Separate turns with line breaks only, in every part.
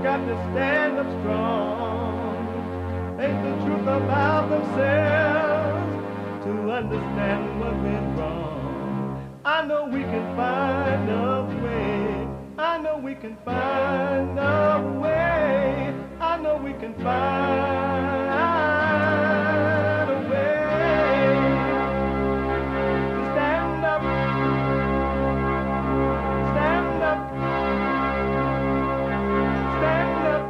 got to stand up strong, face the truth about themselves, to understand what went wrong. I know we can find a way. I know we can find a way. I know we can find a way to stand up, stand up, stand up.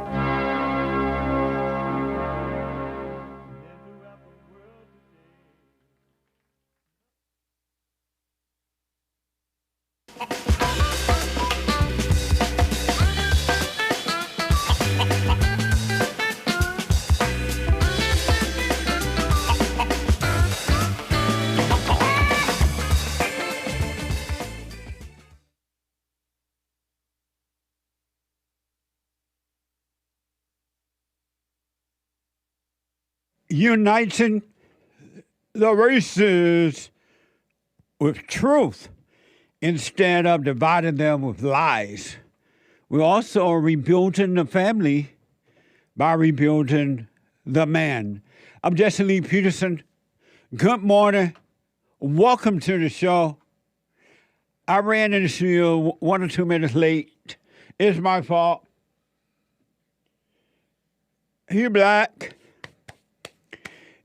And throughout the world today.
Uniting the races with truth instead of dividing them with lies. We're also rebuilding the family by rebuilding the man. I'm Jesse Lee Peterson. Good morning. Welcome to the show. I ran into the studio 1 or 2 minutes late. It's my fault. You black.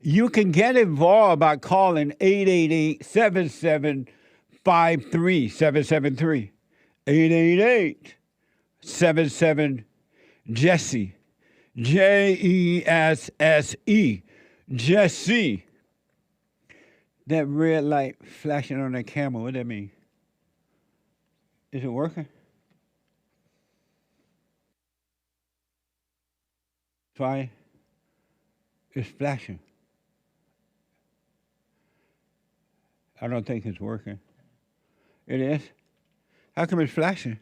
You can get involved by calling 888-7753-773. 888-77-JESSE. Jesse. Jesse. That red light flashing on that camera, what that mean? Is it working? Try. It's flashing. I don't think it's working. It is? How come it's flashing?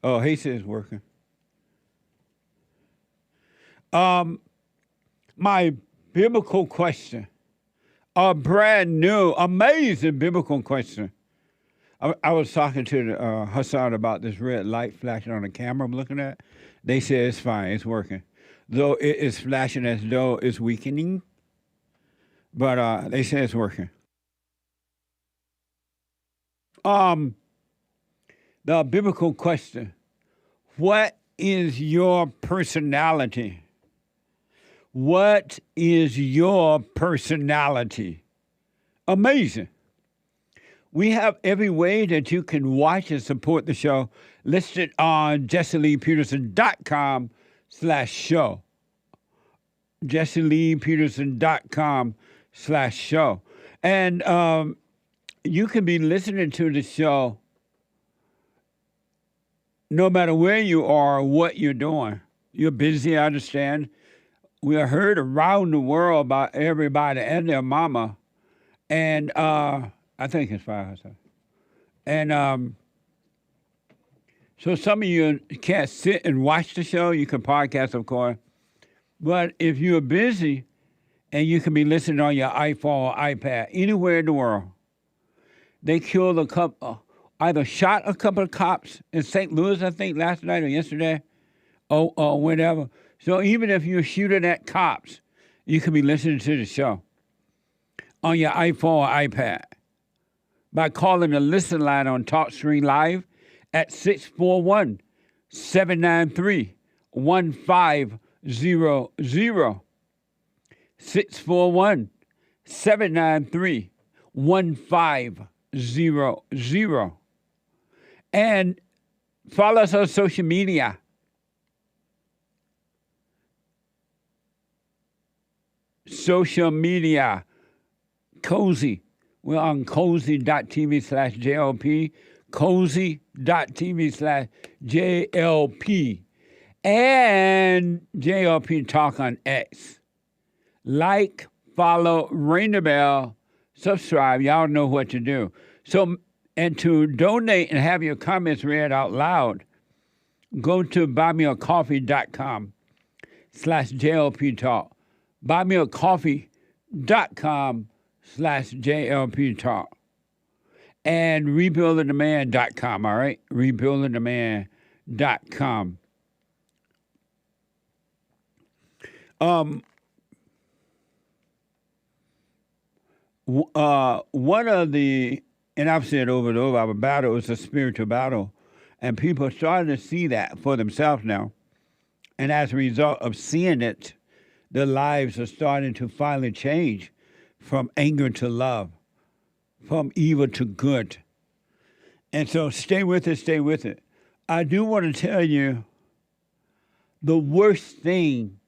Oh, he says it's working. My biblical question, a brand new, amazing biblical question. I was talking to Hassan about this red light flashing on the camera I'm looking at. They said it's fine, it's working. Though it is flashing as though it's weakening. But they say it's working. The biblical question, what is your personality? What is your personality? Amazing. We have every way that you can watch and support the show listed on JesseLeePeterson.com/show. JesseLeePeterson.com/show. And you can be listening to the show no matter where you are or what you're doing. You're busy, I understand. We are heard around the world by everybody and their mama. And I think it's 5. And so some of you can't sit and watch the show. You can podcast, of course. But if you're busy, and you can be listening on your iPhone or iPad, anywhere in the world. They killed a couple, either shot a couple of cops in St. Louis, I think, last night or yesterday, or whatever. So even if you're shooting at cops, you can be listening to the show on your iPhone or iPad by calling the listen line on TalkStream Live at 641-793-1500. 641-793-1500. And follow us on social media. Social media. Cozy. We're on cozy.tv/JLP. Cozy.tv/JLP. And JLP Talk on X. Like, follow, ring the bell, subscribe. Y'all know what to do. So, and to donate and have your comments read out loud, go to buymeacoffee.com/JLP Talk. Buymeacoffee.com/JLP Talk. and rebuildingtheman.com, all right? Rebuildingtheman.com. One of the, and I've said over and over, our battle is a spiritual battle. And people are starting to see that for themselves now. And as a result of seeing it, their lives are starting to finally change from anger to love, from evil to good. And so stay with it, stay with it. I do want to tell you the worst thing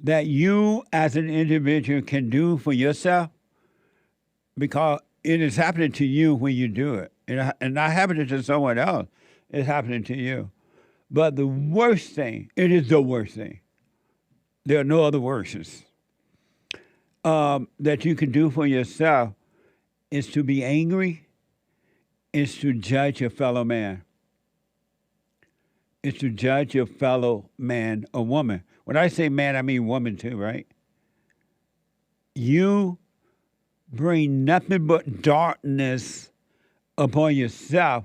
that you as an individual can do for yourself, because it is happening to you when you do it. And not happening to someone else. It's happening to you. But the worst thing, it is the worst thing. There are no other worses that you can do for yourself is to be angry, is to judge your fellow man. Is to judge your fellow man or woman. When I say man, I mean woman too, right? You bring nothing but darkness upon yourself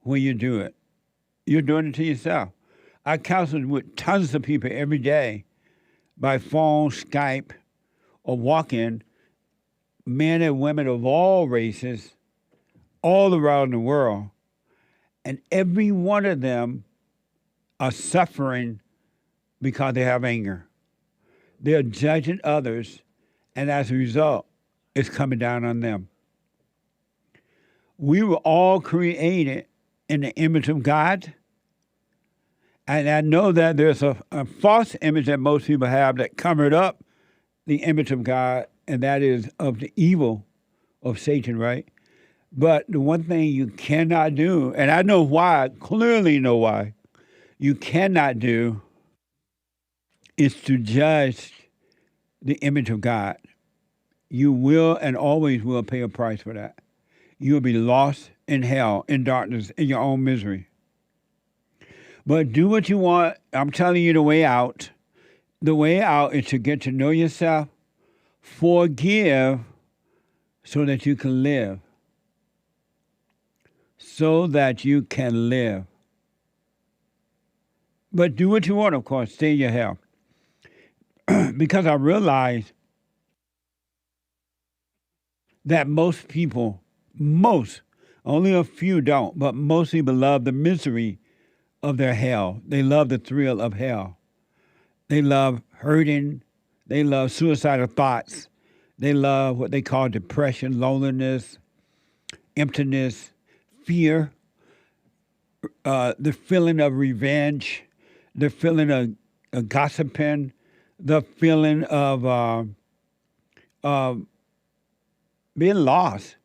when you do it. You're doing it to yourself. I counsel with tons of people every day by phone, Skype, or walk-in, men and women of all races, all around the world. And every one of them are suffering because they have anger. They're judging others, and as a result, it's coming down on them. We were all created in the image of God. And I know that there's a false image that most people have that covered up the image of God, and that is of the evil of Satan, right? But the one thing you cannot do, and I know why, clearly know why, you cannot do is to judge the image of God. You will and always will pay a price for that. You'll be lost in hell, in darkness, in your own misery. But do what you want. I'm telling you the way out. The way out is to get to know yourself, forgive so that you can live. So that you can live. But do what you want, of course. Stay in your health. Because I realize that most people, only a few don't, but most people love the misery of their hell. They love the thrill of hell. They love hurting. They love suicidal thoughts. They love what they call depression, loneliness, emptiness, fear, the feeling of revenge, the feeling of gossiping, the feeling of being lost,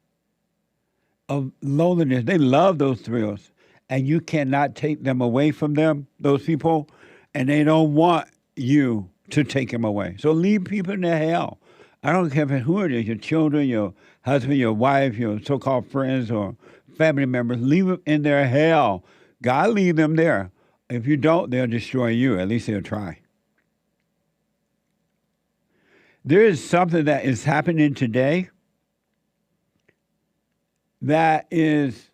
of loneliness. They love those thrills. And you cannot take them away from them, those people, and they don't want you to take them away. So leave people in their hell. I don't care who it is, your children, your husband, your wife, your so-called friends or family members. Leave them in their hell. God leave them there. If you don't, they'll destroy you. At least they'll try. There is something that is happening today that is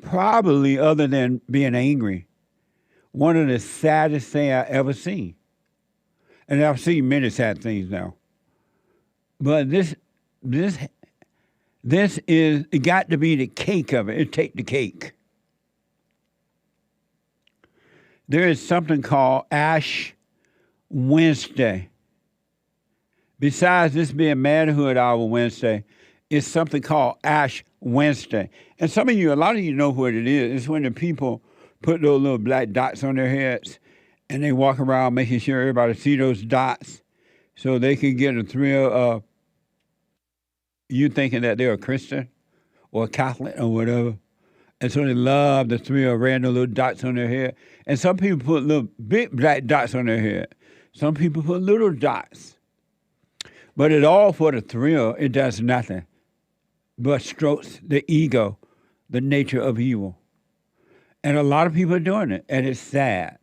probably, other than being angry, one of the saddest things I ever seen. And I've seen many sad things now. But this is, it got to be the cake of it. It take the cake. There is something called Ash Wednesday. Besides this being Manhood Hour Wednesday, it's something called Ash Wednesday. And some of you, a lot of you know what it is. It's when the people put those little black dots on their heads and they walk around making sure everybody see those dots so they can get a thrill of you thinking that they're a Christian or a Catholic or whatever. And so they love the thrill of random little dots on their head. And some people put little big black dots on their head. Some people put little dots. But it all for the thrill. It does nothing but strokes the ego, the nature of evil. And a lot of people are doing it, and it's sad.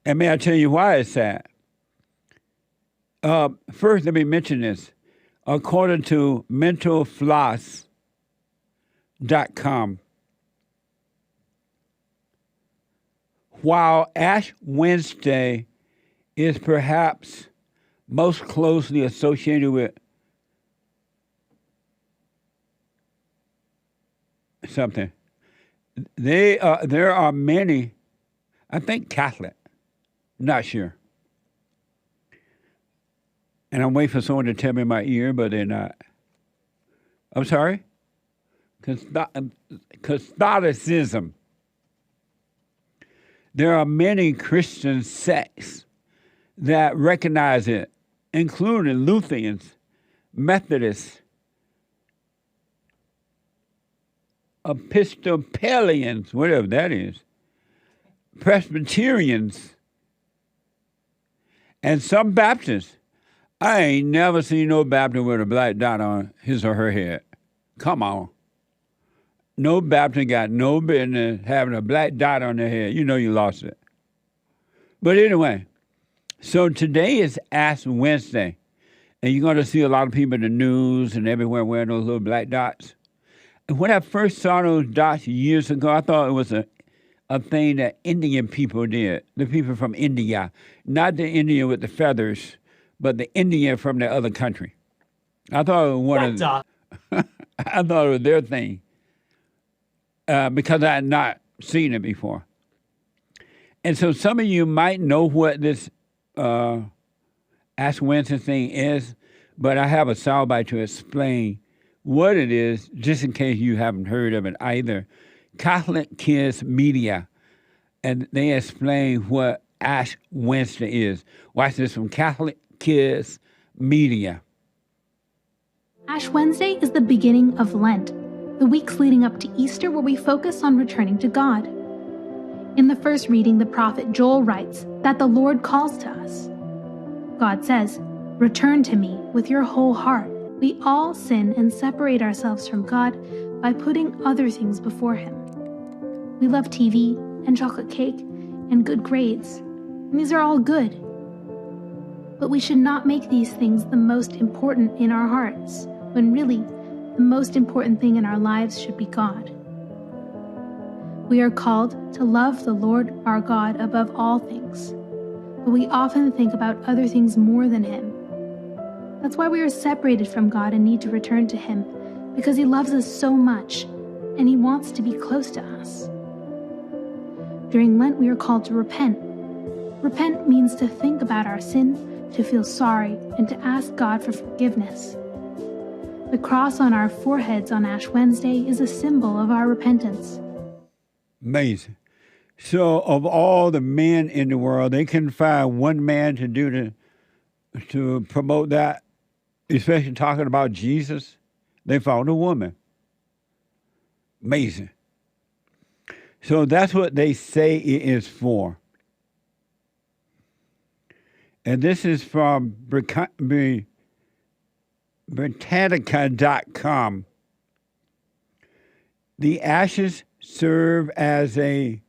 And may I tell you why it's sad? First, let me mention this. According to mentalfloss.com, while Ash Wednesday is perhaps most closely associated with something, there are many, I think Catholic, not sure. And I'm waiting for someone to tell me in my ear, but they're not. I'm sorry? Catholicism. There are many Christian sects that recognize it, including Lutherans, Methodists, Episcopalians, whatever that is, Presbyterians, and some Baptists. I ain't never seen no Baptist with a black dot on his or her head. Come on. No Baptist got no business having a black dot on their head. You know you lost it. But anyway, so today is Ash Wednesday, and you're going to see a lot of people in the news and everywhere wearing those little black dots. And when I first saw those dots years ago, I thought it was a thing that Indian people did, the people from India, not the Indian with the feathers, but the Indian from the other country. I thought it was I thought it was their thing because I had not seen it before. And so some of you might know what this Ash Wednesday thing is, but I have a soundbite to explain what it is, just in case you haven't heard of it either. Catholic Kids Media, and they explain what Ash Wednesday is. Watch this from Catholic Kids Media.
Ash Wednesday is the beginning of Lent, the weeks leading up to Easter, where we focus on returning to God. In the first reading, the prophet Joel writes that the Lord calls to us. God says, "Return to me with your whole heart." We all sin and separate ourselves from God by putting other things before Him. We love TV and chocolate cake and good grades, and these are all good. But we should not make these things the most important in our hearts, when really, the most important thing in our lives should be God. We are called to love the Lord our God above all things, but we often think about other things more than Him. That's why we are separated from God and need to return to Him, because He loves us so much, and He wants to be close to us. During Lent, we are called to repent. Repent means to think about our sin, to feel sorry, and to ask God for forgiveness. The cross on our foreheads on Ash Wednesday is a symbol of our repentance.
Amazing. So of all the men in the world, they couldn't find one man to promote that, especially talking about Jesus. They found a woman. Amazing. So that's what they say it is for. And this is from Britannica.com. The ashes serve as a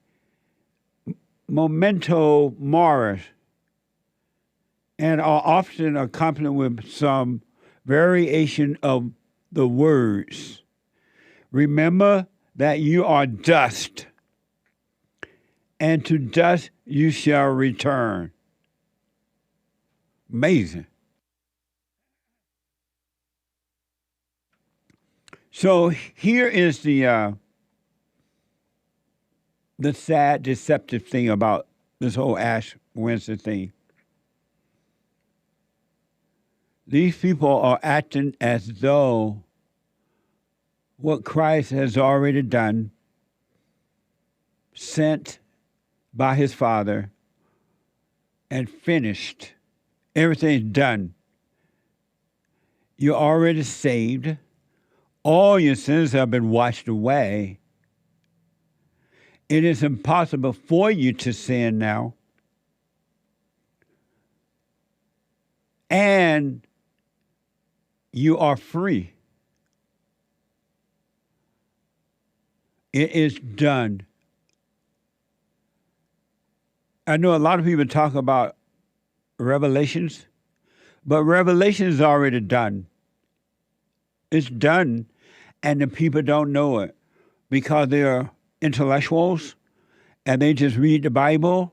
memento mori and are often accompanied with some variation of the words. Remember that you are dust, and to dust you shall return. Amazing. So here is the sad, deceptive thing about this whole Ash Wednesday thing. These people are acting as though what Christ has already done, sent by His Father, and finished. Everything's done. You're already saved. All your sins have been washed away. It is impossible for you to sin now. And you are free. It is done. I know a lot of people talk about Revelations, But Revelation is already done. It's done, and the people don't know it because they're intellectuals and they just read the Bible,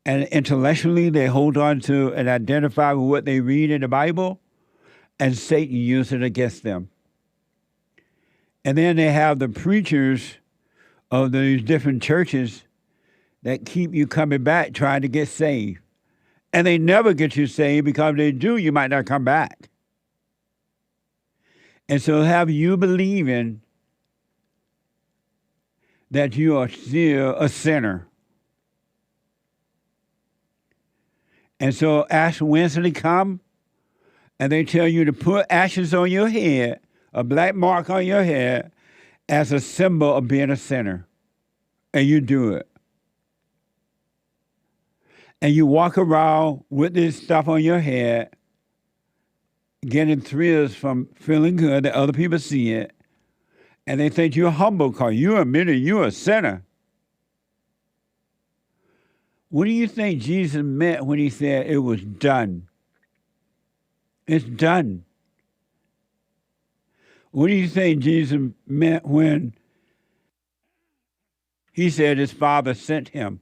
and intellectually they hold on to and identify with what they read in the Bible, and Satan uses it against them. And then they have the preachers of these different churches that keep you coming back trying to get saved. And they never get you saved because if they do, you might not come back. And so have you believing that you are still a sinner. And so Ash Wednesday come, and they tell you to put ashes on your head, a black mark on your head, as a symbol of being a sinner. And you do it. And you walk around with this stuff on your head, getting thrills from feeling good that other people see it. And they think you're humble because you admitted you're a sinner. What do you think Jesus meant when he said it was done? It's done. What do you think Jesus meant when he said his Father sent him?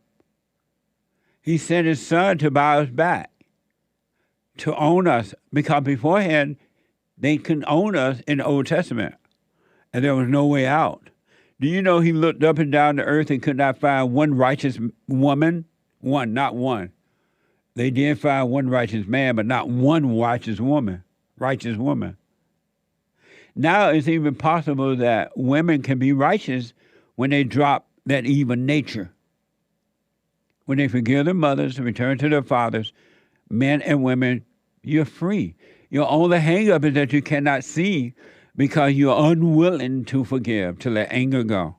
He sent his Son to buy us back, to own us, because beforehand they couldn't own us in the Old Testament, and there was no way out. Do you know he looked up and down the earth and could not find one righteous woman? One, not one. They did find one righteous man, but not one righteous woman. Now it's even possible that women can be righteous when they drop that evil nature. When they forgive their mothers and return to their fathers, men and women, you're free. Your only hang-up is that you cannot see because you're unwilling to forgive, to let anger go.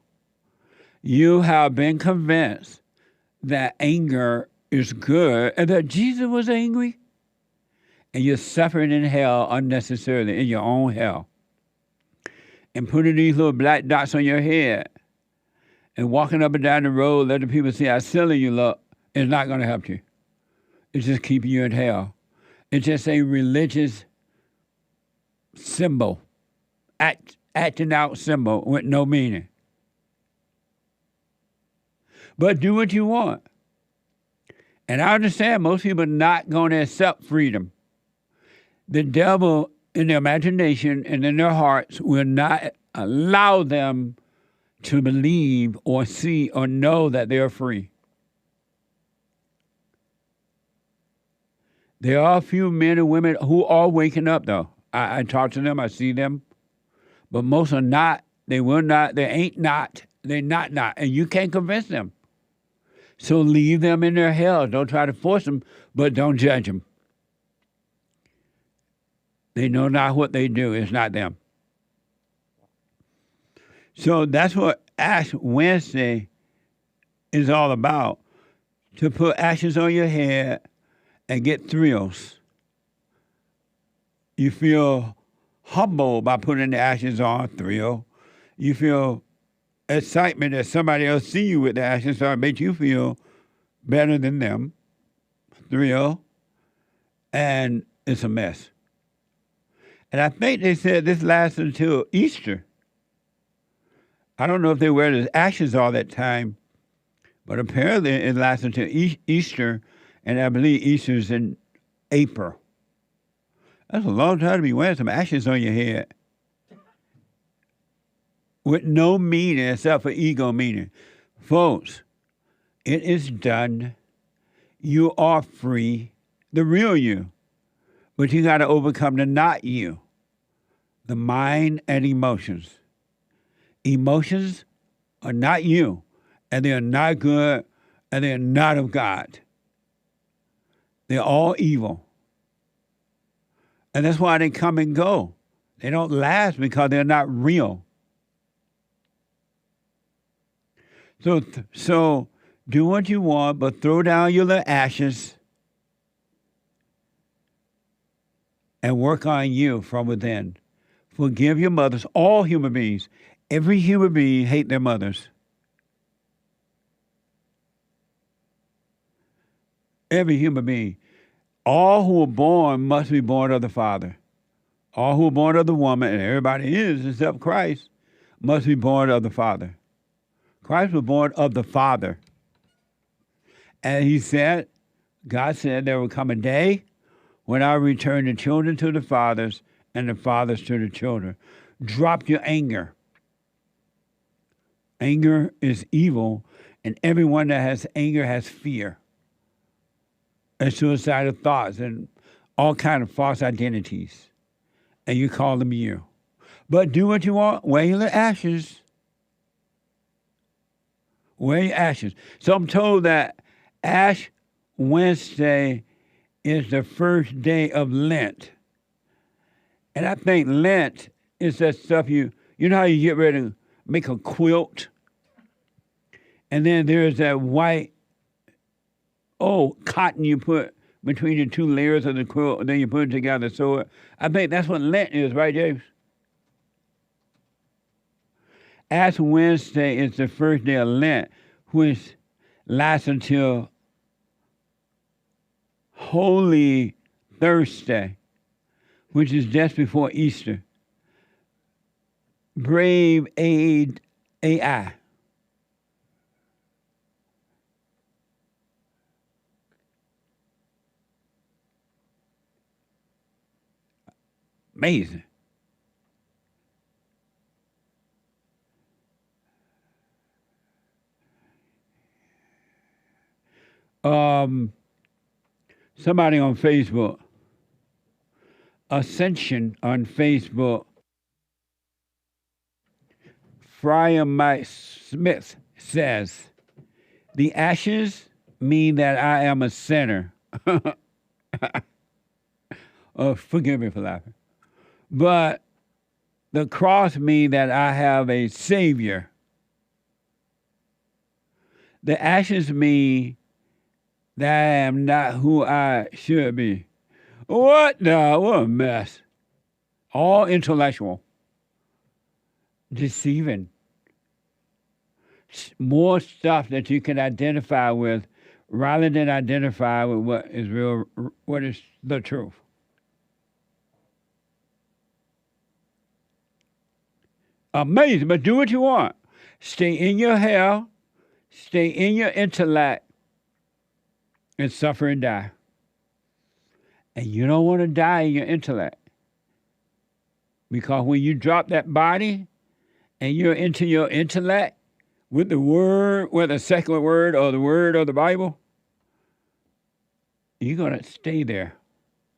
You have been convinced that anger is good and that Jesus was angry, and you're suffering in hell unnecessarily, in your own hell. And putting these little black dots on your head and walking up and down the road, letting people see how silly you look, is not going to help you. It's just keeping you in hell. It's just a religious symbol, acting out symbol with no meaning. But do what you want. And I understand most people are not going to accept freedom. The devil, in their imagination and in their hearts, will not allow them to believe or see or know that they're free. There are a few men and women who are waking up, though. I talk to them, I see them. But most are not. They will not. They ain't not. They're not. And you can't convince them. So leave them in their hell. Don't try to force them, but don't judge them. They know not what they do. It's not them. So that's what Ash Wednesday is all about. To put ashes on your head and get thrills. You feel humble by putting the ashes on, thrill. You feel excitement that somebody else see you with the ashes, so it makes you feel better than them, thrill, and it's a mess. And I think they said this lasts until Easter. I don't know if they wear the ashes all that time, but apparently it lasts until Easter, and I believe Easter's in April. That's a long time to be wearing some ashes on your head with no meaning except for ego meaning. Folks, it is done. You are free, the real you. But you got to overcome the not you, the mind and emotions. Emotions are not you, and they are not good, and they are not of God. They're all evil. And that's why they come and go. They don't last because they're not real. So do what you want, but throw down your little ashes and work on you from within. Forgive your mothers, all human beings. Every human being hate their mothers. Every human being. All who are born must be born of the Father. All who are born of the woman, and everybody is except Christ, must be born of the Father. Christ was born of the Father. And he said, God said there will come a day when I return the children to the fathers and the fathers to the children. Drop your anger. Anger is evil, and everyone that has anger has fear and suicidal thoughts and all kind of false identities. And you call them you. But do what you want. Wear your ashes. Wear your ashes. So I'm told that Ash Wednesday is the first day of Lent. And I think Lent is that stuff you know how you get ready to make a quilt? And then there's that white, cotton you put between the two layers of the quilt, and then you put it together. So I think that's what Lent is, right, James? Ash Wednesday is the first day of Lent, which lasts until Holy Thursday, which is just before Easter. Brave AI. Amazing. Somebody on Facebook, Ascension on Facebook, Friar Mike Smith says, the ashes mean that I am a sinner. Oh, forgive me for laughing. But the cross means that I have a Savior. The ashes mean that I am not who I should be. What a mess. All intellectual. Deceiving. More stuff that you can identify with rather than identify with what is real, what is the truth. Amazing, but do what you want. Stay in your hell, stay in your intellect, and suffer and die. And you don't want to die in your intellect. Because when you drop that body and you're into your intellect with the word, whether a secular word or the word of the Bible, you're going to stay there.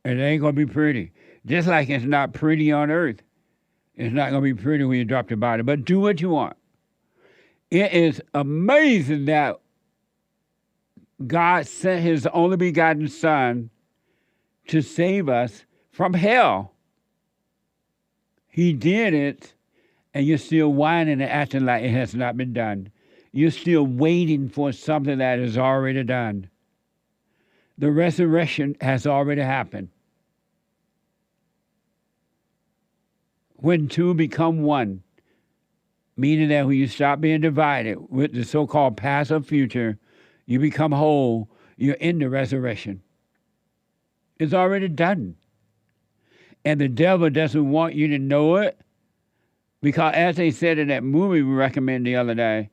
And it ain't going to be pretty. Just like it's not pretty on earth. It's not going to be pretty when you drop your body. But do what you want. It is amazing that God sent his only begotten Son to save us from hell. He did it, and you're still whining and acting like it has not been done. You're still waiting for something that is already done. The resurrection has already happened. When two become one, meaning that when you stop being divided with the so-called past or future, you become whole, you're in the resurrection. It's already done. And the devil doesn't want you to know it because, as they said in that movie we recommended the other day,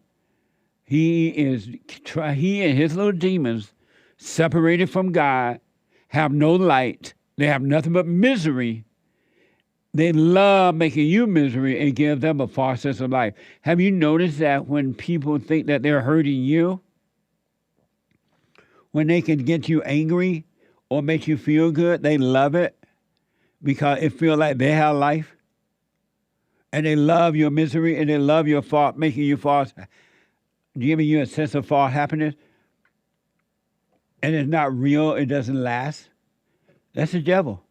he and his little demons, separated from God, have no light. They have nothing but misery. They love making you misery and give them a false sense of life. Have you noticed that when people think that they're hurting you, when they can get you angry or make you feel good, they love it because it feels like they have life? And they love your misery and they love your fault, making you false, giving you a sense of false happiness. And it's not real, it doesn't last. That's the devil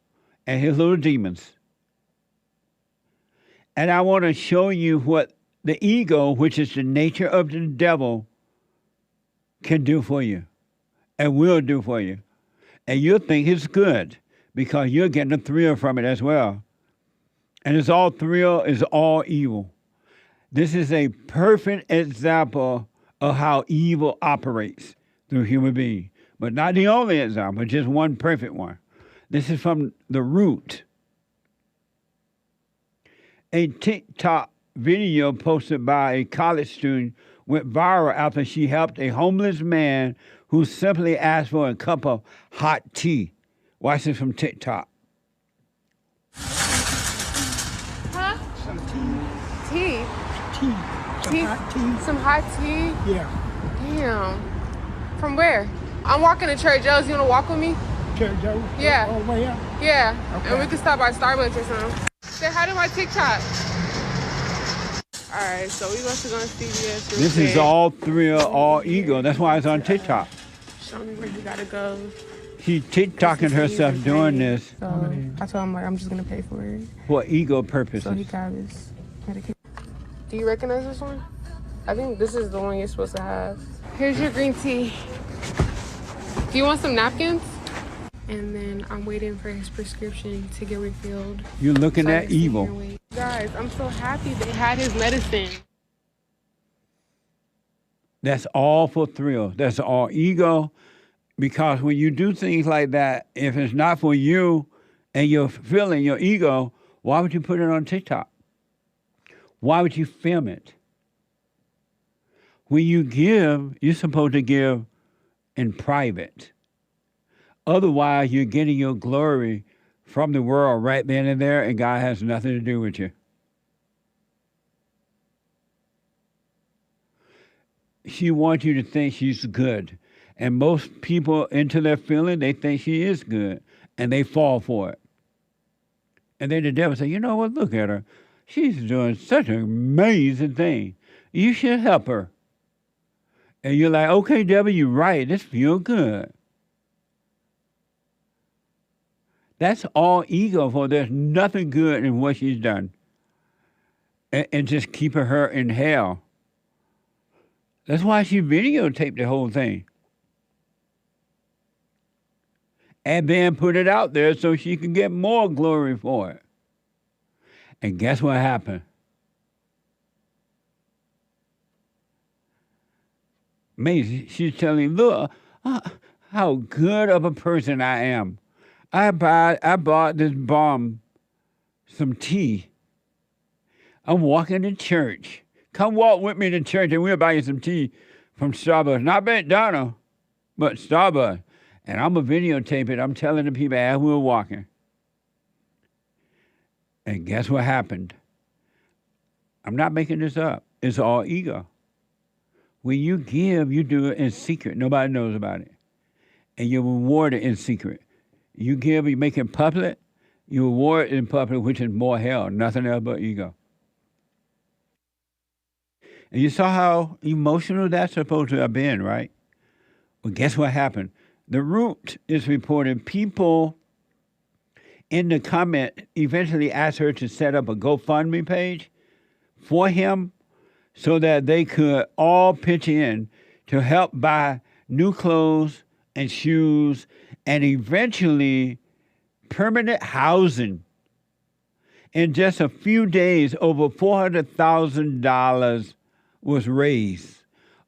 and his little demons. And I want to show you what the ego, which is the nature of the devil, can do for you and will do for you. And you'll think it's good because you're getting a thrill from it as well. And it's all thrill, is all evil. This is a perfect example of how evil operates through human beings. but not the only example, just one perfect one. This is from The Root. A TikTok video posted by a college student went viral after she helped a homeless man who simply asked for a cup of hot tea. Watch this from TikTok.
Huh?
Some
Tea?
tea. Some hot tea.
Some hot tea?
Yeah.
Damn. From where? I'm walking to Trader Joe's. You want to walk with me?
Trader Joe's?
Yeah.
All the way up?
Yeah.
Okay.
And we can stop by Starbucks or something. Say hi to my TikTok. All right, so we about to go on CBS.
This is all thrill, all ego. That's why it's on TikTok.
Show me where he gotta go.
She's TikToking herself doing this
So I told him, like, I'm just gonna pay for it.
for ego
So he
purposes.
got his medication. Do you recognize this one? I think this is the one you're supposed to have. Here's your green tea. Do you want some napkins? And then I'm waiting for his prescription to get refilled.
You're looking
So I
at
can sit here
evil.
and wait. Guys, I'm so happy they had his medicine.
That's all for thrill. That's all ego. Because when you do things like that, if it's not for you and you're feeling your ego, why would you put it on TikTok? Why would you film it? When you give, you're supposed to give in private. Otherwise, you're getting your glory from the world right then and there, and God has nothing to do with you. She wants you to think she's good. And most people, into their feeling, they think she is good, and they fall for it. And then the devil say, you know what, look at her. She's doing such an amazing thing. You should help her. And you're like, okay, devil, you're right. This feels good. That's all ego for. There's nothing good in what she's done. And just keeping her in hell. That's why she videotaped the whole thing. And then put it out there so she can get more glory for it. And guess what happened? Amazing. She's telling, look, how good of a person I am. I bought this bum some tea. I'm walking to church. Come walk with me to church and we'll buy you some tea from Starbucks. Not McDonald's, but Starbucks. And I'm going to videotape it. I'm telling the people as we're walking. And guess what happened? I'm not making this up. It's all ego. When you give, you do it in secret. Nobody knows about it. And you reward it in secret. You give, you make it public, you reward it in public, which is more hell, nothing else but ego. And you saw how emotional that's supposed to have been, right? Well, guess what happened? The Root is reporting people in the comment eventually asked her to set up a GoFundMe page for him so that they could all pitch in to help buy new clothes and shoes and eventually permanent housing. In just a few days, over $400,000 was raised.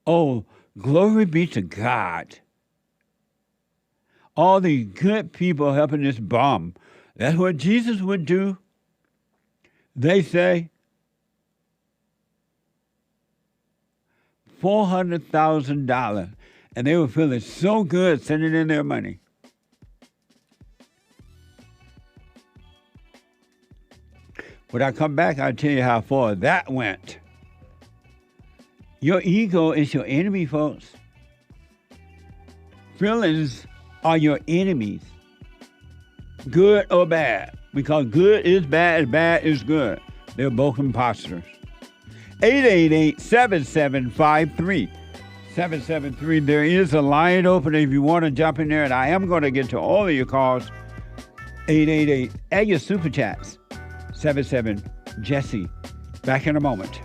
Oh, glory be to God. All the good people helping this bum. That's what Jesus would do. They say $400,000. And they were feeling so good sending in their money. When I come back, I'll tell you how far that went. Your ego is your enemy, folks. Feelings are your enemies. Good or bad. Because good is bad, bad is good. They're both imposters. 888-7753. 773. There is a line open if you want to jump in there, and I am going to get to all of your calls. 888 and your super chats. 77 Jesse. Back in a moment.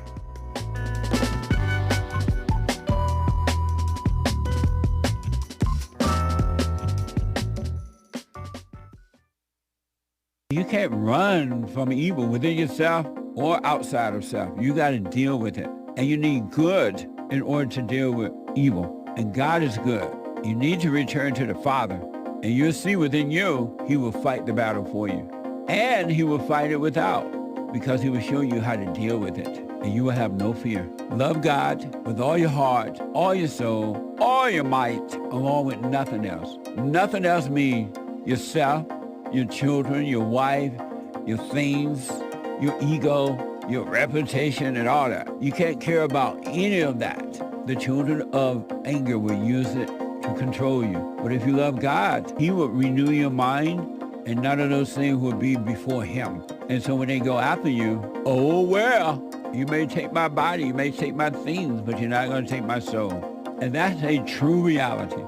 You can't run from evil within yourself or outside of self. You got to deal with it. And you need good in order to deal with evil. And God is good. You need to return to the Father, and you'll see within you, he will fight the battle for you. And he will fight it without, because he will show you how to deal with it, and you will have no fear. Love God with all your heart, all your soul, all your might, along with nothing else. Nothing else means yourself, your children, your wife, your things, your ego, your reputation, and all that. You can't care about any of that. The children of anger will use it to control you. But if you love God, he will renew your mind, and none of those things will be before him. And so when they go after you, oh, well, you may take my body, you may take my things, but you're not going to take my soul. And that's a true reality.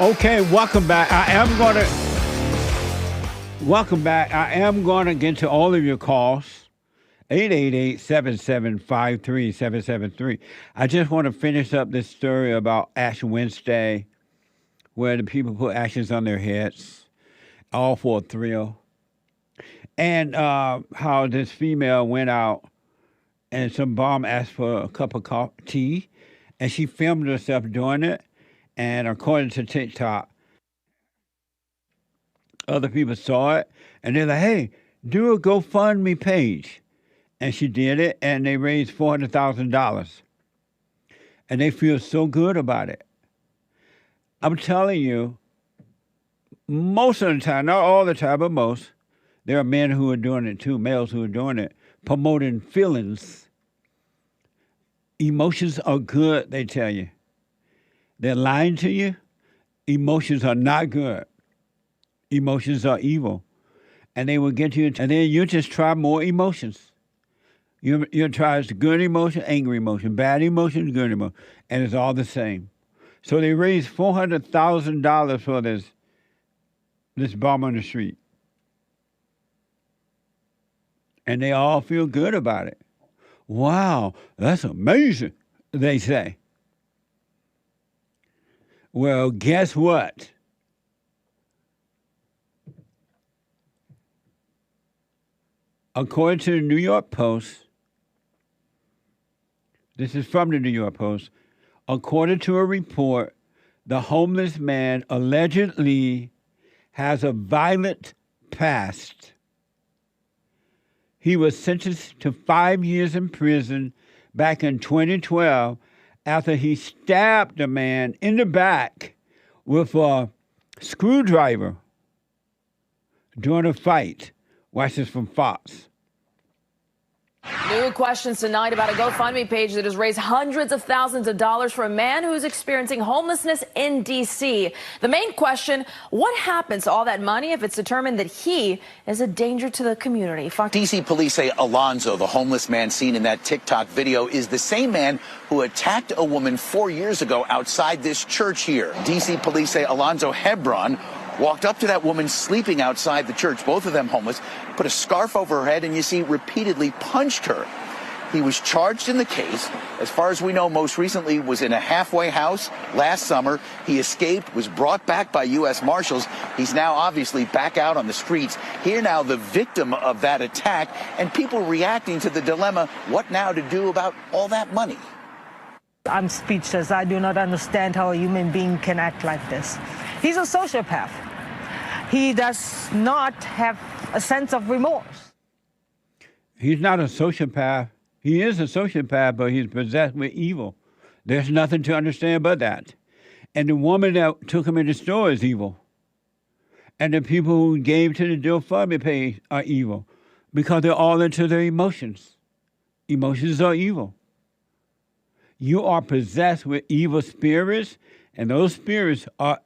Okay, welcome back. I am going to get to all of your calls. 888-775-3773. I just want to finish up this story about Ash Wednesday, where the people put ashes on their heads, all for a thrill. And how this female went out and some bum asked for a cup of tea, and she filmed herself doing it. And according to TikTok, other people saw it, and they're like, hey, do a GoFundMe page. And she did it, and they raised $400,000. And they feel so good about it. I'm telling you, most of the time, not all the time, but most, there are men who are doing it too, males who are doing it, promoting feelings. Emotions are good, they tell you. They're lying to you. Emotions are not good. Emotions are evil. And they will get you, and then you just try more emotions. You try good emotion, angry emotion, bad emotion, good emotion, and it's all the same. So they raised $400,000 for this bomb on the street. And they all feel good about it. Wow, that's amazing, they say. Well, guess what? According to the New York Post, this is from the New York Post, according to a report, the homeless man allegedly has a violent past. He was sentenced to 5 years in prison back in 2012 after he stabbed a man in the back with a screwdriver during a fight. Watch this from Fox.
New questions tonight about a GoFundMe page that has raised hundreds of thousands of dollars for a man who's experiencing homelessness in D.C. The main question, what happens to all that money if it's determined that he is a danger to the community?
D.C. police say Alonzo, the homeless man seen in that TikTok video, is the same man who attacked a woman 4 years ago outside this church here. D.C. police say Alonzo Hebron walked up to that woman sleeping outside the church, both of them homeless, put a scarf over her head, and you see repeatedly punched her. He was charged in the case. As far as we know, most recently was in a halfway house last summer. He escaped, was brought back by U.S. Marshals. He's now obviously back out on the streets. Here now, the victim of that attack, and people reacting to the dilemma, what now to do about all that money?
I'm speechless. I do not understand how a human being can act like this. He's a sociopath. He does not have a sense of remorse.
He's not a sociopath. He is a sociopath, but he's possessed with evil. There's nothing to understand but that. And the woman that took him in the store is evil. And the people who gave to the GoFundMe page are evil because they're all into their emotions. Emotions are evil. You are possessed with evil spirits, and those spirits are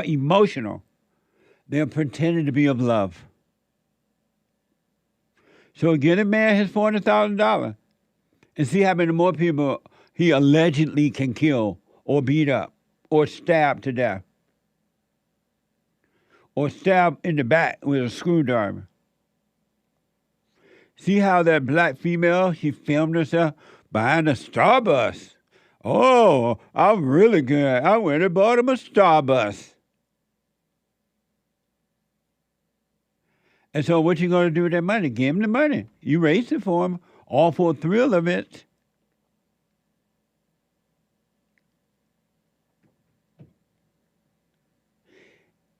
emotional. They're pretending to be of love. So get a man his $400,000 and see how many more people he allegedly can kill or beat up or stab to death or stab in the back with a screwdriver. See how that black female, she filmed herself behind a Starbus. Oh, I'm really good. I went and bought him a Starbus. And so what you going to do with that money? Give him the money. You raised it for him, all for the thrill of it.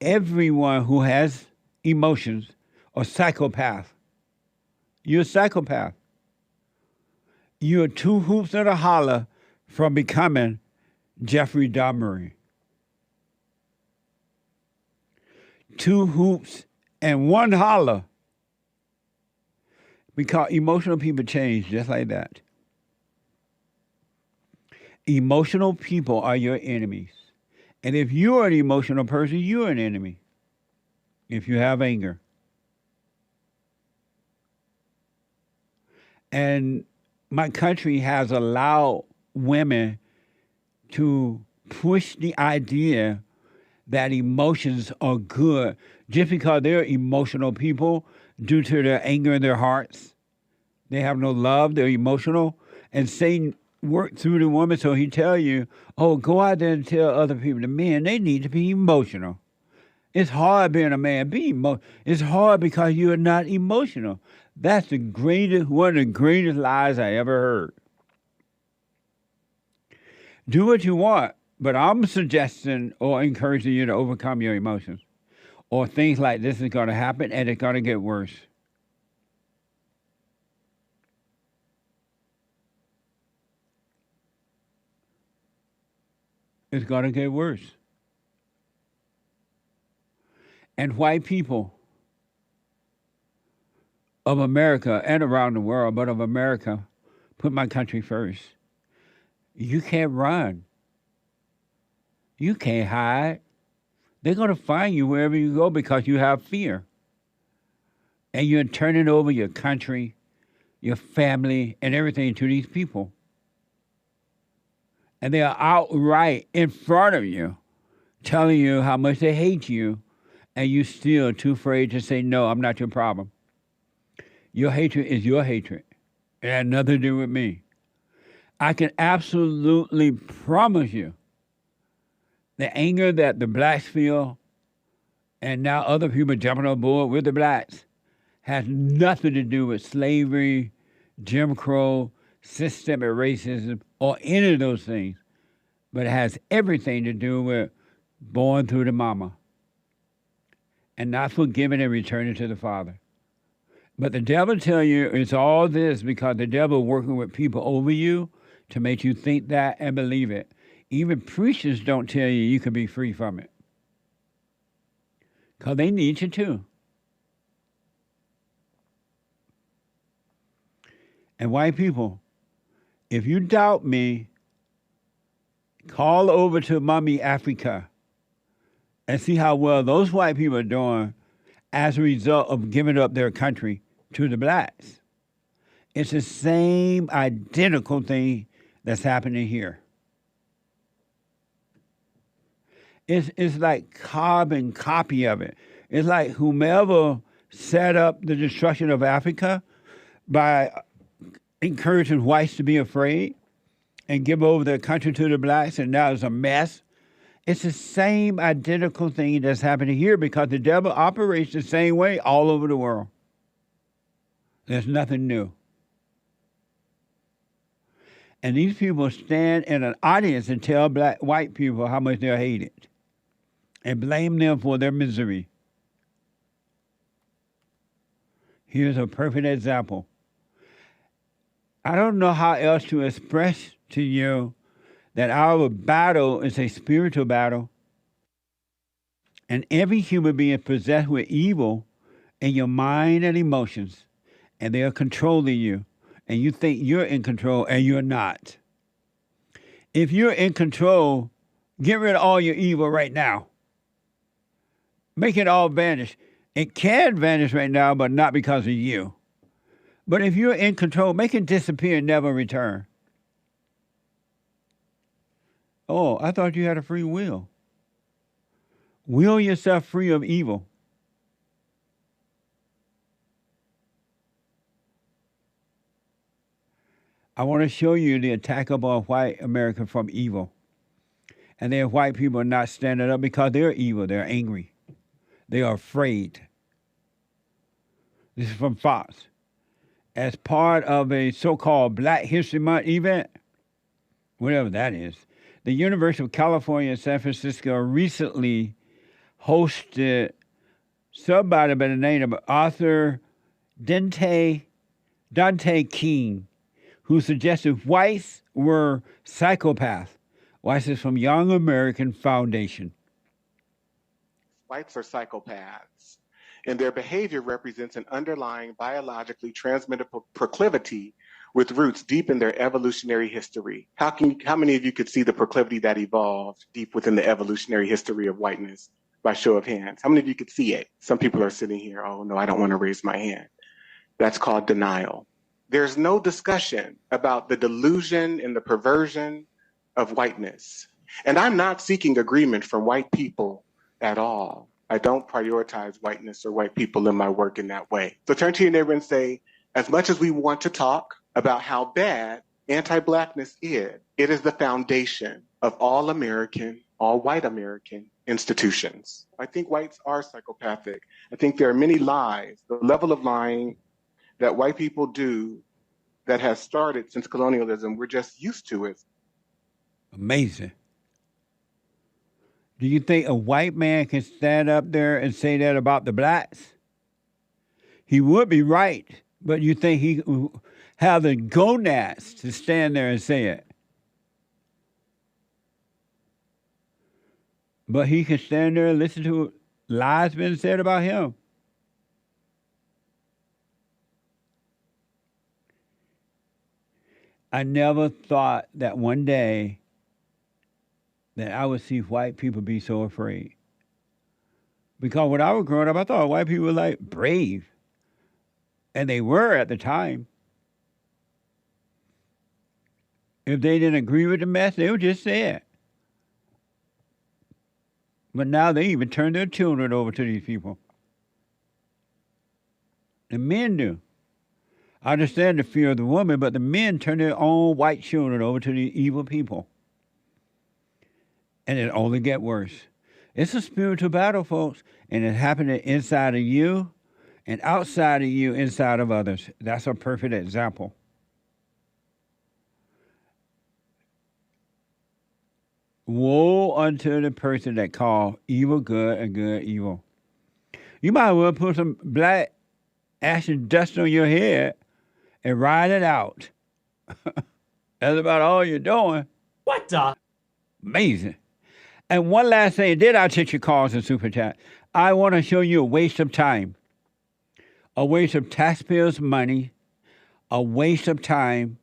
Everyone who has emotions are psychopath. You're a psychopath. You're 2 hoops and a holler from becoming Jeffrey Dahmer. 2 hoops and 1 holler. Because emotional people change just like that. Emotional people are your enemies. And if you're an emotional person, you're an enemy. If you have anger. And my country has allowed women to push the idea that emotions are good just because they're emotional people due to their anger in their hearts. They have no love, they're emotional. And Satan worked through the woman, so he tell you, oh, go out there and tell other people, the men, they need to be emotional. It's hard being a man. It's hard because you are not emotional. That's one of the greatest lies I ever heard. Do what you want, but I'm suggesting or encouraging you to overcome your emotions. Or things like this is going to happen and it's going to get worse. It's going to get worse. And white people of America and around the world, but of America, put my country first. You can't run. You can't hide. They're going to find you wherever you go because you have fear. And you're turning over your country, your family, and everything to these people. And they are outright in front of you, telling you how much they hate you, and you're still too afraid to say, no, I'm not your problem. Your hatred is your hatred. It had nothing to do with me. I can absolutely promise you the anger that the blacks feel, and now other people jumping on board with the blacks, has nothing to do with slavery, Jim Crow, systemic racism, or any of those things, but it has everything to do with born through the mama and not forgiving and returning to the Father. But the devil tell you it's all this because the devil working with people over you to make you think that and believe it. Even preachers don't tell you can be free from it. Because they need you too. And white people, if you doubt me, call over to Mommy Africa and see how well those white people are doing as a result of giving up their country to the blacks. It's the same identical thing that's happening here. It's like carbon copy of it. It's like whomever set up the destruction of Africa by encouraging whites to be afraid and give over their country to the blacks, and now it's a mess. It's the same identical thing that's happening here because the devil operates the same way all over the world. There's nothing new. And these people stand in an audience and tell white people how much they're hated and blame them for their misery. Here's a perfect example. I don't know how else to express to you that our battle is a spiritual battle, and every human being is possessed with evil in your mind and emotions, and they are controlling you, and you think you're in control, and you're not. If you're in control, get rid of all your evil right now. Make it all vanish. It can vanish right now, but not because of you. But if you're in control, make it disappear and never return. Oh, I thought you had a free will. Will yourself free of evil. I want to show you the attack upon white America from evil. And then white people are not standing up because they're evil. They're angry. They are afraid. This is from Fox. As part of a so-called Black History Month event, whatever that is, the University of California in San Francisco recently hosted somebody by the name of author Dante King, who suggested whites were psychopaths. Whites is from Young American Foundation.
Whites are psychopaths, and their behavior represents an underlying biologically transmittable proclivity with roots deep in their evolutionary history. How many of you could see the proclivity that evolved deep within the evolutionary history of whiteness by show of hands? How many of you could see it? Some people are sitting here, oh no, I don't want to raise my hand. That's called denial. There's no discussion about the delusion and the perversion of whiteness. And I'm not seeking agreement from white people at all. I don't prioritize whiteness or white people in my work in that way. So turn to your neighbor and say, as much as we want to talk about how bad anti-Blackness is, it is the foundation of all American, all white American institutions. I think whites are psychopathic. I think there are many lies, the level of lying that white people do that has started since colonialism, we're just used to it.
Amazing. Do you think a white man can stand up there and say that about the blacks? He would be right, but you think he have the gonads to stand there and say it? But he can stand there and listen to lies being said about him. I never thought that one day that I would see white people be so afraid. Because when I was growing up, I thought white people were like brave. And they were at the time. If they didn't agree with the mess, they would just say it. But now they even turn their children over to these people. The men do. I understand the fear of the woman, but the men turn their own white children over to these evil people. And it only gets worse. It's a spiritual battle, folks, and it's happening inside of you and outside of you, inside of others. That's a perfect example. Woe unto the person that call evil good and good evil. You might as well put some black ash and dust on your head and ride it out. That's about all you're doing.
What the?
Amazing. And one last thing, then I'll take your calls and super chat. I want to show you a waste of time, a waste of taxpayers' money, a waste of time,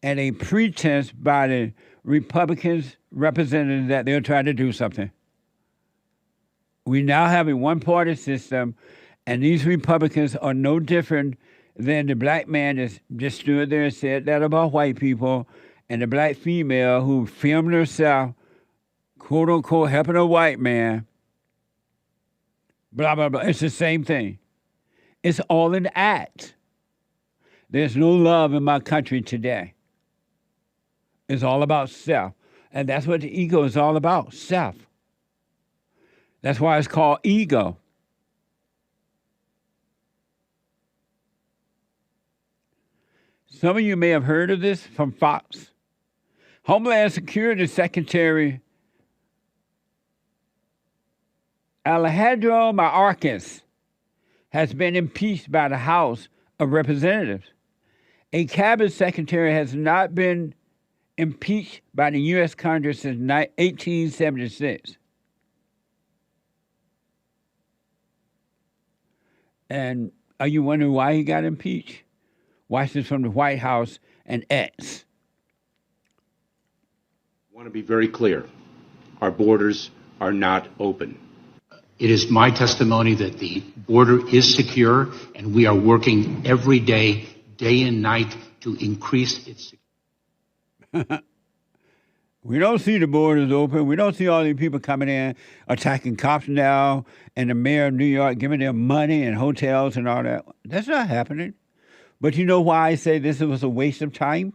and a pretense by the Republicans representatives that they're trying to do something. We now have a one-party system, and these Republicans are no different than the black man that just stood there and said that about white people, and the black female who filmed herself, quote unquote, helping a white man. Blah, blah, blah. It's the same thing. It's all an act. There's no love in my country today. It's all about self. And that's what the ego is all about, self. That's why it's called ego. Some of you may have heard of this from Fox. Homeland Security Secretary Alejandro Mayorkas has been impeached by the House of Representatives. A cabinet secretary has not been impeached by the U.S. Congress since 1876. And are you wondering why he got impeached? Watch this from the White House and X.
I want to be very clear. Our borders are not open. It is my testimony that the border is secure, and we are working every day day and night to increase its security.
We don't see the borders open. We don't see all these people coming in, attacking cops now, and the mayor of New York giving them money and hotels and all that. That's not happening. But you know why I say this was a waste of time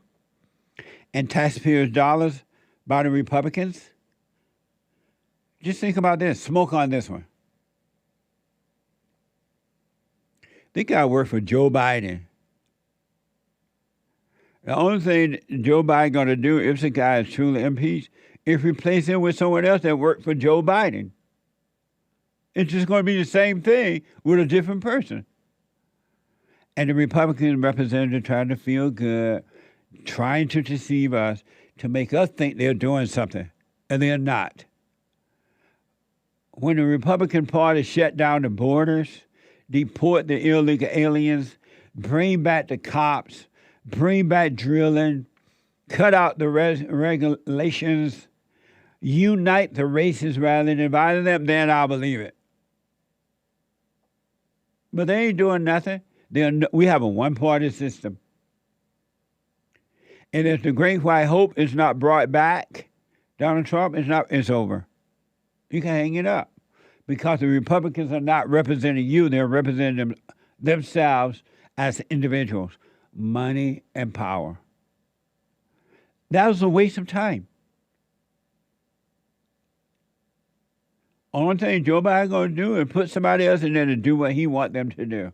and taxpayers' dollars by the Republicans? Just think about this. Smoke on this one. They got to work for Joe Biden. The only thing Joe Biden going to do if the guy is truly impeached is replace him with someone else that worked for Joe Biden. It's just going to be the same thing with a different person. And the Republican representative trying to feel good, trying to deceive us, to make us think they're doing something, and they're not. When the Republican Party shut down the borders, deport the illegal aliens, bring back the cops, bring back drilling, cut out the regulations, unite the races rather than dividing them, then I'll believe it. But they ain't doing nothing. We have a one-party system. And if the Great White Hope is not brought back, Donald Trump, it's over. You can hang it up. Because the Republicans are not representing you, they're representing themselves as individuals. Money and power. That was a waste of time. Only thing Joe Biden's going to do is put somebody else in there to do what he wants them to do.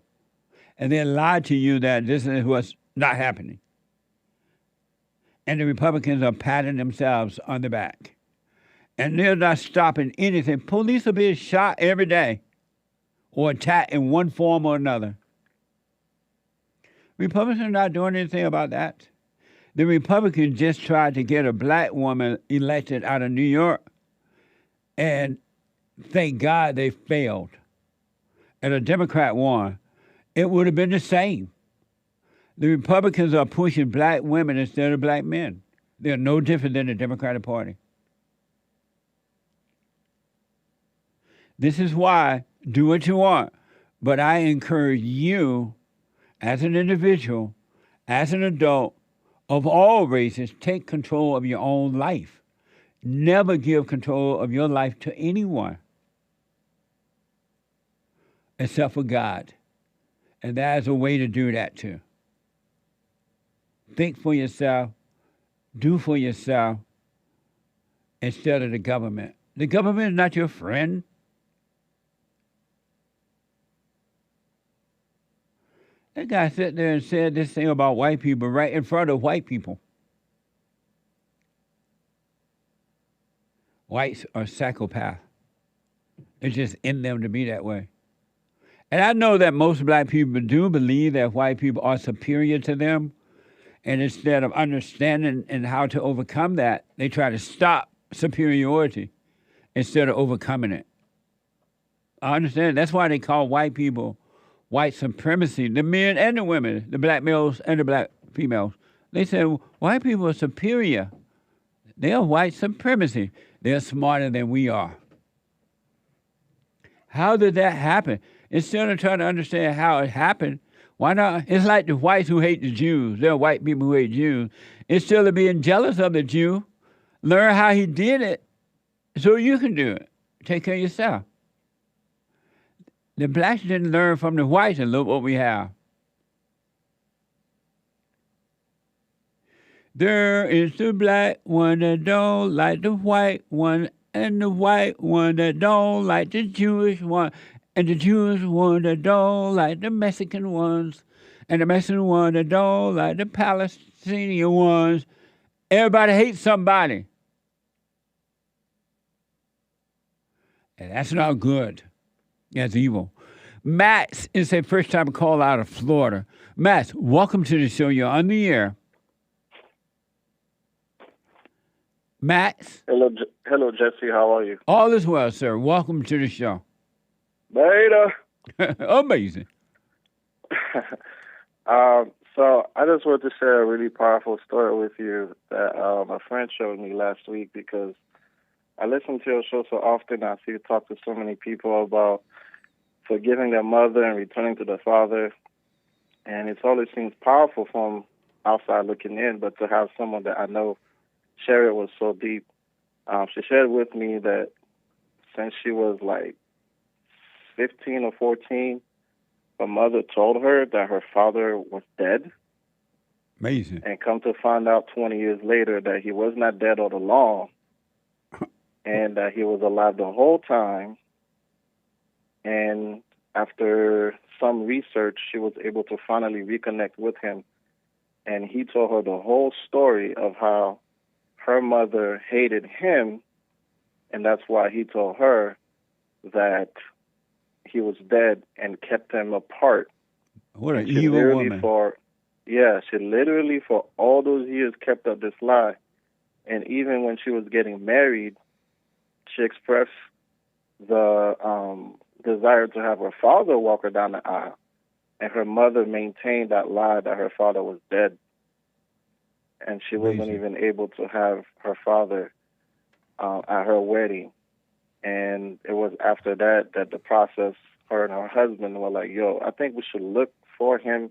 And then lie to you that this is what's not happening. And the Republicans are patting themselves on the back. And they're not stopping anything. Police are being shot every day or attacked in one form or another. Republicans are not doing anything about that. The Republicans just tried to get a black woman elected out of New York, and thank God they failed. And a Democrat won. It would have been the same. The Republicans are pushing black women instead of black men. They're no different than the Democratic Party. This is why, do what you want, but I encourage you, as an individual, as an adult, of all races, take control of your own life. Never give control of your life to anyone except for God. And that is a way to do that too. Think for yourself, do for yourself, instead of the government. The government is not your friend. That guy sat there and said this thing about white people right in front of white people. Whites are psychopaths. It's just in them to be that way. And I know that most black people do believe that white people are superior to them. And instead of understanding and how to overcome that, they try to stop superiority instead of overcoming it. I understand. That's why they call white people white supremacy, the men and the women, the black males and the black females. They say white people are superior. They are white supremacy. They're smarter than we are. How did that happen? Instead of trying to understand how it happened, why not? It's like the whites who hate the Jews. There are white people who hate Jews. Instead of being jealous of the Jew, learn how he did it so you can do it. Take care of yourself. The blacks didn't learn from the whites, and look what we have. There is the black one that don't like the white one, and the white one that don't like the Jewish one, and the Jewish one that don't like the Mexican ones, and the Mexican one that don't like the Palestinian ones. Everybody hates somebody. And that's not good. That's evil. Max is a first-time call out of Florida. Max, welcome to the show. You're on the air. Max?
Hello, Jesse. How are you?
All is well, sir. Welcome to the show.
Beta.
Amazing.
So I just wanted to share a really powerful story with you that a friend showed me last week, because I listen to your show so often. I see you talk to so many people about forgiving their mother and returning to the father. And it always seems powerful from outside looking in, but to have someone that I know share it was so deep. She shared with me that since she was like 15 or 14, her mother told her that her father was dead.
Amazing.
And come to find out 20 years later that he was not dead all along and that he was alive the whole time. And after some research, she was able to finally reconnect with him. And he told her the whole story of how her mother hated him, and that's why he told her that he was dead and kept them apart.
What an evil woman.
She literally for all those years kept up this lie. And even when she was getting married, she expressed the desire to have her father walk her down the aisle. And her mother maintained that lie that her father was dead. And she wasn't even able to have her father at her wedding. And it was after that the process, her and her husband were like, yo, I think we should look for him.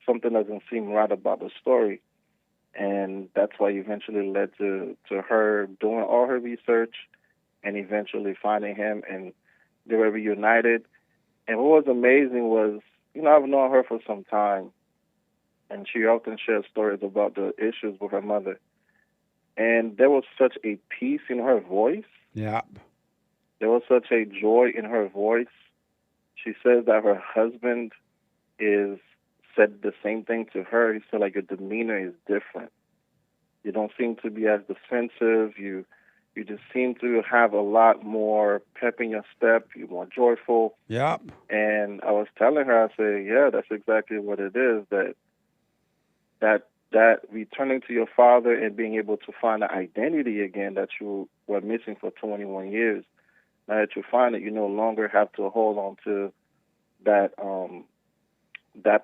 Something doesn't seem right about the story. And that's why eventually led to her doing all her research and eventually finding him, and they were reunited. And what was amazing was, I've known her for some time, and she often shares stories about the issues with her mother. And there was such a peace in her voice.
Yeah.
There was such a joy in her voice. She says that her husband said the same thing to her. He said, like, your demeanor is different. You don't seem to be as defensive. You just seem to have a lot more pep in your step. You're more joyful.
Yep.
And I was telling her, I said, yeah, that's exactly what it is, that returning to your father and being able to find the identity again that you were missing for 21 years. Now that you find it, you no longer have to hold on to that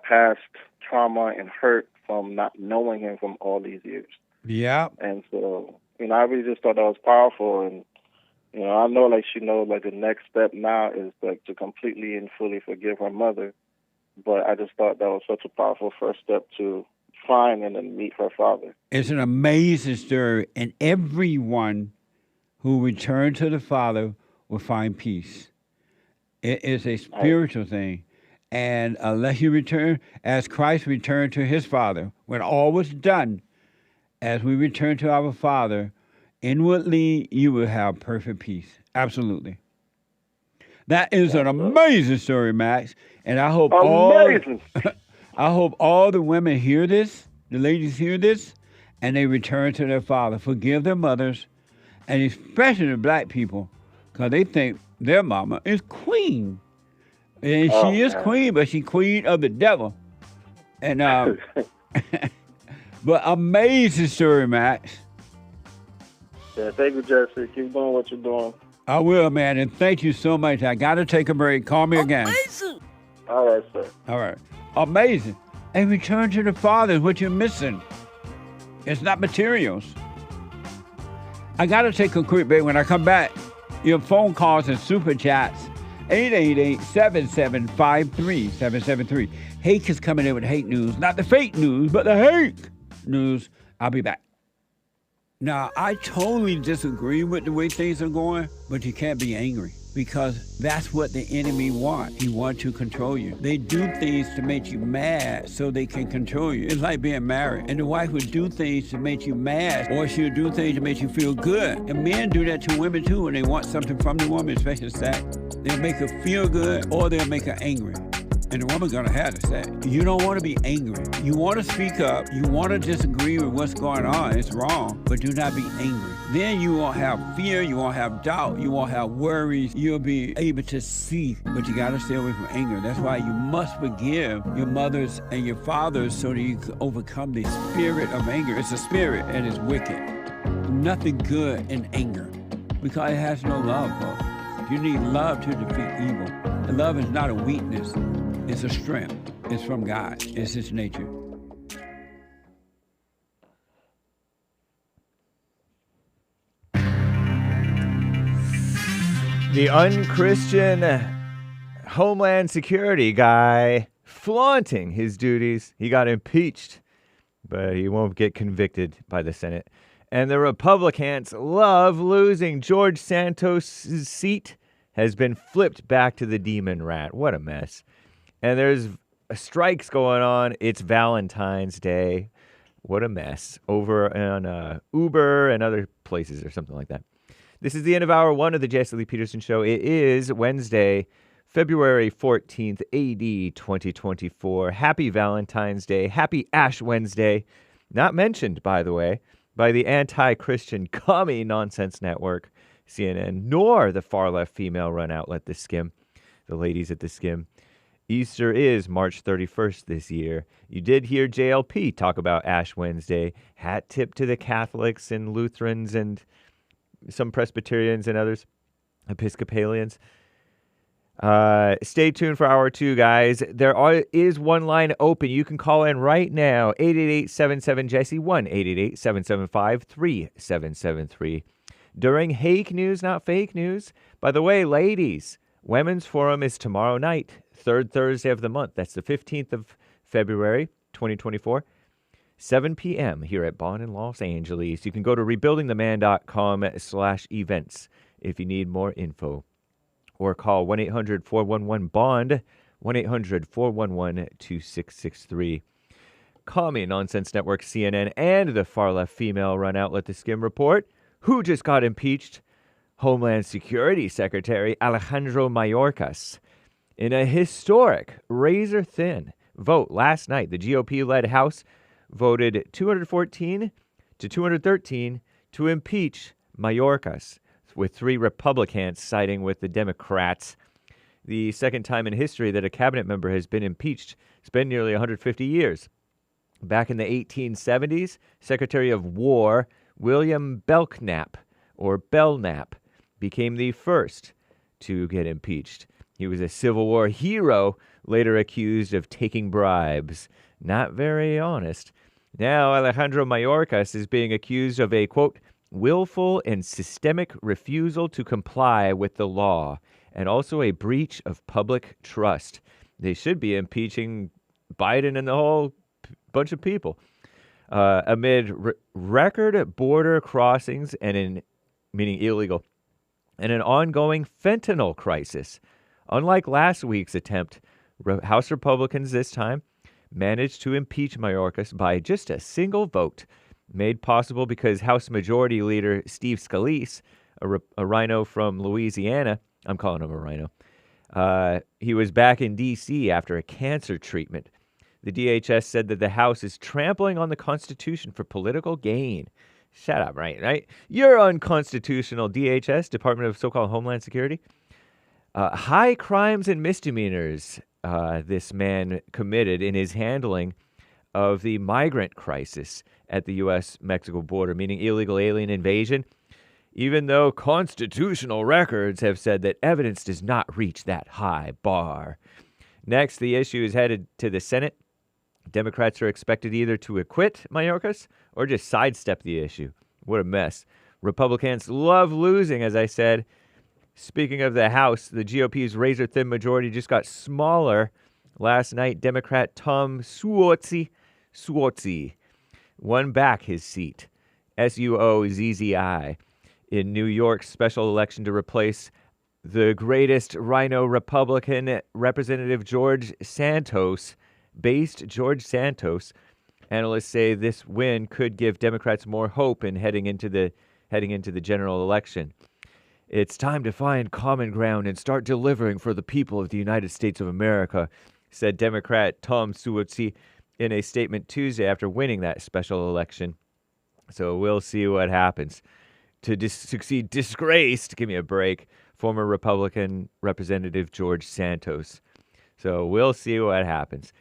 past trauma and hurt from not knowing him from all these years.
Yeah.
And so, I really just thought that was powerful. And, I know, like, she knows, like, the next step now is, like, to completely and fully forgive her mother. But I just thought that was such a powerful first step to find and then meet her father.
It's an amazing story. And everyone who returned to the Father will find peace. It is a spiritual thing. And unless you return, as Christ returned to his Father, when all was done, as we return to our Father, inwardly you will have perfect peace. Absolutely. That is an amazing story, Max. And I hope I hope all the women hear this, the ladies hear this, and they return to their Father. Forgive their mothers, and especially the black people, because they think their mama is queen. And she is queen, but she's queen of the devil. And but amazing story, Max.
Yeah, thank you, Jesse. Keep doing what you're doing.
I will, man, and thank you so much. I got to take a break. Call me again.
Amazing. All right, sir.
All right. Amazing. And return to the Father is what you're missing. It's not materials. I got to take a quick break. When I come back, your phone calls and super chats. 888-7753-773. Hake is coming in with Hake News. Not the fake news, but the Hake News. I'll be back. Now, I totally disagree with the way things are going, but you can't be angry because that's what the enemy wants. He wants to control you. They do things to make you mad so they can control you. It's like being married. And the wife would do things to make you mad, or she'll do things to make you feel good. And men do that to women too when they want something from the woman, especially sex. They'll make her feel good or they'll make her angry. And the woman's gonna have to say, you don't want to be angry. You want to speak up. You want to disagree with what's going on. It's wrong, but do not be angry. Then you won't have fear. You won't have doubt. You won't have worries. You'll be able to see, but you got to stay away from anger. That's why you must forgive your mothers and your fathers so that you can overcome the spirit of anger. It's a spirit and it's wicked. Nothing good in anger because it has no love, folks. You need love to defeat evil. And love is not a weakness. It's a strength. It's from God. It's his nature.
The unchristian Homeland Security guy flaunting his duties. He got impeached, but he won't get convicted by the Senate. And the Republicans love losing. George Santos' seat has been flipped back to the demon rat. What a mess. And there's strikes going on. It's Valentine's Day. What a mess. Over on Uber and other places or something like that. This is the end of hour one of the Jesse Lee Peterson Show. It is Wednesday, February 14th, AD 2024. Happy Valentine's Day. Happy Ash Wednesday. Not mentioned, by the way, by the anti-Christian commie nonsense network, CNN, nor the far-left female-run outlet, The Skim, the ladies at The Skim. Easter is March 31st this year. You did hear JLP talk about Ash Wednesday. Hat tip to the Catholics and Lutherans and some Presbyterians and others, Episcopalians. Stay tuned for hour two, guys. There is one line open. You can call in right now, 888-77-JESSE, 1-888-775-3773. During Hake News, not fake news. By the way, ladies, Women's Forum is tomorrow night, third Thursday of the month. That's the 15th of February, 2024. 7 p.m. here at Bond in Los Angeles. You can go to rebuildingtheman.com/events if you need more info. Or call 1-800-411-BOND, 1-800-411-2663. Commie Nonsense Network, CNN, and the far-left female-run outlet, The Skim Report. Who just got impeached? Homeland Security Secretary Alejandro Mayorkas. In a historic, razor-thin vote last night, the GOP-led House voted 214 to 213 to impeach Mayorkas, with 3 Republicans siding with the Democrats. The second time in history that a cabinet member has been impeached. It's been nearly 150 years. Back in the 1870s, Secretary of War William Belknap became the first to get impeached. He was a Civil War hero, later accused of taking bribes. Not very honest. Now Alejandro Mayorkas is being accused of a, quote, willful and systemic refusal to comply with the law, and also a breach of public trust. They should be impeaching Biden and the whole bunch of people. Amid record border crossings meaning illegal, and an ongoing fentanyl crisis. Unlike last week's attempt, House Republicans this time managed to impeach Mayorkas by just a single vote, made possible because House Majority Leader Steve Scalise, a rhino from Louisiana, I'm calling him a rhino, he was back in D.C. after a cancer treatment. The DHS said that the House is trampling on the Constitution for political gain. Shut up, right? You're unconstitutional, DHS, Department of so-called Homeland Security. High crimes and misdemeanors this man committed in his handling of the migrant crisis at the U.S.-Mexico border, meaning illegal alien invasion, even though constitutional records have said that evidence does not reach that high bar. Next, the issue is headed to the Senate. Democrats are expected either to acquit Mayorkas or just sidestep the issue. What a mess. Republicans love losing, as I said. Speaking of the House, the GOP's razor-thin majority just got smaller last night. Democrat Tom Suozzi won back his seat, Suozzi, in New York's special election to replace the greatest rhino Republican, Representative George Santos. Analysts say this win could give Democrats more hope in heading into the general election. It's time to find common ground and start delivering for the people of the United States of America, said Democrat Tom Suozzi in a statement Tuesday after winning that special election. So we'll see what happens. To succeed disgraced, give me a break, former Republican Representative George Santos. So we'll see what happens.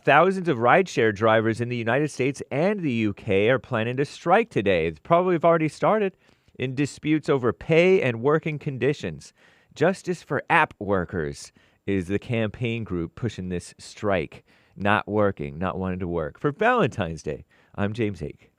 Thousands of rideshare drivers in the United States and the UK are planning to strike today. They probably have already started in disputes over pay and working conditions. Justice for App Workers is the campaign group pushing this strike. Not wanting to work. For Valentine's Day, I'm James Hake.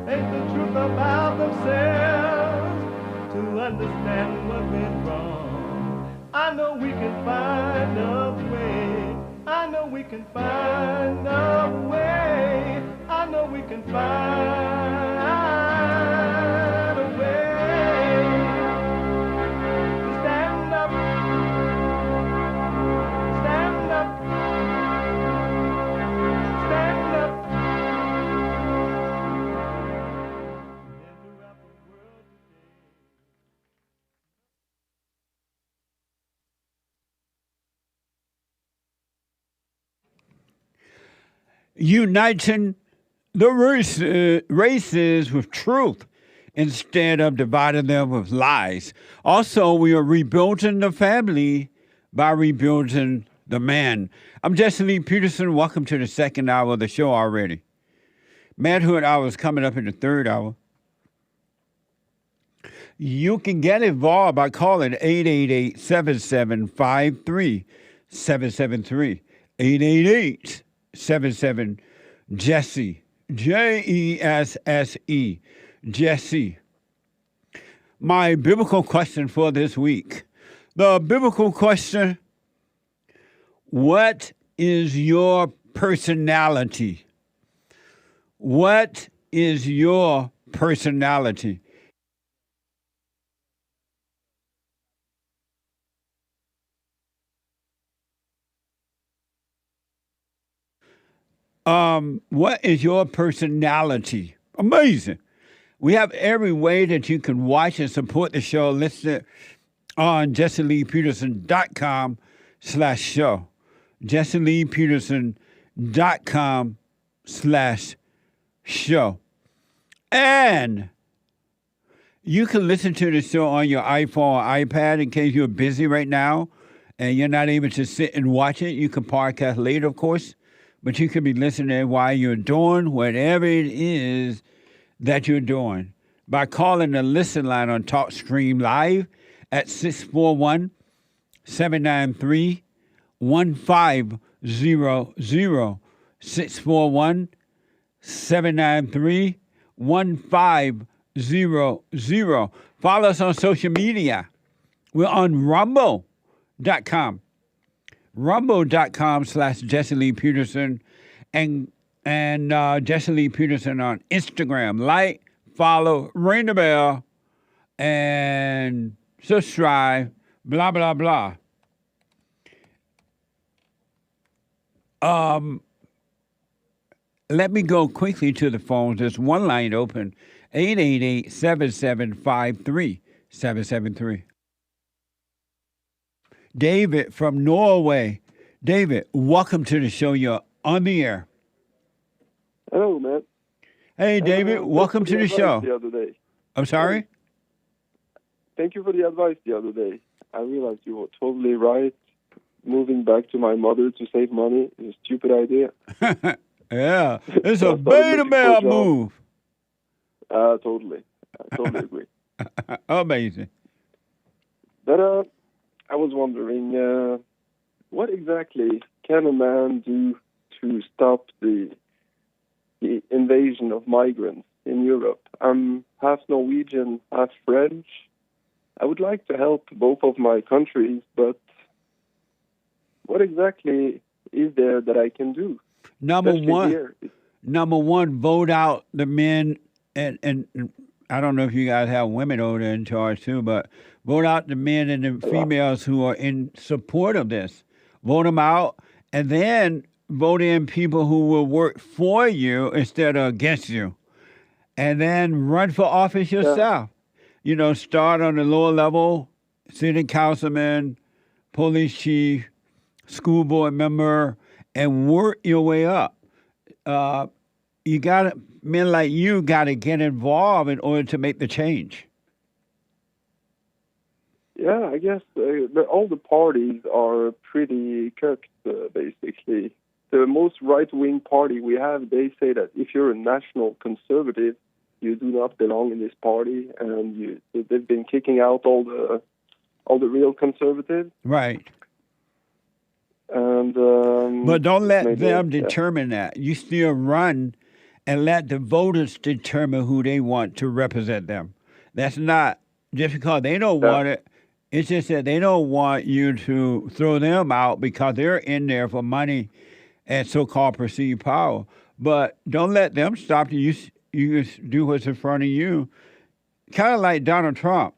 Ain't the truth about themselves to understand what went wrong. I know we can find a way. I know we can find a way. I know we can find a way to stand up, stand up, stand up.
Uniting the races with truth instead of dividing them with lies. Also, we are rebuilding the family by rebuilding the man. I'm Jesse Lee Peterson. Welcome to the second hour of the show already. Manhood hour is coming up in the third hour. You can get involved by calling 888-7753-773. 888-77-JESSE. Jesse. Jesse. My biblical question for this week. The biblical question: what is your personality? What is your personality? What is your personality? Amazing. We have every way that you can watch and support the show listed on JesseLeePeterson.com/show. JesseLeePeterson.com/show. And you can listen to the show on your iPhone or iPad in case you're busy right now and you're not able to sit and watch it. You can podcast later, of course, but you can be listening while you're doing whatever it is that you're doing by calling the listen line on TalkStream Live at 641-793-1500. 641-793-1500. Follow us on social media. We're on Rumble.com. Rumble.com/Jesse Lee Peterson and Jesse Lee Peterson on Instagram. Like, follow, ring the bell, and subscribe, blah, blah, blah. Let me go quickly to the phones. There's one line open, 888-7753-773. David from Norway. David, welcome to the show. You're on the air.
Hello, man.
Hey, David, welcome to the show.
The other day.
I'm sorry?
Thank you for the advice the other day. I realized you were totally right. Moving back to my mother to save money is a stupid idea.
Yeah, it's a beta male move.
Totally. I totally agree.
Amazing.
But I was wondering, what exactly can a man do to stop the invasion of migrants in Europe? I'm half Norwegian, half French. I would like to help both of my countries, but what exactly is there that I can do?
Number one, vote out the men, and I don't know if you guys have women over there in charge too, but vote out the men and the females who are in support of this. Vote them out, and then vote in people who will work for you instead of against you. And then run for office yourself. Yeah. You know, start on the lower level, city councilman, police chief, school board member, and work your way up. Men like you got to get involved in order to make the change.
Yeah, I guess all the parties are pretty cooked, basically. The most right-wing party we have, they say that if you're a national conservative, you do not belong in this party, and they've been kicking out all the real conservatives.
Right.
And
but don't let them determine that. You still run and let the voters determine who they want to represent them. That's not just because they don't want it. It's just that they don't want you to throw them out because they're in there for money and so-called perceived power. But don't let them stop you. You just do what's in front of you. Kind of like Donald Trump.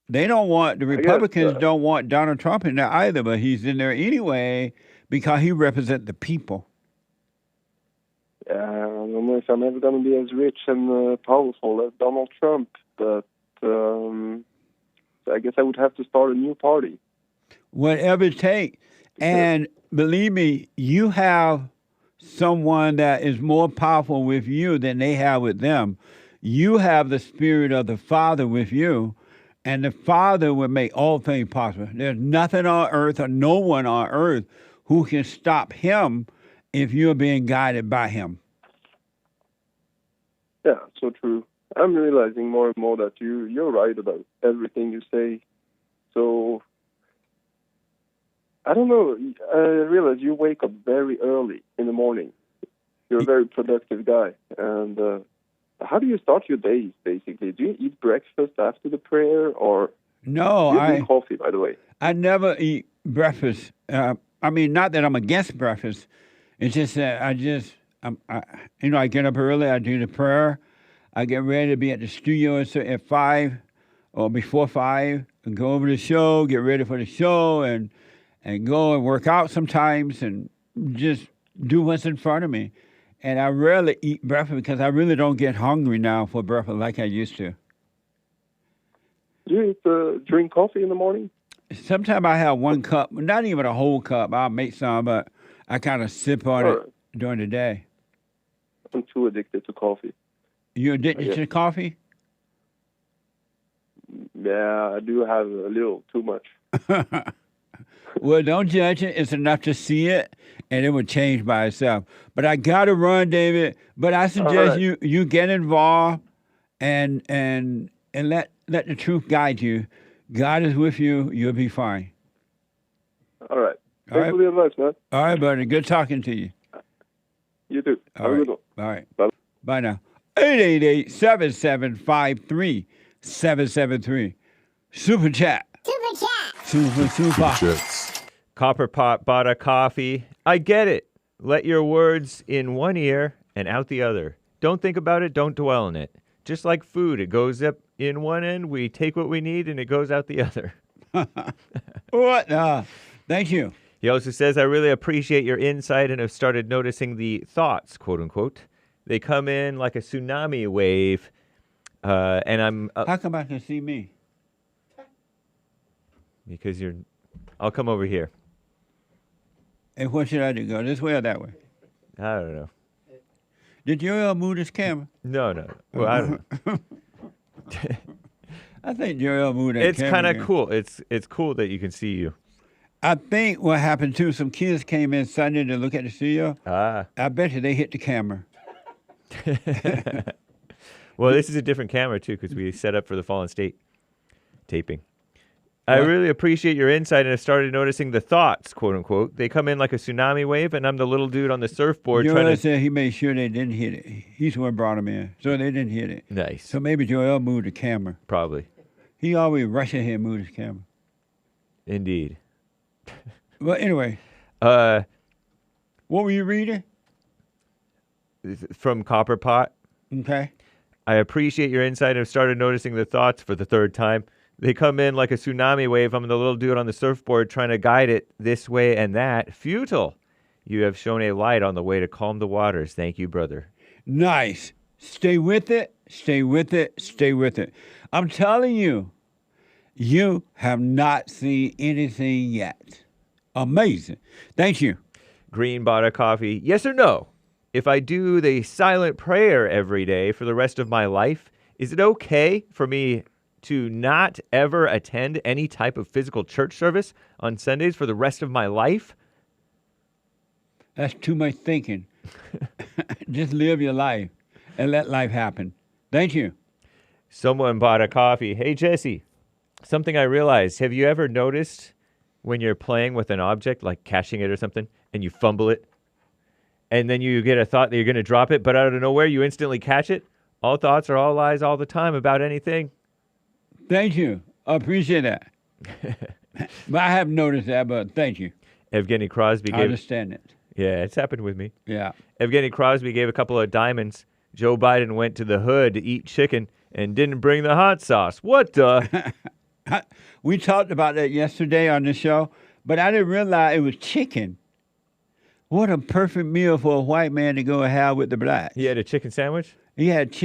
They don't want, the Republicans don't want Donald Trump in there either, but he's in there anyway because he represents the people.
I don't know if I'm ever going to be as rich and powerful as Donald Trump, but I guess I would have to start a new party.
Whatever it takes. And believe me, you have someone that is more powerful with you than they have with them. You have the spirit of the Father with you, and the Father will make all things possible. There's nothing on earth or no one on earth who can stop him if you're being guided by him.
Yeah, so true. I'm realizing more and more that you're right about everything you say. So, I don't know. I realize you wake up very early in the morning. You're a very productive guy. And how do you start your days, basically? Do you eat breakfast after the prayer, or
no?
You drink coffee, by the way.
I never eat breakfast. I mean, not that I'm against breakfast. It's just that I get up early. I do the prayer. I get ready to be at the studio at 5 or before 5 and go over the show, get ready for the show, and go and work out sometimes and just do what's in front of me. And I rarely eat breakfast because I really don't get hungry now for breakfast like I used to.
Do you drink coffee in the morning?
Sometimes I have 1 cup, not even a whole cup. I'll make some, but I kind of sip on it during the day.
I'm too addicted to coffee.
You addicted to coffee?
Yeah, I do have a little too much.
Well, don't judge it. It's enough to see it, and it will change by itself. But I got to run, David. But I suggest you get involved and let the truth guide you. God is with you. You'll be fine.
All right. Thanks for the advice, man.
All right, buddy. Good talking to you.
You too.
Have
a good one.
All right.
Bye.
Bye now. 888-7753-773. Super chat.
Super chat.
Super.
Copper Pot bought a coffee. I get it. Let your words in one ear and out the other. Don't think about it. Don't dwell on it. Just like food, it goes up in one end, we take what we need, and it goes out the other.
What? Thank you.
He also says, I really appreciate your insight and have started noticing the thoughts, quote unquote. They come in like a tsunami wave, and I'm...
How come I can see me?
Because I'll come over here.
And what should I do? Go this way or that way?
I don't know.
Did Joel move this camera?
No. Well, I don't know.
I think Joel moved that camera.
It's kind of cool. It's cool that you can see you.
I think what happened too, some kids came in Sunday to look at the studio.
I
bet you they hit the camera.
Well, this is a different camera too because we set up for the Fallen State taping. I really appreciate your insight and have started noticing the thoughts, quote unquote. They come in like a tsunami wave, and I'm the little dude on the surfboard trying to...
said he made sure they didn't hit it. He's the one brought him in, so they didn't hit it.
Nice.
So maybe Joel moved the camera.
Probably.
He always rush ahead and move his camera.
Indeed.
Well, anyway. What were you reading?
From Copper Pot.
Okay.
I appreciate your insight and have started noticing the thoughts for the third time. They come in like a tsunami wave. I'm the little dude on the surfboard trying to guide it this way and that. Futile. You have shown a light on the way to calm the waters. Thank you, brother.
Nice. Stay with it. Stay with it. Stay with it. I'm telling you, you have not seen anything yet. Amazing. Thank you.
Green bought a coffee. Yes or no? If I do the silent prayer every day for the rest of my life, is it okay for me to not ever attend any type of physical church service on Sundays for the rest of my life?
That's too much thinking. Just live your life and let life happen. Thank you.
Someone bought a coffee. Hey, Jesse, something I realized. Have you ever noticed when you're playing with an object, like catching it or something, and you fumble it? and then you get a thought that you're going to drop it, but out of nowhere, you instantly catch it. All thoughts are all lies all the time about anything.
Thank you. I appreciate that. But I haven't noticed that, but thank you.
Evgeny Crosby
I understand it.
Yeah, it's happened with me.
Yeah.
Evgeny Crosby gave a couple of diamonds. Joe Biden went to the hood to eat chicken and didn't bring the hot sauce. What the?
We talked about that yesterday on the show, but I didn't realize it was chicken. What a perfect meal for a white man to go and have with the blacks.
He had a chicken sandwich?
It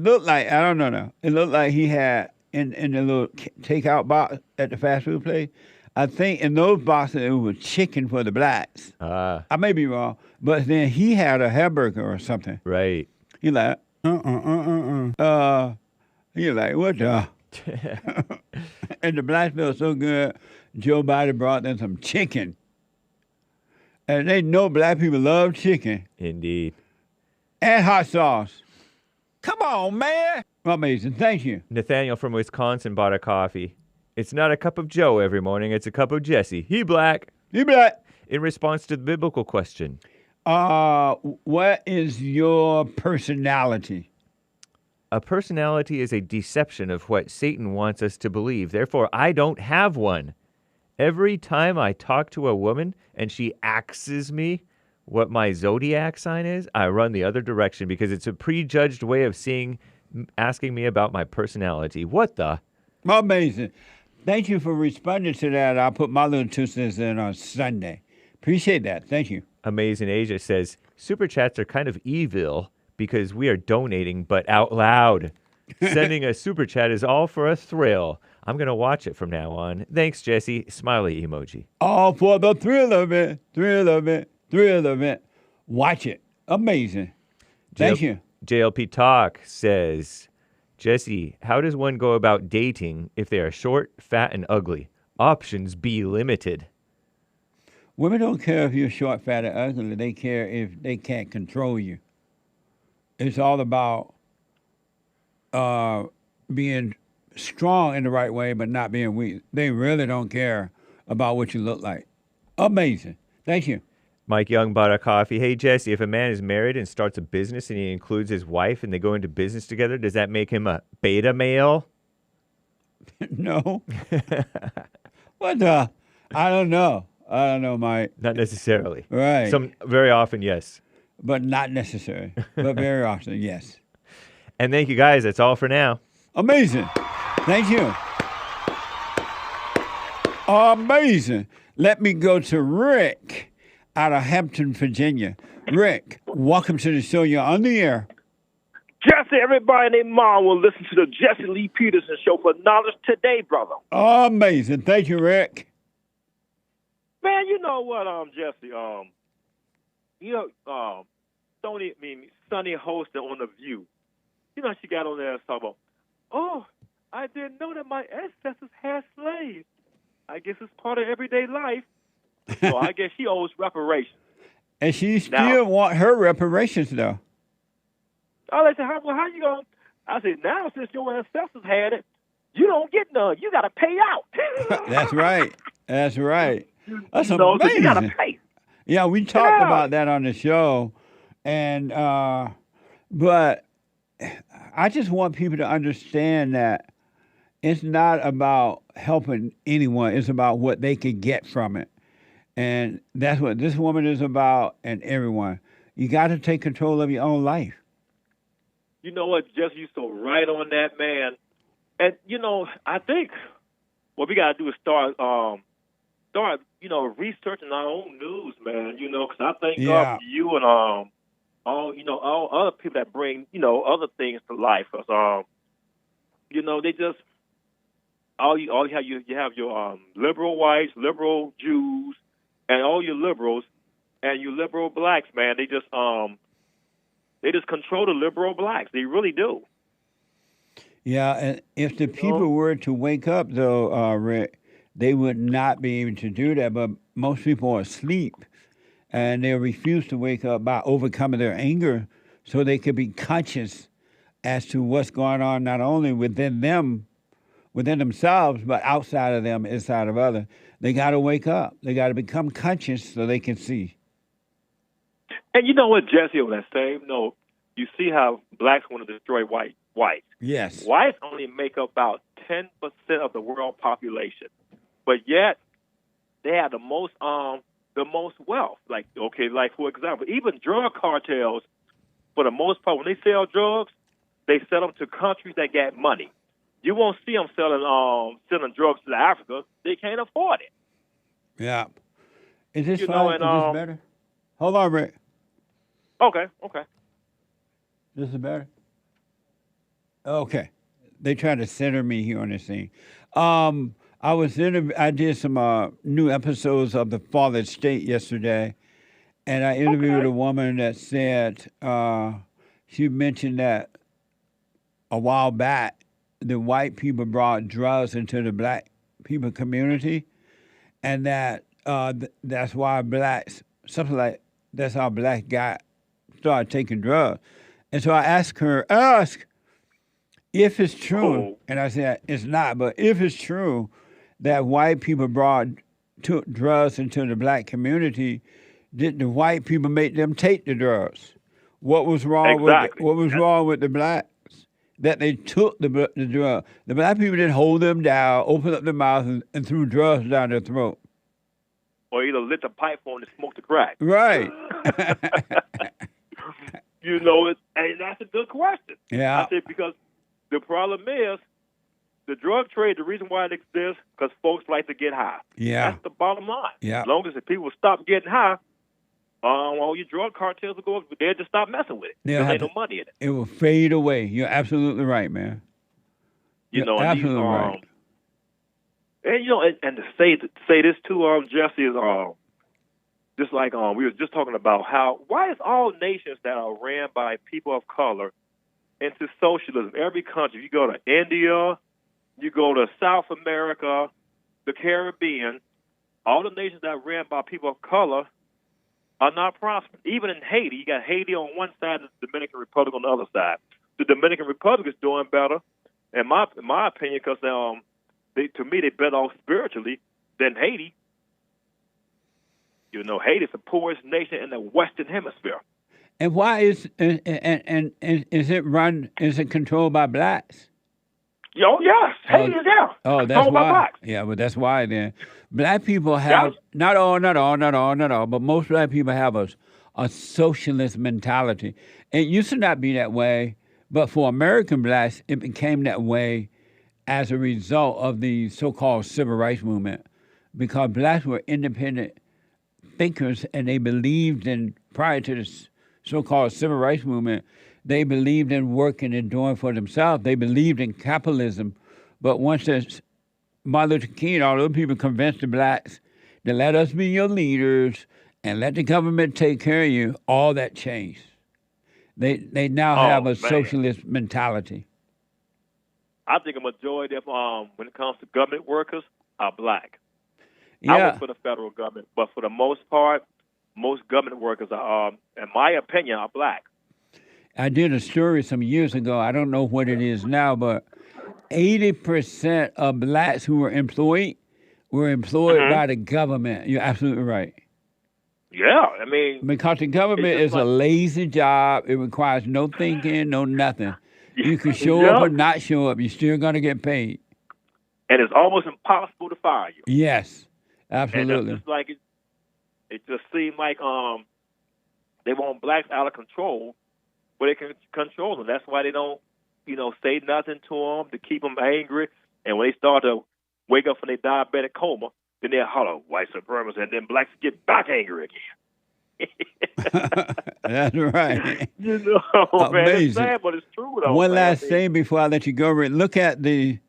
looked like, I don't know. It looked like he had in the little takeout box at the fast food place. I think in those boxes it was chicken for the blacks. I may be wrong, but then he had a hamburger or something.
Right.
He like, he like, what the? And the blacks felt so good. Joe Biden brought them some chicken. And they know black people love chicken.
Indeed.
And hot sauce. Come on, man. Amazing. Thank you.
Nathaniel from Wisconsin bought a coffee. It's not a cup of Joe every morning. It's a cup of Jesse. He black.
He black.
In response to the biblical question.
What is your personality?
A personality is a deception of what Satan wants us to believe. Therefore, I don't have one. Every time I talk to a woman and she asks me what my zodiac sign is, I run the other direction because it's a prejudged way of asking me about my personality. What the?
Amazing. Thank you for responding to that. I'll put my little 2 cents in on Sunday. Appreciate that. Thank you.
Amazing Asia says, Super Chats are kind of evil because we are donating, but out loud. Sending a Super Chat is all for a thrill. I'm going to watch it from now on. Thanks, Jesse. Smiley emoji.
All for the thrill of it, thrill of it, thrill of it. Watch it. Amazing. Thank you.
JLP Talk says, Jesse, how does one go about dating if they are short, fat, and ugly? Options be limited.
Women don't care if you're short, fat, or ugly. They care if they can't control you. It's all about being strong in the right way, but not being weak. They really don't care about what you look like. Amazing. Thank you.
Mike Young bought a coffee. Hey, Jesse, if a man is married and starts a business and he includes his wife and they go into business together, does that make him a beta male?
No. What the? I don't know. I don't know, Mike.
Not necessarily.
Right.
Very often, yes.
But not necessary. But very often, yes.
And thank you, guys. That's all for now.
Amazing. Thank you. Amazing. Let me go to Rick out of Hampton, Virginia. Rick, welcome to the show. You're on the air.
Jesse, everybody named Mom will listen to the Jesse Lee Peterson Show for knowledge today, brother.
Amazing. Thank you, Rick.
Man, you know what, Jesse, Sunny hosted on The View. You know, she got on there and talking about, oh, I didn't know that my ancestors had slaves. I guess it's part of everyday life. So I guess she owes reparations.
And she still want her reparations, though.
Oh, they said, how you going? I said, now since your ancestors had it, you don't get none. You got to pay out.
That's right. That's right. That's amazing.
So you got to pay.
Yeah, we talked about that on the show. And, but I just want people to understand that it's not about helping anyone. It's about what they can get from it. And that's what this woman is about, and everyone. You got to take control of your own life.
You know what, Jesse, you're so right on that, man. And, you know, I think what we got to do is start, researching our own news, man, you know, because I thank God for you and all other people that bring, other things to life. Because, they just, you have your liberal whites, liberal Jews, and all your liberals and your liberal blacks, man. They just control the liberal blacks. They really do.
Yeah, and if the people were to wake up, though, Rick, they would not be able to do that. But most people are asleep, and they refuse to wake up by overcoming their anger so they could be conscious as to what's going on not only within them within themselves, but outside of them, inside of others. They got to wake up. They got to become conscious so they can see.
And you know what, Jesse, on that same note, you see how blacks want to destroy whites.
Yes.
Whites only make up about 10% of the world population, but yet they have the most wealth. Like for example, even drug cartels, for the most part, when they sell drugs, they sell them to countries that get money. You won't see them selling drugs to Africa. They can't afford it.
Yeah. Is this
You
fine?
know,
Is
and,
this better? Hold on, Rick.
Okay.
This is better? Okay. They try to center me here on this thing. I did some new episodes of The Fallen State yesterday, and I interviewed a woman that said she mentioned that a while back the white people brought drugs into the black people community, and that that's why blacks, something like that's how black got started taking drugs. And so I asked her, if it's true, and I said it's not, but if it's true that white people took drugs into the black community, did the white people make them take the drugs? What was wrong with the blacks? That they took the drug. The black people didn't hold them down, opened up their mouth, and threw drugs down their throat.
Or either lit the pipe on and smoked the crack.
Right.
You know, and that's a good question.
Yeah.
I said because the problem is the drug trade, the reason why it exists, because folks like to get high.
Yeah.
That's the bottom line.
Yeah.
As long as the people stop getting high, all your drug cartels will go, they'll just stop messing with it. There ain't no money in it.
It will fade away. You're absolutely right, man.
You know,
absolutely right.
And, you know, and to say this too, Jesse, is just like we were just talking about why is all nations that are ran by people of color into socialism, every country, you go to India, you go to South America, the Caribbean, all the nations that are ran by people of color are not prospering. Even in Haiti, you got Haiti on one side and the Dominican Republic on the other side. The Dominican Republic is doing better, in my opinion, because to me, they're better off spiritually than Haiti. You know, Haiti is the poorest nation in the Western Hemisphere.
And why is it controlled by blacks?
Oh, yes. Haiti is there.
Oh, that's why. Yeah, but that's why then. Black people have, not all, but most black people have a socialist mentality. It used to not be that way, but for American blacks, it became that way as a result of the so-called civil rights movement, because blacks were independent thinkers, and they believed in, prior to the so-called civil rights movement, they believed in working and doing for themselves. They believed in capitalism. But once Martin Luther King, all those people convinced the blacks to let us be your leaders and let the government take care of you, all that changed. They now have a socialist mentality.
I think a majority of when it comes to government workers are black.
Yeah.
I work for the federal government, but for the most part, most government workers are, in my opinion, are black.
I did a story some years ago. I don't know what it is now, but 80% of blacks who were employed by the government. You're absolutely right.
Yeah, I mean,
because the government is a lazy job. It requires no thinking, no nothing. You can show up or not show up. You're still going to get paid.
And it's almost impossible to fire you.
Yes, absolutely.
And it's just like it just seemed like they want blacks out of control, but they can control them. That's why they don't, say nothing to them to keep them angry. And when they start to wake up from their diabetic coma, then they'll holler, white supremacists, and then blacks get back angry again.
That's right.
Man, it's sad, but it's true, though.
One last thing before I let you go, Rick. Look at the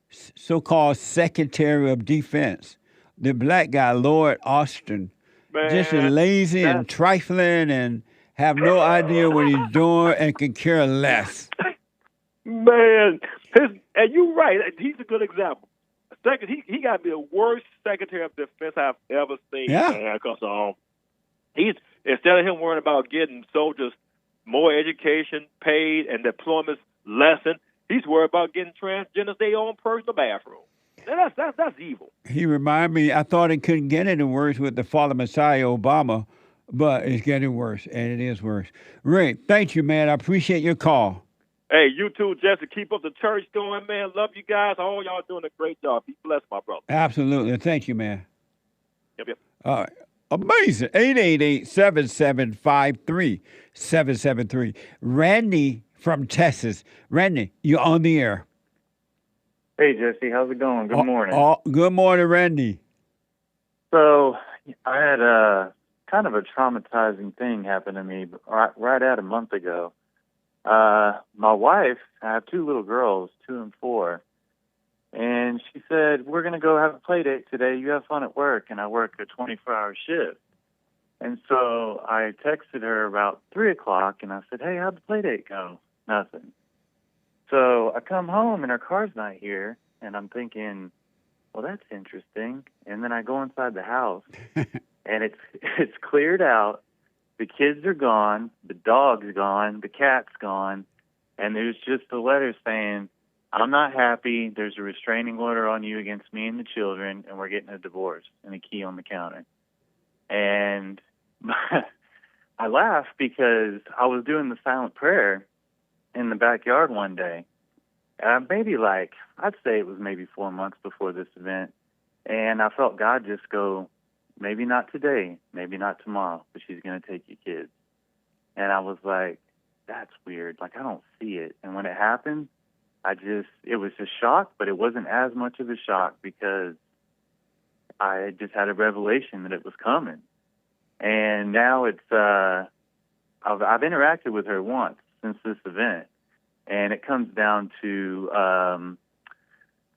so-called Secretary of Defense, the black guy, Lord Austin.
Man,
just lazy and trifling and have no idea what he's doing and can care less.
Man, and you're right. He's a good example. Second, he got to be the worst Secretary of Defense I've ever seen.
Yeah.
Because he's, instead of him worrying about getting soldiers more education, paid, and deployments lessened, He's worried about getting transgenders their own personal bathroom. Now, that's evil.
He reminded me, I thought it couldn't get any worse with the fallen Messiah, Obama, but it's getting worse, and it is worse. Ray, thank you, man. I appreciate your call.
Hey, you too, Jesse. Keep up the church going, man. Love you guys. All y'all doing a great job. Be blessed, my brother.
Absolutely. Thank you, man.
Yep.
All right. Amazing. 888-775-3773. Randy from Texas. Randy, you're on the air.
Hey, Jesse. How's it going? Good morning.
Good morning, Randy.
So I had a kind of a traumatizing thing happen to me right at a month ago. My wife, I have two little girls, 2 and 4, and she said, we're going to go have a play date today. You have fun at work. And I work a 24-hour shift. And so I texted her about 3 o'clock, and I said, hey, how'd the play date go? Nothing. So I come home, and her car's not here, and I'm thinking, well, that's interesting. And then I go inside the house, and it's cleared out. The kids are gone, the dog's gone, the cat's gone, and there's just a letter saying, I'm not happy, there's a restraining order on you against me and the children, and we're getting a divorce, and a key on the counter. And I laugh because I was doing the silent prayer in the backyard one day, maybe I'd say it was maybe 4 months before this event, and I felt God just go, maybe not today, maybe not tomorrow, but she's going to take your kids. And I was like, that's weird. I don't see it. And when it happened, it was a shock, but it wasn't as much of a shock because I just had a revelation that it was coming. And now I've interacted with her once since this event. And it comes down to,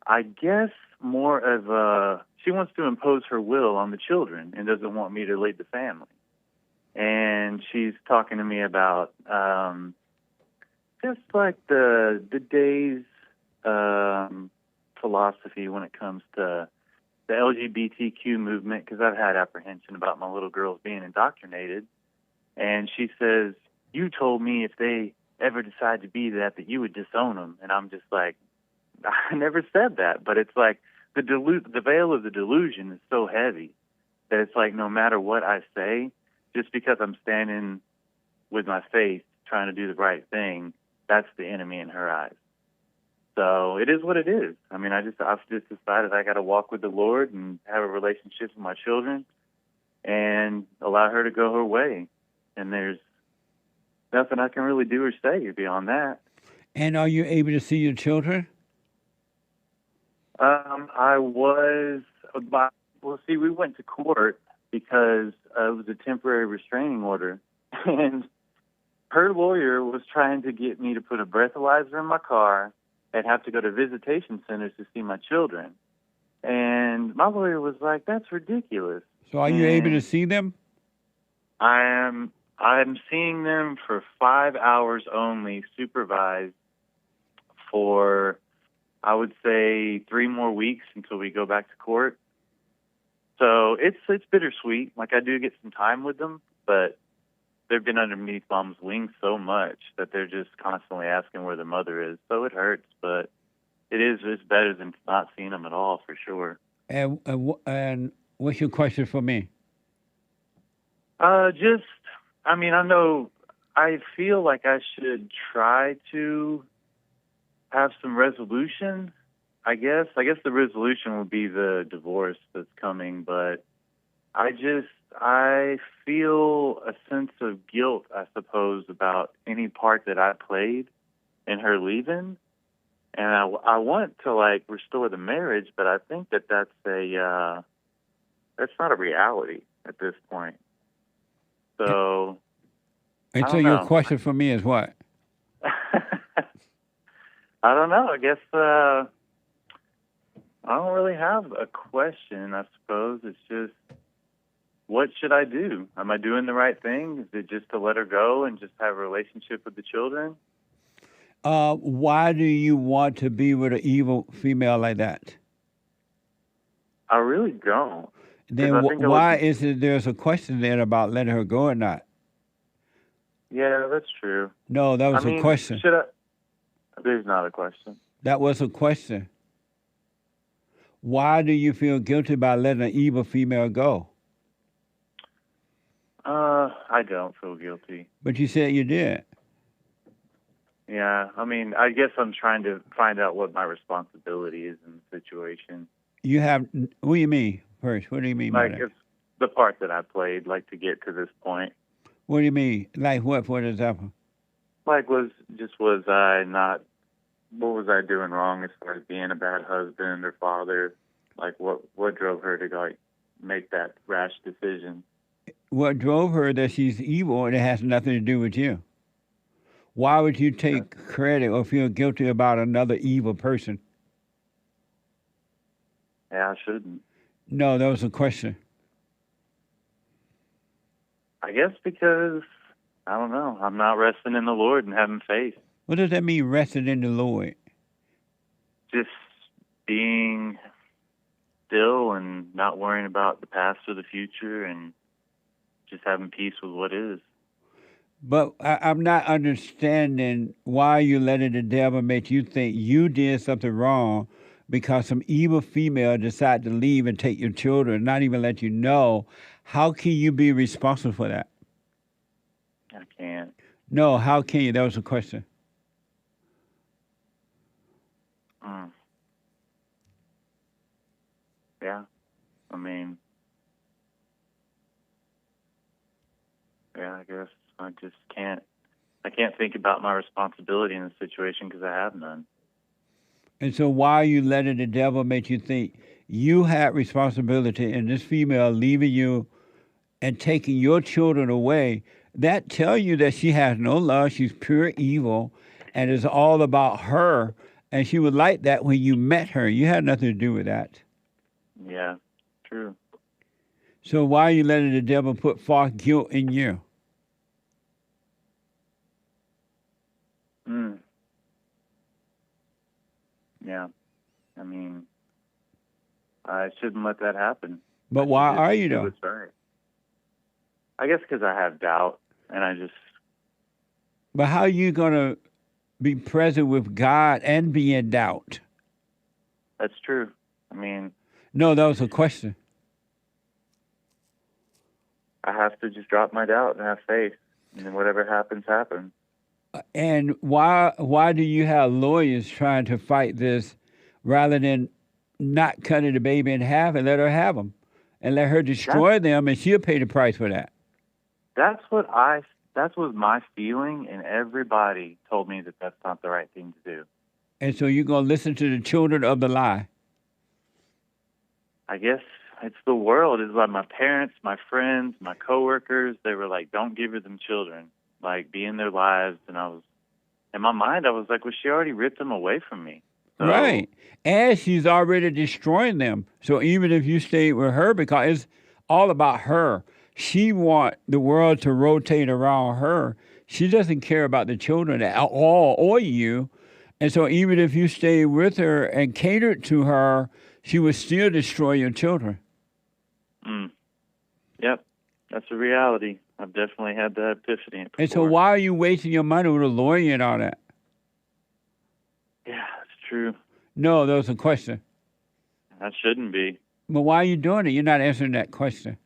I guess, more of she wants to impose her will on the children and doesn't want me to lead the family. And she's talking to me about just the day's philosophy when it comes to the LGBTQ movement, because I've had apprehension about my little girls being indoctrinated. And she says, you told me if they ever decide to be that you would disown them. And I'm just like, I never said that. But it's like the veil of the delusion is so heavy that it's like no matter what I say, just because I'm standing with my faith trying to do the right thing, that's the enemy in her eyes. So it is what it is. I mean, I've just decided I got to walk with the Lord and have a relationship with my children and allow her to go her way. And there's nothing I can really do or say beyond that.
And are you able to see your children?
I was, we went to court because it was a temporary restraining order. And her lawyer was trying to get me to put a breathalyzer in my car and have to go to visitation centers to see my children. And my lawyer was like, that's ridiculous.
So are you able to see them?
I'm seeing them for 5 hours only, supervised, for, I would say, 3 more weeks until we go back to court. So it's bittersweet. I do get some time with them, but they've been underneath Mom's wings so much that they're just constantly asking where their mother is. So it hurts, but it's better than not seeing them at all, for sure.
And what's your question for me?
I feel like I should try to have some resolution, I guess. I guess the resolution would be the divorce that's coming, but I feel a sense of guilt, I suppose, about any part that I played in her leaving. And I want to, restore the marriage, but I think that's not a reality at this point. So...
And so your question for me is what?
I don't know. I guess I don't really have a question, I suppose. It's just, what should I do? Am I doing the right thing? Is it just to let her go and just have a relationship with the children?
Why do you want to be with an evil female like that?
I really don't.
Then why is it there's a question there about letting her go or not?
Yeah, that's true.
No, that was a question.
There's not a question.
That was a question. Why do you feel guilty about letting an evil female go?
I don't feel guilty.
But you said you did.
Yeah, I mean, I guess I'm trying to find out what my responsibility is in the situation.
You have, what do you mean first? What do you mean by
Like,
that?
it's the part that I played, like, to get to this point.
What do you mean? Like what, for example?
Like, what was I doing wrong as far as being a bad husband or father? Like, what drove her to, like, make that rash decision?
What drove her that she's evil and it has nothing to do with you? Why would you take credit or feel guilty about another evil person?
Yeah, I shouldn't.
No, that was a question.
I guess because, I don't know, I'm not resting in the Lord and having faith.
What does that mean, resting in the Lord?
Just being still and not worrying about the past or the future and just having peace with what is.
But I'm not understanding why you letting the devil make you think you did something wrong because some evil female decided to leave and take your children and not even let you know. How can you be responsible for that?
I can't.
No, how can you? That was a question.
Yeah, I mean, yeah, I guess I just can't. I can't think about my responsibility in the situation because I have none.
And so why are you letting the devil make you think you had responsibility and this female leaving you and taking your children away? That tell you that she has no love, she's pure evil, and it's all about her. And she was like that when you met her. You had nothing to do with that.
Yeah, true.
So why are you letting the devil put false guilt in you?
Yeah, I mean, I shouldn't let that happen.
But why are you though?
That's right. I guess because I have doubt, and I just.
But how are you going to be present with God and be in doubt?
That's true. I mean.
No, that was a question.
I have to just drop my doubt and have faith, and then whatever happens, happens.
And why do you have lawyers trying to fight this rather than not cutting the baby in half and let her have them and let her destroy them and she'll pay the price for that?
That was my feeling, and everybody told me that that's not the right thing to do.
And so you're going to listen to the children of the lie?
I guess it's the world. It's like my parents, my friends, my coworkers. They were like, don't give her them children. Like, be in their lives. And I was, in my mind, I was like, well, she already ripped them away from me. So,
right. And she's already destroying them. So even if you stay with her, because it's all about her, she wants the world to rotate around her. She doesn't care about the children at all or you. And so even if you stay with her and cater to her, she will still destroy your children.
Yep. That's a reality. I've definitely had that epiphany before.
And so why are you wasting your money with a lawyer and all that?
Yeah, that's true.
No, that was a question.
That shouldn't be.
But why are you doing it? You're not answering that question.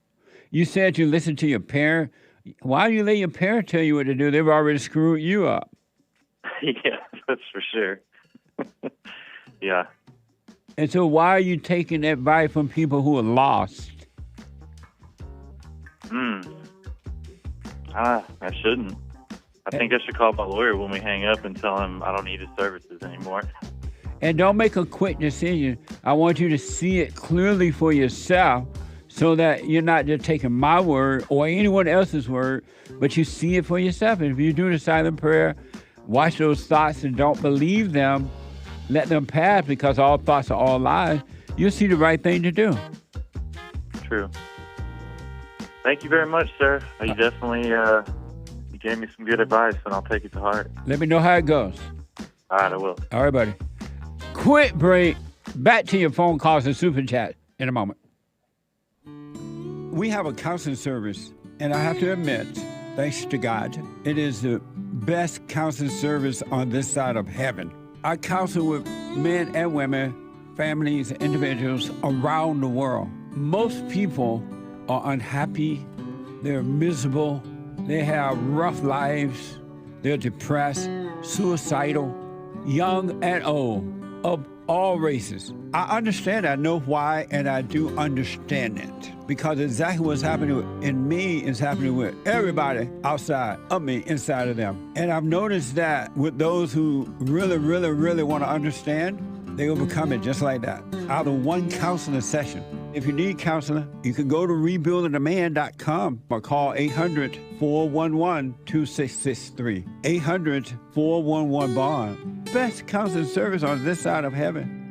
You said you listen to your parent. Why do you let your parent tell you what to do? They've already screwed you up.
Yeah, that's for sure. Yeah.
And so why are you taking advice from people who are lost?
I shouldn't. I think I should call my lawyer when we hang up and tell him I don't need his services anymore.
And don't make a quick decision. I want you to see it clearly for yourself so that you're not just taking my word or anyone else's word, but you see it for yourself. And if you do the silent prayer, watch those thoughts and don't believe them, let them pass because all thoughts are all lies, you'll see the right thing to do.
True. Thank you very much, sir. You definitely you gave me some good advice, and I'll take it to heart.
Let me know how it goes.
All right, I will.
All right, buddy. Quick break. Back to your phone calls and super chat in a moment. We have a counseling service, and I have to admit, thanks to God, it is the best counseling service on this side of heaven. I counsel with men and women, families, individuals around the world. Most people are unhappy, they're miserable, they have rough lives, they're depressed, suicidal, young and old, of all races. I understand, I know why, and I do understand it. Because exactly what's happening in me is happening with everybody outside of me, inside of them. And I've noticed that with those who really, really, really want to understand, they overcome it just like that, out of one counseling session. If you need counseling, you can go to rebuildingtheman.com or call 800-411-2663. 800-411-BOND. Best counseling service on this side of heaven.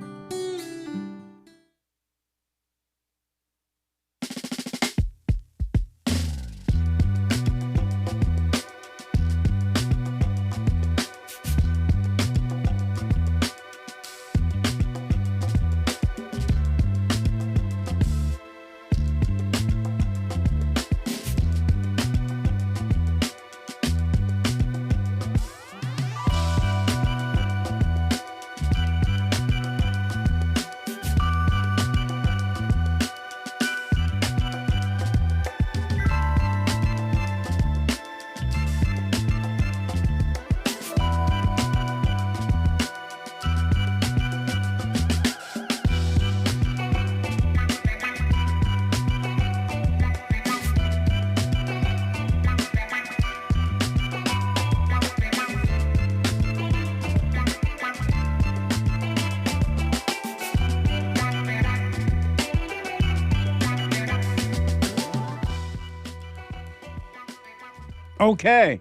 Okay,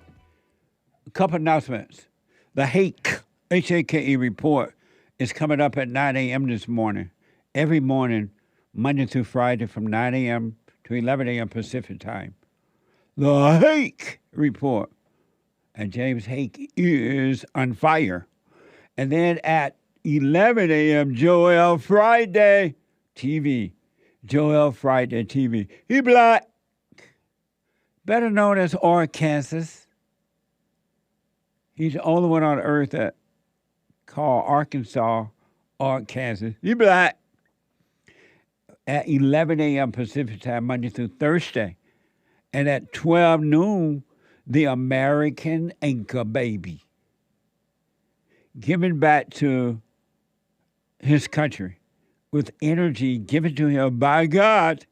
a couple announcements. The Hake, H-A-K-E report is coming up at 9 a.m. this morning. Every morning, Monday through Friday from 9 a.m. to 11 a.m. Pacific time. The Hake report. And James Hake is on fire. And then at 11 a.m., Joel Friday TV. Joel Friday TV. He black. Better known as Arkansas. He's the only one on earth that called Arkansas, Arkansas. He black. At 11 a.m. Pacific time, Monday through Thursday. And at 12 noon, the American Anchor Baby. Giving back to his country with energy given to him by God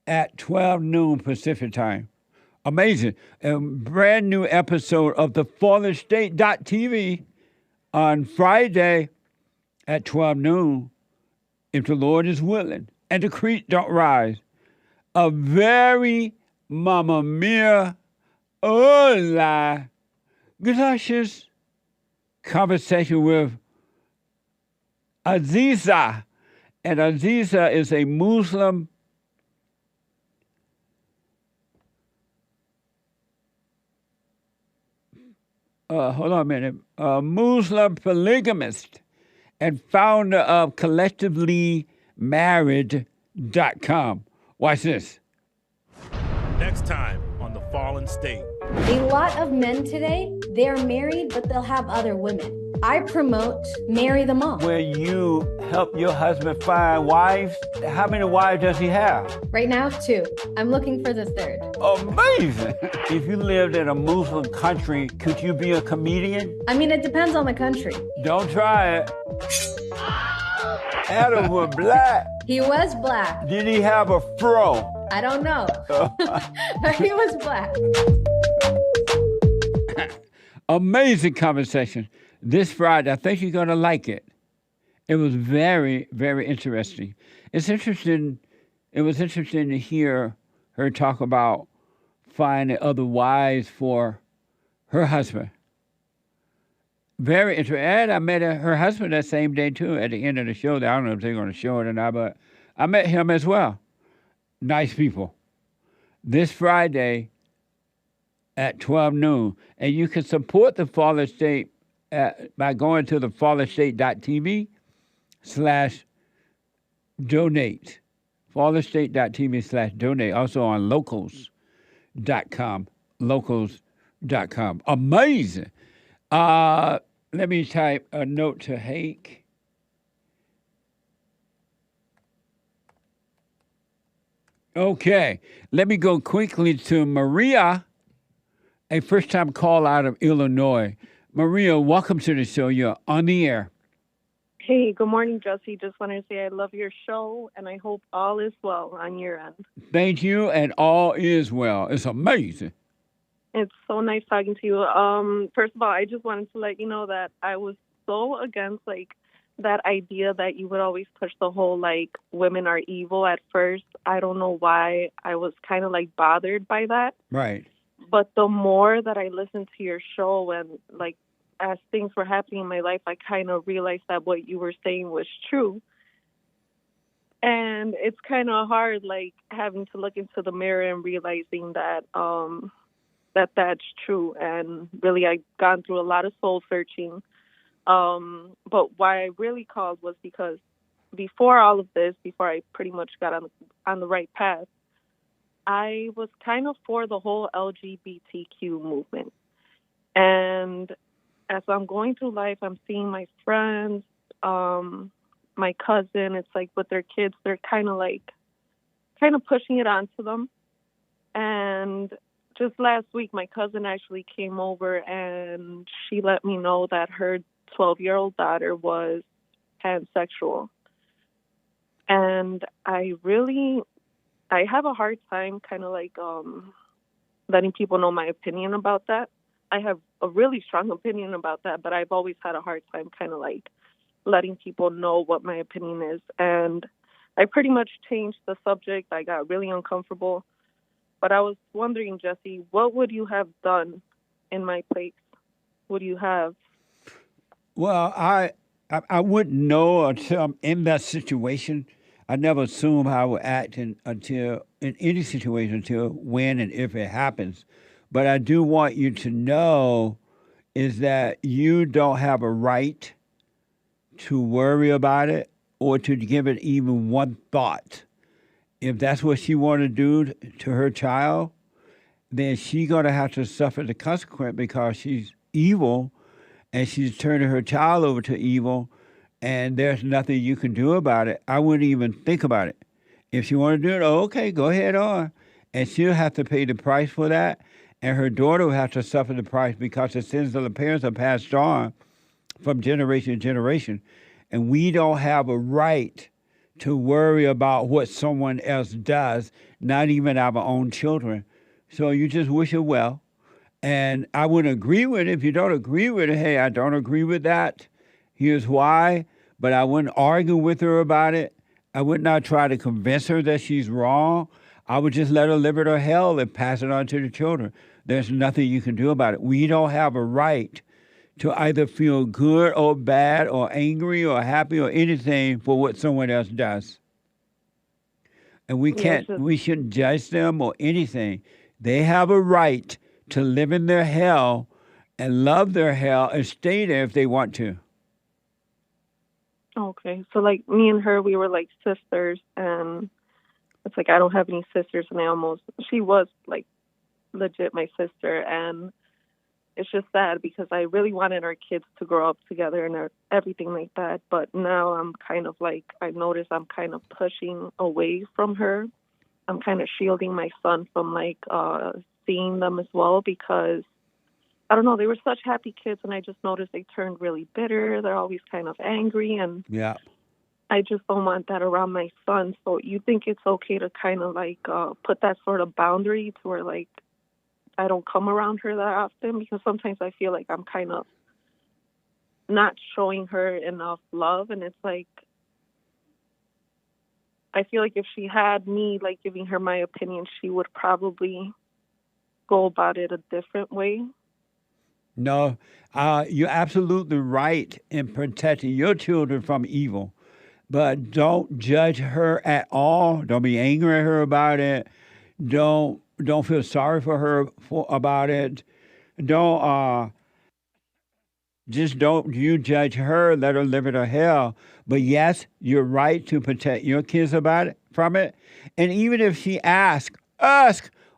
at 12 noon Pacific time. Amazing. A brand new episode of the FallenState.tv on Friday at 12 noon, if the Lord is willing and the creek don't rise. A very Mamma Mia, hola, gracious conversation with Aziza. And Aziza is a Muslim hold on a minute, Muslim polygamist and founder of collectivelymarried.com. Watch this.
Next time on The Fallen State.
A lot of men today, they're married, but they'll have other women. I promote marry them all.
Where you help your husband find wives. How many wives does he have?
Right now, 2. I'm looking for the 3rd.
Amazing. If you lived in a Muslim country, could you be a comedian?
I mean, it depends on the country.
Don't try it. Adam was black.
He was black.
Did he have a fro?
I don't know. But he was black.
Amazing conversation. This Friday, I think you're going to like it. It was very, very interesting. It was interesting to hear her talk about finding other wives for her husband. Very interesting. And I met her husband that same day, too, at the end of the show. I don't know if they're going to show it or not, but I met him as well. Nice people. This Friday at 12 noon. And you can support the Fallen State by going to the FallenState.tv/donate. FallenState.tv/donate. Also on locals.com. Locals Amazing. Let me type a note to Hake. Okay. Let me go quickly to Maria, a first-time call out of Illinois. Maria, welcome to the show. You're on the air.
Hey, good morning, Jesse. Just wanted to say I love your show, and I hope all is well on your end.
Thank you, and all is well. It's amazing.
It's so nice talking to you. First of all, I just wanted to let you know that I was so against, that idea that you would always push the whole, women are evil at first. I don't know why I was kind of, bothered by that.
Right.
But the more that I listened to your show and, as things were happening in my life, I kind of realized that what you were saying was true. And it's kind of hard, having to look into the mirror and realizing that that's true. And really, I've gone through a lot of soul searching. But why I really called was because before all of this, before I pretty much got on the right path, I was kind of for the whole LGBTQ movement. And as I'm going through life, I'm seeing my friends, my cousin, it's with their kids, they're kind of pushing it onto them. And just last week, my cousin actually came over and she let me know that her 12-year-old daughter was pansexual. And I have a hard time kind of letting people know my opinion about that. I have a really strong opinion about that, but I've always had a hard time kind of letting people know what my opinion is. And I pretty much changed the subject. I got really uncomfortable. But I was wondering, Jesse, what would you have done in my place? Would you have?
Well, I wouldn't know until I'm in that situation. I never assume how I would act in any situation until when and if it happens. But I do want you to know is that you don't have a right to worry about it or to give it even one thought. If that's what she want to do to her child, then she's going to have to suffer the consequence because she's evil and she's turning her child over to evil, and there's nothing you can do about it. I wouldn't even think about it. If she want to do it, okay, go ahead on. And she'll have to pay the price for that. And her daughter will have to suffer the price because the sins of the parents are passed on from generation to generation. And we don't have a right to worry about what someone else does, not even our own children. So you just wish her well. And I wouldn't agree with it. If you don't agree with it, hey, I don't agree with that. Here's why. But I wouldn't argue with her about it. I would not try to convince her that she's wrong. I would just let her live it or hell and pass it on to the children. There's nothing you can do about it. We don't have a right to either feel good or bad or angry or happy or anything for what someone else does. And we shouldn't judge them or anything. They have a right to live in their hell and love their hell and stay there if they want to.
Okay. So me and her, we were sisters, and it's I don't have any sisters, and she was legit my sister, and it's just sad because I really wanted our kids to grow up together and everything like that. But now I'm kind of I notice I'm kind of pushing away from her. I'm kind of shielding my son from seeing them as well because I don't know, they were such happy kids, and I just noticed they turned really bitter. They're always kind of angry, and
yeah,
I just don't want that around my son. So you think it's okay to kind of put that sort of boundary to where I don't come around her that often, because sometimes I feel like I'm kind of not showing her enough love, and it's I feel like if she had me giving her my opinion, she would probably go about it a different way.
No, you're absolutely right in protecting your children from evil, but don't judge her at all. Don't be angry at her about it. Don't feel sorry for her about it. Don't you judge her. Let her live in her hell. But yes, you're right to protect your kids from it. And even if she asks,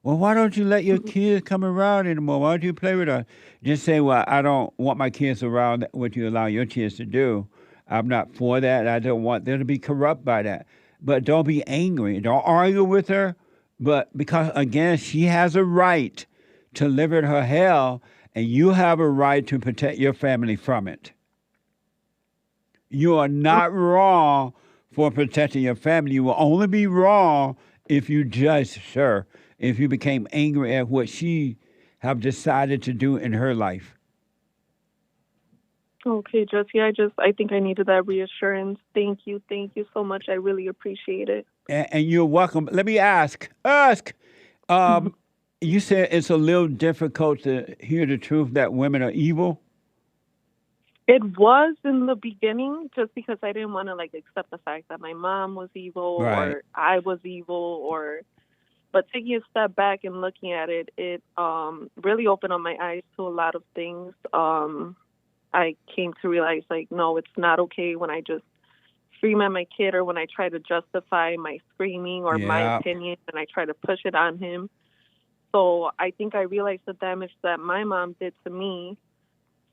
Well, why don't you let your kids come around anymore? Why don't you play with us? Just say, well, I don't want my kids around what you allow your kids to do. I'm not for that. I don't want them to be corrupt by that. But don't be angry. Don't argue with her. But because, again, she has a right to live in her hell, and you have a right to protect your family from it. You are not wrong for protecting your family. You will only be wrong if you judge her, if you became angry at what she have decided to do in her life.
Okay, Jesse, I think I needed that reassurance. Thank you so much. I really appreciate it.
And you're welcome. Let me ask. You said it's a little difficult to hear the truth that women are evil.
It was in the beginning, just because I didn't want to accept the fact that my mom was evil or I was evil, but taking a step back and looking at it, it really opened up my eyes to a lot of things. I came to realize, no, it's not okay when I just scream at my kid or when I try to justify my screaming or my opinion and I try to push it on him. So I think I realized the damage that my mom did to me.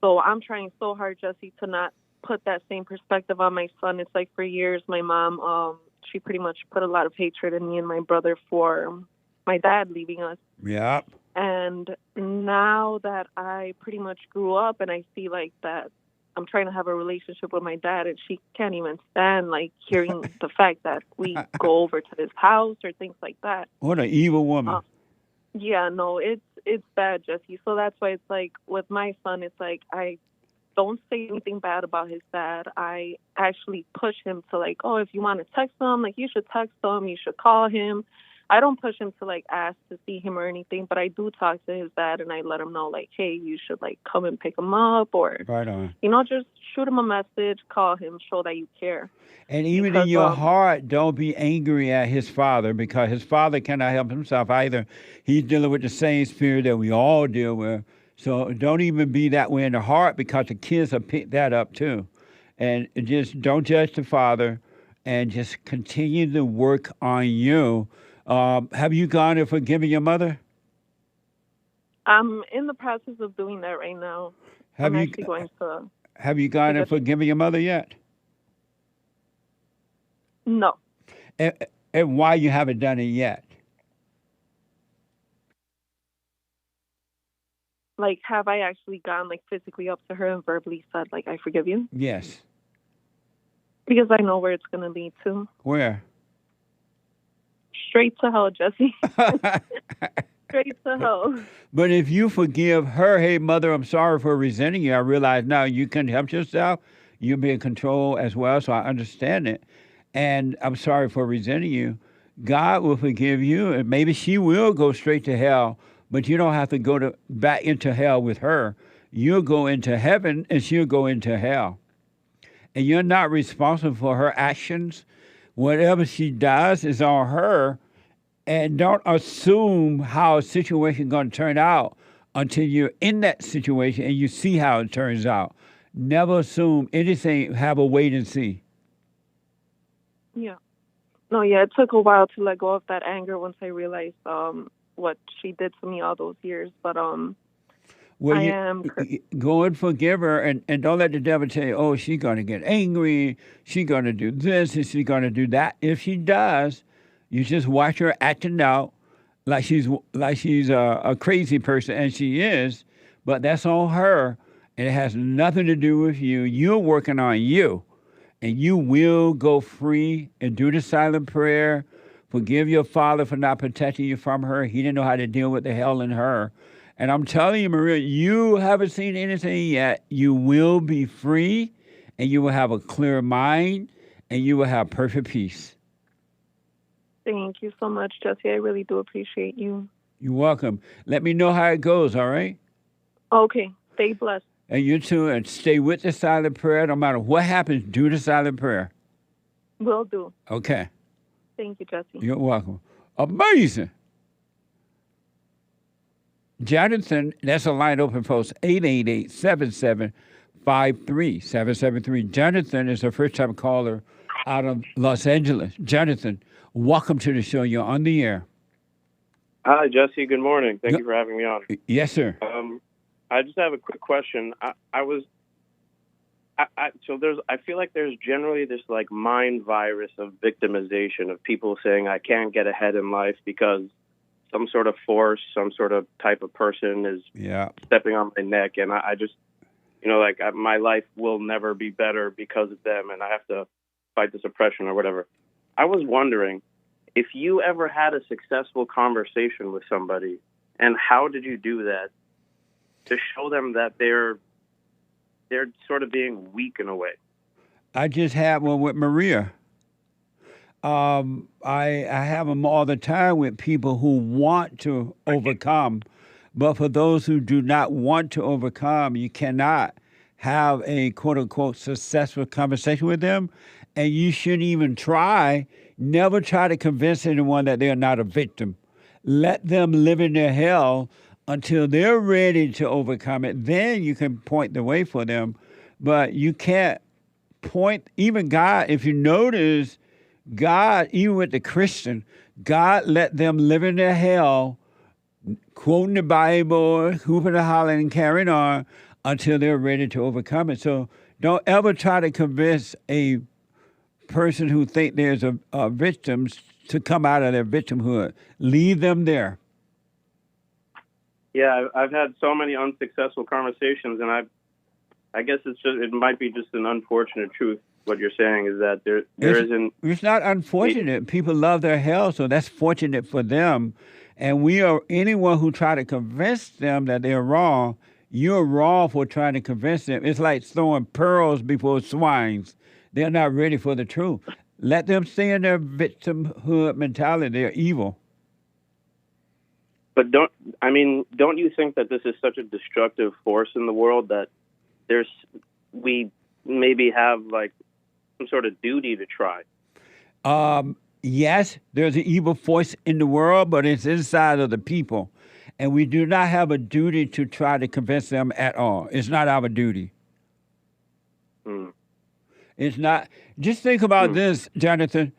So I'm trying so hard, Jesse, to not put that same perspective on my son. It's for years, my mom, she pretty much put a lot of hatred in me and my brother for my dad leaving us.
Yeah.
And now that I pretty much grew up and I see that I'm trying to have a relationship with my dad and she can't even stand hearing the fact that we go over to his house or things like that.
What an evil woman.
Yeah, no, it's bad, Jesse. So that's why it's with my son, it's I don't say anything bad about his dad. I actually push him to if you want to text him, you should text him, you should call him. I don't push him to ask to see him or anything, but I do talk to his dad and I let him know hey, you should come and pick him up or
right on.
Just shoot him a message, call him, show that you care.
And even in your heart, don't be angry at his father because his father cannot help himself either. He's dealing with the same spirit that we all deal with. So don't even be that way in the heart because the kids will pick that up too. And just don't judge the father and just continue to work on you. Have you gone and forgiven your mother?
I'm in the process of doing that right now.
Have you gone and forgiven your mother yet?
No.
And why you haven't done it yet?
Have I actually gone physically up to her and verbally said I forgive you?
Yes.
Because I know where it's going to lead to.
Where?
Straight to hell, Jesse. Straight to hell.
But if you forgive her, hey, mother, I'm sorry for resenting you. I realize now you can help yourself. You'll be in control as well, so I understand it. And I'm sorry for resenting you. God will forgive you, and maybe she will go straight to hell, but you don't have to go back into hell with her. You'll go into heaven, and she'll go into hell. And you're not responsible for her actions. Whatever she does is on her, and don't assume how a situation is going to turn out until you're in that situation and you see how it turns out. Never assume anything. Have a wait and see.
Yeah. No, yeah, it took a while to let go of that anger once I realized what she did to me all those years. But
go and forgive her, and don't let the devil tell you, oh, she's going to get angry, she's going to do this, and she's going to do that. If she does, you just watch her acting out like she's a crazy person, and she is, but that's on her, and it has nothing to do with you. You're working on you, and you will go free and do the silent prayer. Forgive your father for not protecting you from her. He didn't know how to deal with the hell in her. And I'm telling you, Maria, you haven't seen anything yet. You will be free, and you will have a clear mind, and you will have perfect peace.
Thank you so much, Jesse. I really do appreciate you.
You're welcome. Let me know how it goes, all right?
Okay. Stay blessed.
And you too, and stay with the silent prayer. No matter what happens, do the silent prayer.
Will do.
Okay.
Thank you, Jesse.
You're welcome. Amazing. Jonathan, that's a line open post, 888-7753-773. Jonathan is a first-time caller out of Los Angeles. Jonathan, welcome to the show. You're on the air.
Hi, Jesse. Good morning. Thank you for having me on.
Yes, sir.
I just have a quick question. I feel like there's generally this like mind virus of victimization of people saying I can't get ahead in life because some sort of force, some sort of type of person is stepping on my neck, and I just, my life will never be better because of them, and I have to fight this oppression or whatever. I was wondering if you ever had a successful conversation with somebody, and how did you do that to show them that they're sort of being weak in a way?
I just had one with Maria. I have them all the time with people who want to overcome, but for those who do not want to overcome, you cannot have a quote-unquote successful conversation with them, and you shouldn't even try. Never try to convince anyone that they're not a victim. Let them live in their hell until they're ready to overcome it. Then you can point the way for them, but you can't point. Even God, if you notice, God, even with the Christian, God let them live in their hell, quoting the Bible, hooping and hollering and carrying on until they're ready to overcome it. So don't ever try to convince a person who think there's a victims to come out of their victimhood. Leave them there.
Yeah, I've had so many unsuccessful conversations, and I guess it might be just an unfortunate truth. What you're saying is that there isn't.
It's not unfortunate. People love their hell, so that's fortunate for them. And anyone who try to convince them that they're wrong, you're wrong for trying to convince them. It's like throwing pearls before swines. They're not ready for the truth. Let them stay in their victimhood mentality. They're evil.
But don't you think that this is such a destructive force in the world that we maybe have like some sort of duty to try?
Yes, there's an evil force in the world, but it's inside of the people. And we do not have a duty to try to convince them at all. It's not our duty. It's not. Just think about this, Jonathan.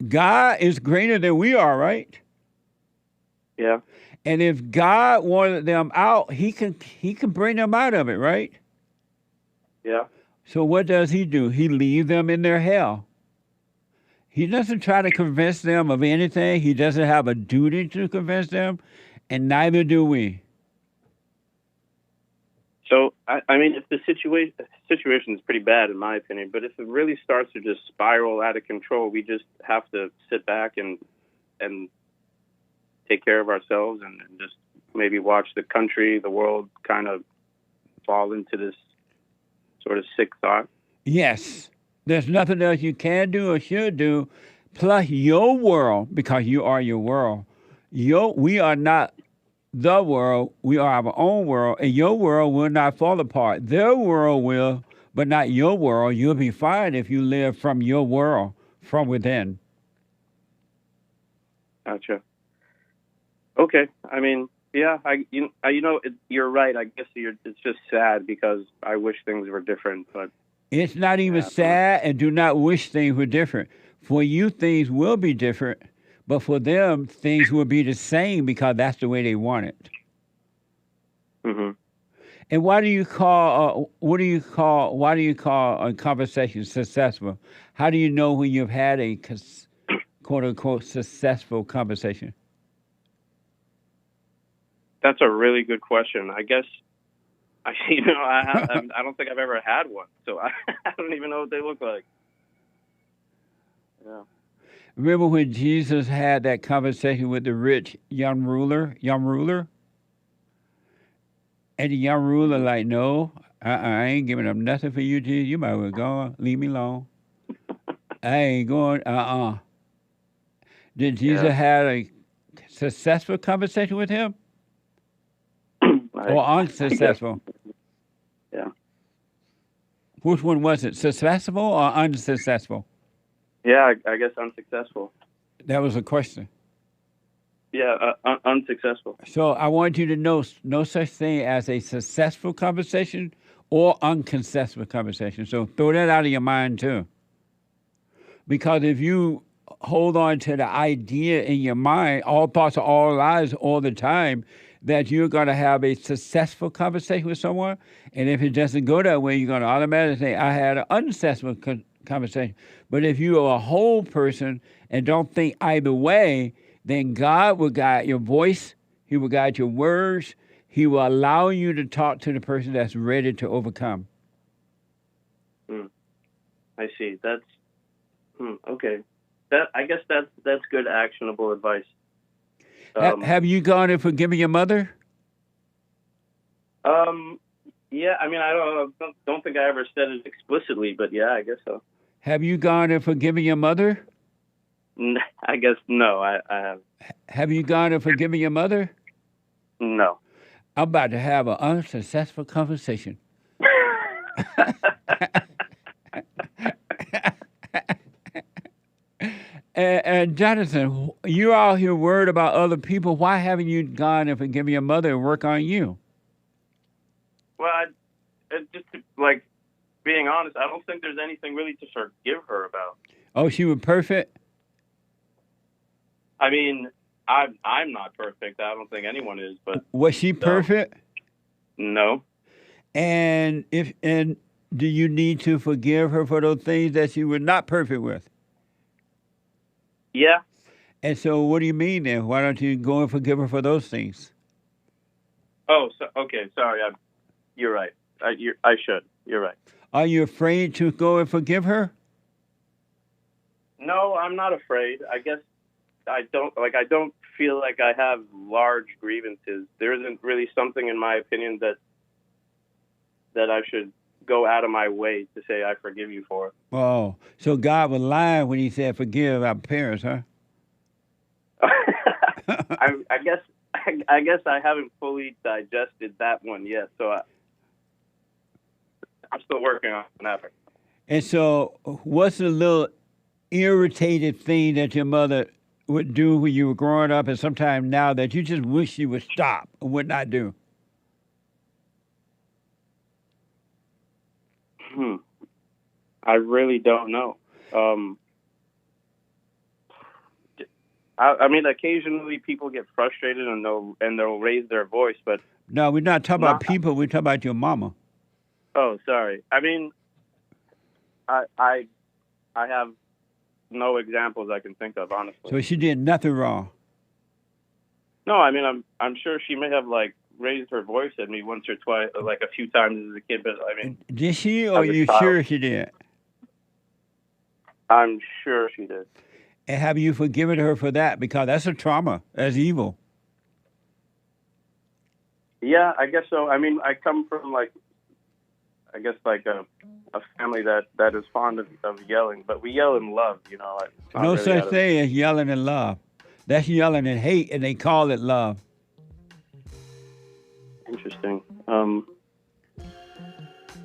God is greater than we are, right?
Yeah.
And if God wanted them out, he can bring them out of it, right?
Yeah.
So what does he do? He leaves them in their hell. He doesn't try to convince them of anything. He doesn't have a duty to convince them, and neither do we.
So, if the situation is pretty bad, in my opinion, but if it really starts to just spiral out of control, we just have to sit back and take care of ourselves and just maybe watch the country, the world kind of fall into this sort of sick thought.
Yes. There's nothing else you can do or should do. Plus your world, because you are your world. We are not the world. We are our own world. And your world will not fall apart. Their world will, but not your world. You'll be fine if you live from your world, from within.
Gotcha. Okay. Yeah, you're right. I guess it's just sad because I wish things were different, but
it's not even sad, and do not wish things were different. For you, things will be different, but for them, things will be the same because that's the way they want it.
Mm-hmm.
And why do you call a conversation successful? How do you know when you've had a quote unquote successful conversation?
That's a really good question. I guess, I don't think I've ever had one, so I don't even know what they look like. Yeah.
Remember when Jesus had that conversation with the rich young ruler? And the young ruler like, no, I ain't giving up nothing for you, Jesus. You might as well go. Leave me alone. I ain't going, Did Jesus have a successful conversation with him? Or unsuccessful?
Yeah.
Which one was it, successful or unsuccessful?
Yeah, I guess unsuccessful.
That was a question.
Yeah, unsuccessful.
So I want you to know no such thing as a successful conversation or unsuccessful conversation. So throw that out of your mind too. Because if you hold on to the idea in your mind, all thoughts are all lies all the time, that you're going to have a successful conversation with someone. And if it doesn't go that way, you're going to automatically say, I had an unsuccessful conversation. But if you are a whole person and don't think either way, then God will guide your voice. He will guide your words. He will allow you to talk to the person that's ready to overcome.
I see. That's okay. I guess that's good, actionable advice.
Have you gone and forgiven your mother?
Yeah. I mean, I don't think I ever said it explicitly, but yeah, I guess so.
Have you gone and forgiven your mother?
I guess no. I have.
Have you gone and forgiven your mother?
No.
I'm about to have an unsuccessful conversation. And Jonathan, you're out here worried about other people. Why haven't you gone and forgiven your mother and work on you?
Well, just like being honest, I don't think there's anything really to forgive her about.
Oh, she was perfect?
I mean, I'm not perfect. I don't think anyone is. But
was she perfect?
No.
And do you need to forgive her for those things that she was not perfect with?
Yeah.
And so what do you mean then? Why don't you go and forgive her for those things?
Oh, okay. Sorry. You're right. I should. You're right.
Are you afraid to go and forgive her?
No, I'm not afraid. I guess I don't feel like I have large grievances. There isn't really something, in my opinion, that I should go out of my way to say I forgive you for.
Oh, so God was lying when he said forgive our parents, huh?
I guess I haven't fully digested that one yet, so I'm still working on that.
And so what's the little irritated thing that your mother would do when you were growing up and sometime now that you just wish she would stop and would not do?
I really don't know. I mean, occasionally people get frustrated and they'll raise their voice, but
no, we're not talking about people. We're talking about your mama.
Oh, sorry. I mean, I have no examples I can think of, honestly.
So she did nothing wrong.
No, I mean, I'm sure she may have raised her voice at me once or twice, like a few times as a kid. But I mean,
did she, or are you sure she did?
I'm sure she did.
And have you forgiven her for that? Because that's a trauma. That's evil.
Yeah, I guess so. I mean, I come from a family that is fond of yelling, but we yell in love, you know.
No really such thing as yelling in love. That's yelling in hate, and they call it love.
Interesting.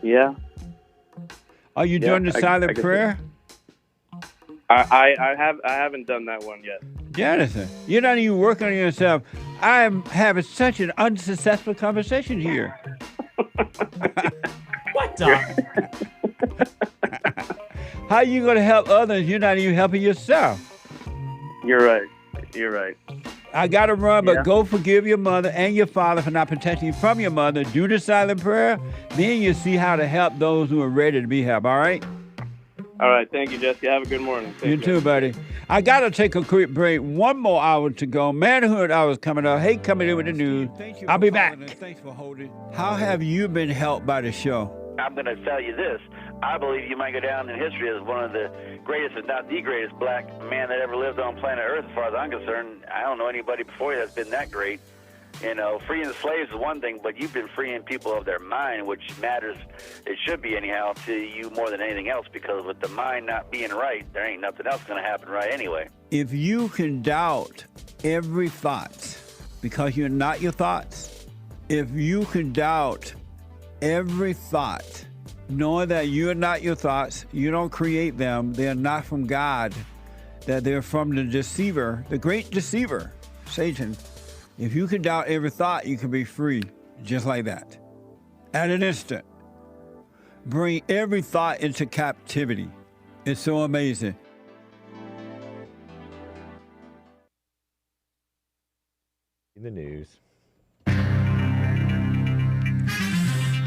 Yeah.
Are you doing the silent prayer?
I haven't done that one yet.
Jonathan, you're not even working on yourself. I am having such an unsuccessful conversation here.
What the?
How are you going to help others? You're not even helping yourself.
You're right. You're right.
I got to run, but go forgive your mother and your father for not protecting you from your mother. Do the silent prayer. Then you'll see how to help those who are ready to be helped, all right?
All right. Thank you, Jesse. Have a good morning.
You too, buddy. I got to take a quick break. One more hour to go. Manhood hour is coming up. Hake coming in with the news. I'll be back. Thanks for holding. How have you been helped by the show?
I'm going to tell you this. I believe you might go down in history as one of the greatest, if not the greatest, black man that ever lived on planet Earth, as far as I'm concerned. I don't know anybody before you that's been that great. You know, freeing the slaves is one thing, but you've been freeing people of their mind, which matters, it should be anyhow, to you more than anything else, because with the mind not being right, there ain't nothing else going to happen right anyway.
If you can doubt every thought because you're not your thoughts, if you can doubt every thought, knowing that you're not your thoughts, you don't create them, they're not from God, that they're from the deceiver, the great deceiver, Satan. If you can doubt every thought, you can be free, just like that. At an instant. Bring every thought into captivity. It's so amazing.
in the news.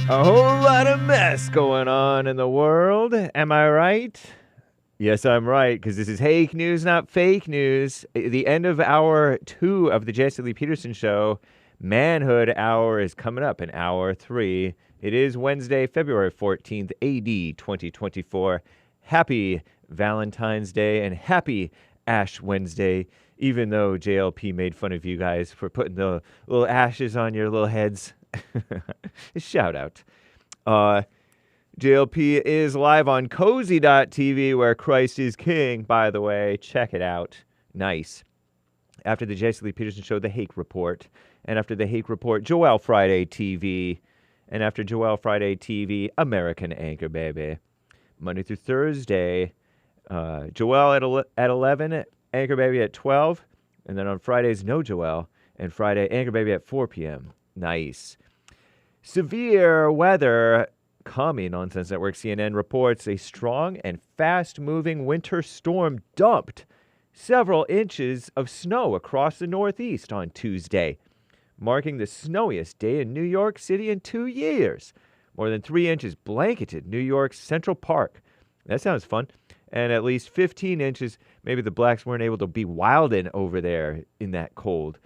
A whole lot of mess going on in the world. Am I right? Yes, I'm right, because this is Hake news, not fake news. The end of hour 2 of the Jesse Lee Peterson Show. Manhood hour is coming up in hour 3. It is Wednesday, February 14th, AD 2024. Happy Valentine's Day and happy Ash Wednesday, even though JLP made fun of you guys for putting the little ashes on your little heads. Shout out. JLP is live on cozy.tv where Christ is King, by the way. Check it out. Nice. After the Jesse Lee Peterson Show, the Hake Report. And after the Hake Report, Joel Friday TV. And after Joel Friday TV, American Anchor Baby. Monday through Thursday, Joel at 11, Anchor Baby at 12. And then on Fridays, no Joel. And Friday, Anchor Baby at 4 p.m. Nice. Severe weather. Commie Nonsense Network CNN reports a strong and fast-moving winter storm dumped several inches of snow across the Northeast on Tuesday, marking the snowiest day in New York City in 2 years. More than 3 inches blanketed New York's Central Park. That sounds fun. And at least 15 inches, maybe the blacks weren't able to be wildin' over there in that cold.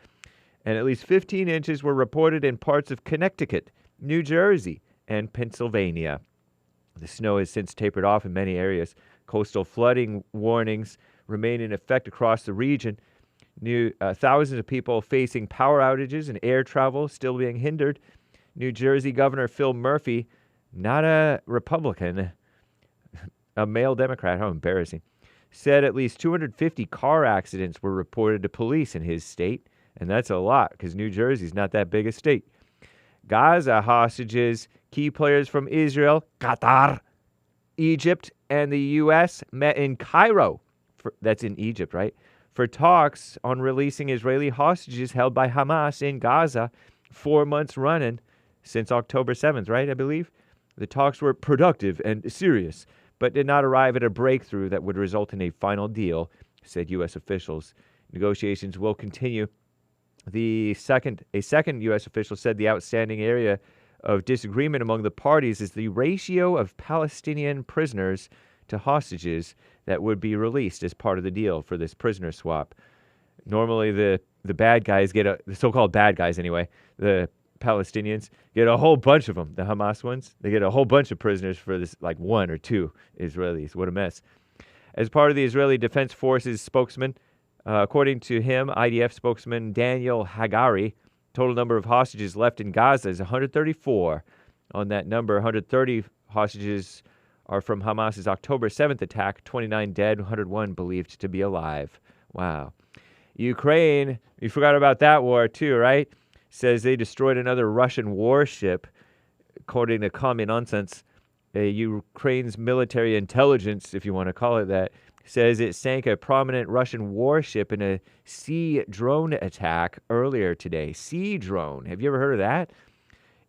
And at least 15 inches were reported in parts of Connecticut, New Jersey, and Pennsylvania. The snow has since tapered off in many areas. Coastal flooding warnings remain in effect across the region. Thousands of people facing power outages and air travel still being hindered. New Jersey Governor Phil Murphy, not a Republican, a male Democrat, how embarrassing, said at least 250 car accidents were reported to police in his state. And that's a lot because New Jersey's not that big a state. Gaza hostages, key players from Israel, Qatar, Egypt, and the U.S. met in Cairo. That's in Egypt, right? For talks on releasing Israeli hostages held by Hamas in Gaza 4 months running since October 7th, right, I believe? The talks were productive and serious, but did not arrive at a breakthrough that would result in a final deal, said U.S. officials. Negotiations will continue. A second U.S. official said the outstanding area of disagreement among the parties is the ratio of Palestinian prisoners to hostages that would be released as part of the deal for this prisoner swap. Normally, the bad guys the so-called bad guys anyway, the Palestinians, get a whole bunch of them, the Hamas ones. They get a whole bunch of prisoners for this, like 1 or 2 Israelis. What a mess. As part of the Israeli Defense Forces spokesman, according to him, IDF spokesman Daniel Hagari, total number of hostages left in Gaza is 134. On that number, 130 hostages are from Hamas's October 7th attack, 29 dead, 101 believed to be alive. Wow. Ukraine, you forgot about that war too, right? Says they destroyed another Russian warship. According to Commie Nonsense, Ukraine's military intelligence, if you want to call it that, says it sank a prominent Russian warship in a sea drone attack earlier today. Sea drone. Have you ever heard of that?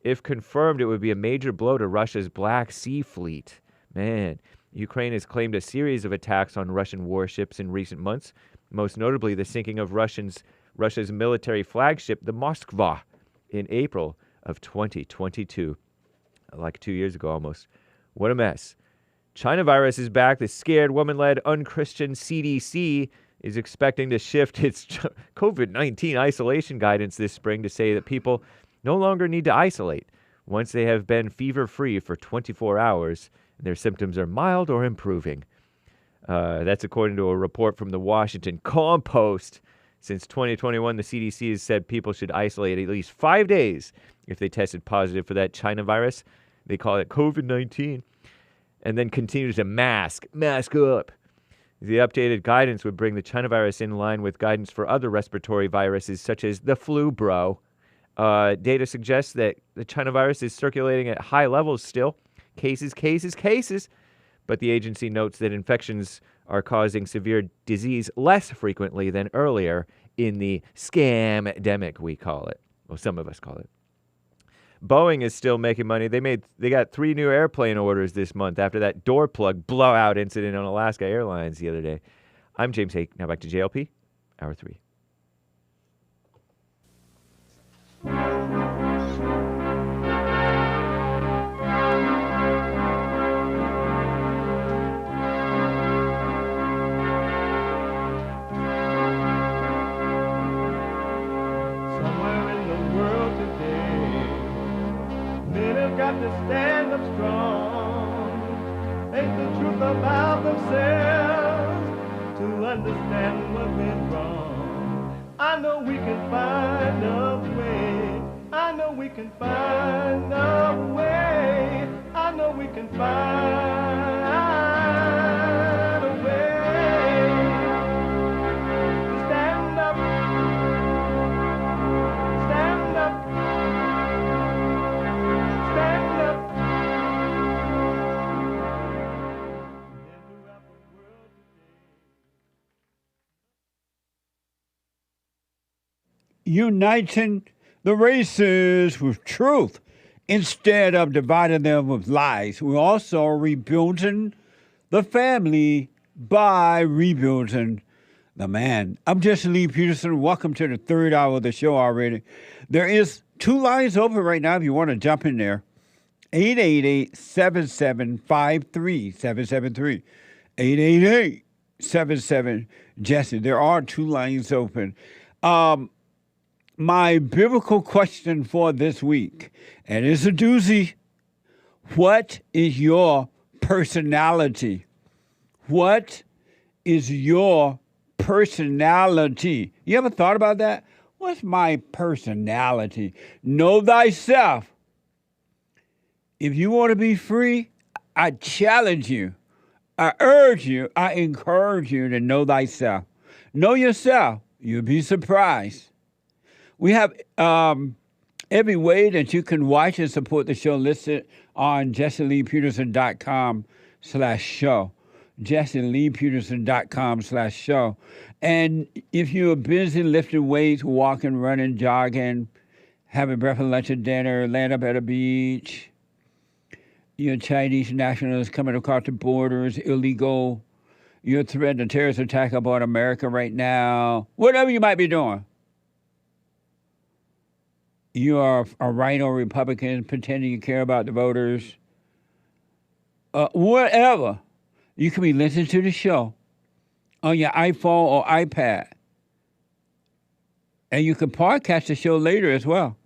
If confirmed, it would be a major blow to Russia's Black Sea Fleet. Man, Ukraine has claimed a series of attacks on Russian warships in recent months, most notably the sinking of Russia's military flagship, the Moskva, in April of 2022. Like 2 years ago almost. What a mess. China virus is back. The scared woman-led unchristian CDC is expecting to shift its COVID-19 isolation guidance this spring to say that people no longer need to isolate once they have been fever-free for 24 hours and their symptoms are mild or improving. That's according to a report from the Washington Compost. Since 2021, the CDC has said people should isolate at least 5 days if they tested positive for that China virus. They call it COVID-19. And then continue to mask up. The updated guidance would bring the China virus in line with guidance for other respiratory viruses such as the flu, bro. Data suggests that the China virus is circulating at high levels still. Cases. But the agency notes that infections are causing severe disease less frequently than earlier in the scam-demic, we call it. Well, some of us call it. Boeing is still making money. They got 3 new airplane orders this month after that door plug blowout incident on Alaska Airlines the other day. I'm James Hake. Now back to JLP, Hour 3.
strong. Ain't the truth about themselves to understand what went wrong. I know we can find a way. I know we can find a way. I know we can find a way to stand up, stand up, stand up.
Uniting the races with truth instead of dividing them with lies. We're also rebuilding the family by rebuilding the man. I'm Jesse Lee Peterson. Welcome to the third hour of the show already. There is 2 lines open right now if you want to jump in there. 888-7753-773. 888-77-JESSE. There are 2 lines open. My biblical question for this week, and it's a doozy. What is your personality? What is your personality? You ever thought about that? What's my personality? Know thyself. If you want to be free, I challenge you. I urge you. I encourage you to know thyself. Know yourself. You'll be surprised. We have every way that you can watch and support the show listed on JesseLeePeterson.com/show. JesseLeePeterson.com/show. And if you're busy lifting weights, walking, running, jogging, having breakfast, lunch, and dinner, land up at a beach, you're Chinese nationals coming across the borders, illegal, you're threatening a terrorist attack upon America right now, whatever you might be doing. You are a right or Republican, pretending you care about the voters. Whatever. You can be listening to the show on your iPhone or iPad. And you can podcast the show later as well.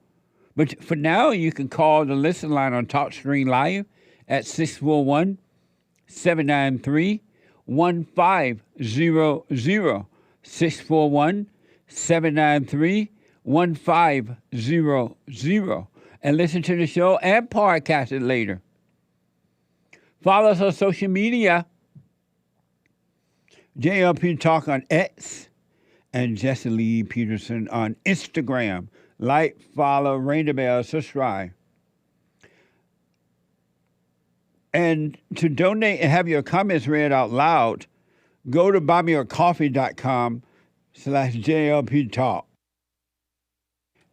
But for now, you can call the listen line on TalkStream Live at 641-793-1500. 641-793-1500. And listen to the show and podcast it later. Follow us on social media. JLP Talk on X and Jesse Lee Peterson on Instagram. Like, follow, ring the bell, subscribe. And to donate and have your comments read out loud, go to buymeacoffee.com/JLP Talk.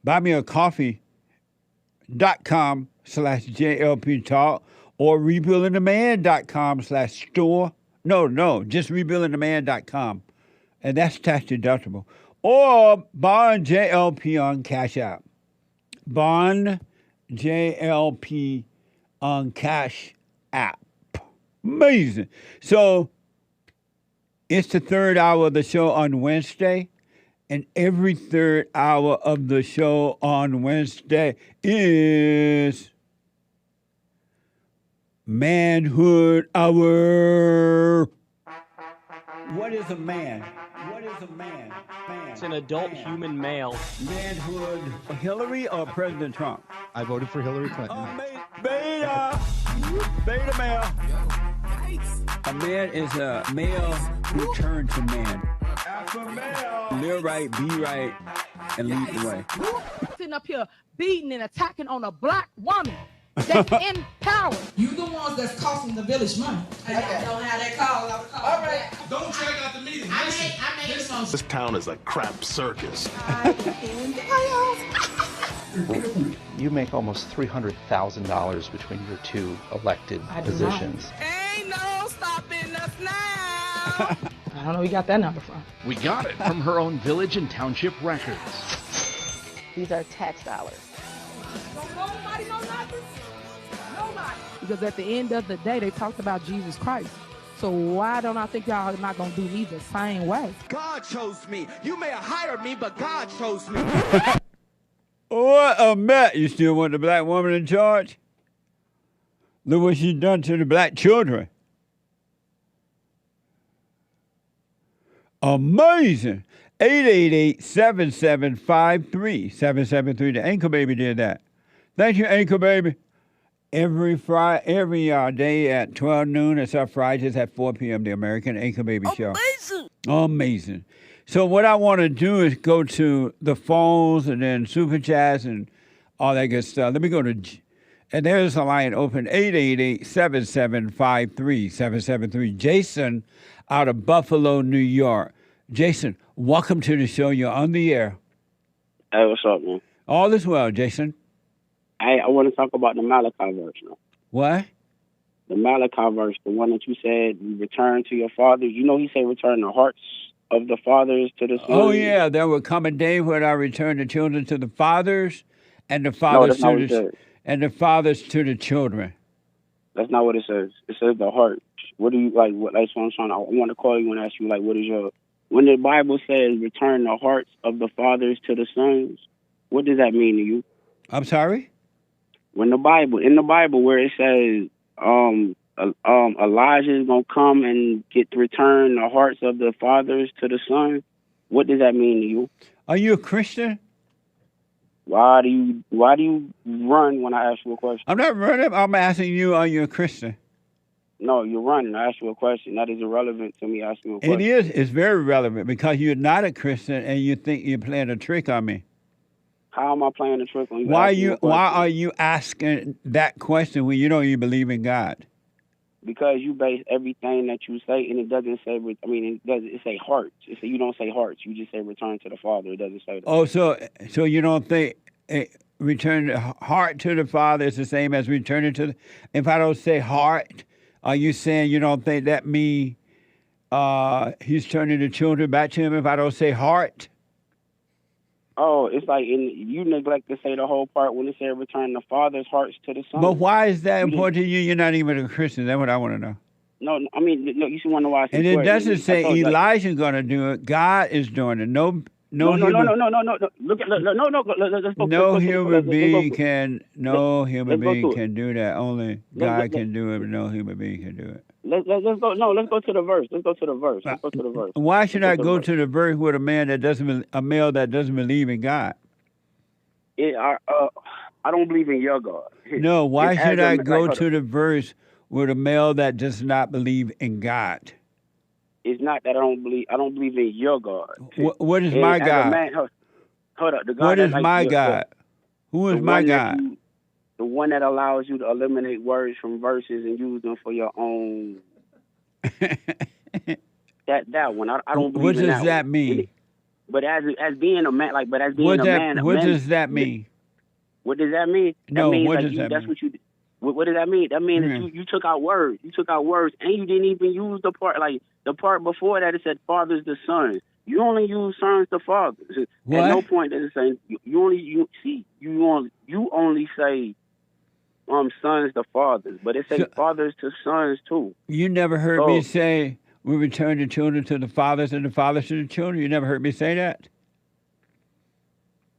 buymeacoffee.com/JLP Talk or rebuildingtheman.com/store. No, just rebuildingtheman.com. And that's tax deductible. Or Bond JLP on Cash App. Bond JLP on Cash App. Amazing. So it's the third hour of the show on Wednesday. And every third hour of the show on Wednesday is Manhood Hour. What is a man? What is a man?
It's an adult human male.
Manhood. Hillary or President Trump?
I voted for Hillary Clinton.
Beta male. A man is a male who turns to man. Alpha male. Live right, be right, and lead the way.
Sitting up here beating and attacking on a black woman that's in power.
You the ones that's costing the village money. I don't have that call. All right.
Don't drag out the meeting.
I made
This town is a crap circus.
You make almost $300,000 between your 2 elected positions.
Ain't no stopping us now. I don't know where you got that number from.
We got it from her own village and township records.
These are tax dollars. Nobody know nothing? Nobody. Because at the end of the day, they talked about Jesus Christ. So why don't I think y'all are not going to do me the same way?
God chose me. You may have hired me, but God chose me.
What a mess. You still want the black woman in charge? Look what she's done to the black children. Amazing. 888-7753-773. The Anchor Baby did that. Thank you, Anchor Baby. Every day at 12 noon, except Fridays at 4 p.m., the American Anchor Baby Show. Amazing. So what I want to do is go to the phones and then Super Chats and all that good stuff. Let me go to, and there's a line open, 888-7753-773. Jason out of Buffalo, New York. Jason, welcome to the show. You're on the air.
Hey, what's up, man?
All is well, Jason.
Hey, I want to talk about the Malachi verse now.
What?
The Malachi verse, the one that you said, you return to your fathers. You know he said return the hearts of the fathers to the sons.
Oh, yeah, there will come a day when I return the children to the fathers and the fathers to the children.
That's not what it says. It says the heart. What do you like? What? That's what I'm trying to. I want to call you and ask you, like, what is your? When the Bible says return the hearts of the fathers to the sons, what does that mean to you?
I'm sorry.
When in the Bible, where it says Elijah is gonna come and get to return the hearts of the fathers to the sons, what does that mean to you?
Are you a Christian?
Why do you run when I ask you a question?
I'm not running. I'm asking you, are you a Christian?
No, you're running. I ask you a question. That is irrelevant to me asking you a question.
It is. It's very relevant because you're not a Christian and you think you're playing a trick on me.
How am I playing a trick on you?
Why are you asking that question when you don't even believe in God?
Because you base everything that you say, and it doesn't say. I mean, it say hearts. You don't say hearts. You just say return to the Father. It doesn't say that.
Oh, so you don't think return the heart to the Father is the same as returning to the? If I don't say heart, are you saying you don't think that means he's turning the children back to him? If I don't say heart.
Oh, it's like you neglect to say the whole part when it said return the Father's hearts to the Son.
But why is that important to you? You're not even a Christian. That's what I want to know.
No, I mean, no, you should want to watch.
And it doesn't say Elijah's going to do it. God is doing it. No.
Look, let's go.
No human being can do that. Only God can do it, but no human being can do it.
Let's go. No, let's go to the verse. Let's go to the verse.
Why should I go to the verse with a male that doesn't believe in God?
I don't believe in your God.
No, why should I go to the verse with a male that does not believe in God?
It's not that I don't believe in your God.
What is my God?
Hold up. The God
what is my God? Who is my God?
The one that allows you to eliminate words from verses and use them for your own. that one. I don't believe in that.
What does that mean?
But as being a man, what
does that mean?
What does that mean?
No,
that means,
what does that mean?
What you. What does that mean? That means that you took out words. You took out words, and you didn't even use the part before that. It said fathers to sons. You only use sons to fathers.
What?
At no point does it say you only say sons to fathers, but it says fathers to sons too.
You never heard me say we return the children to the fathers and the fathers to the children. You never heard me say that.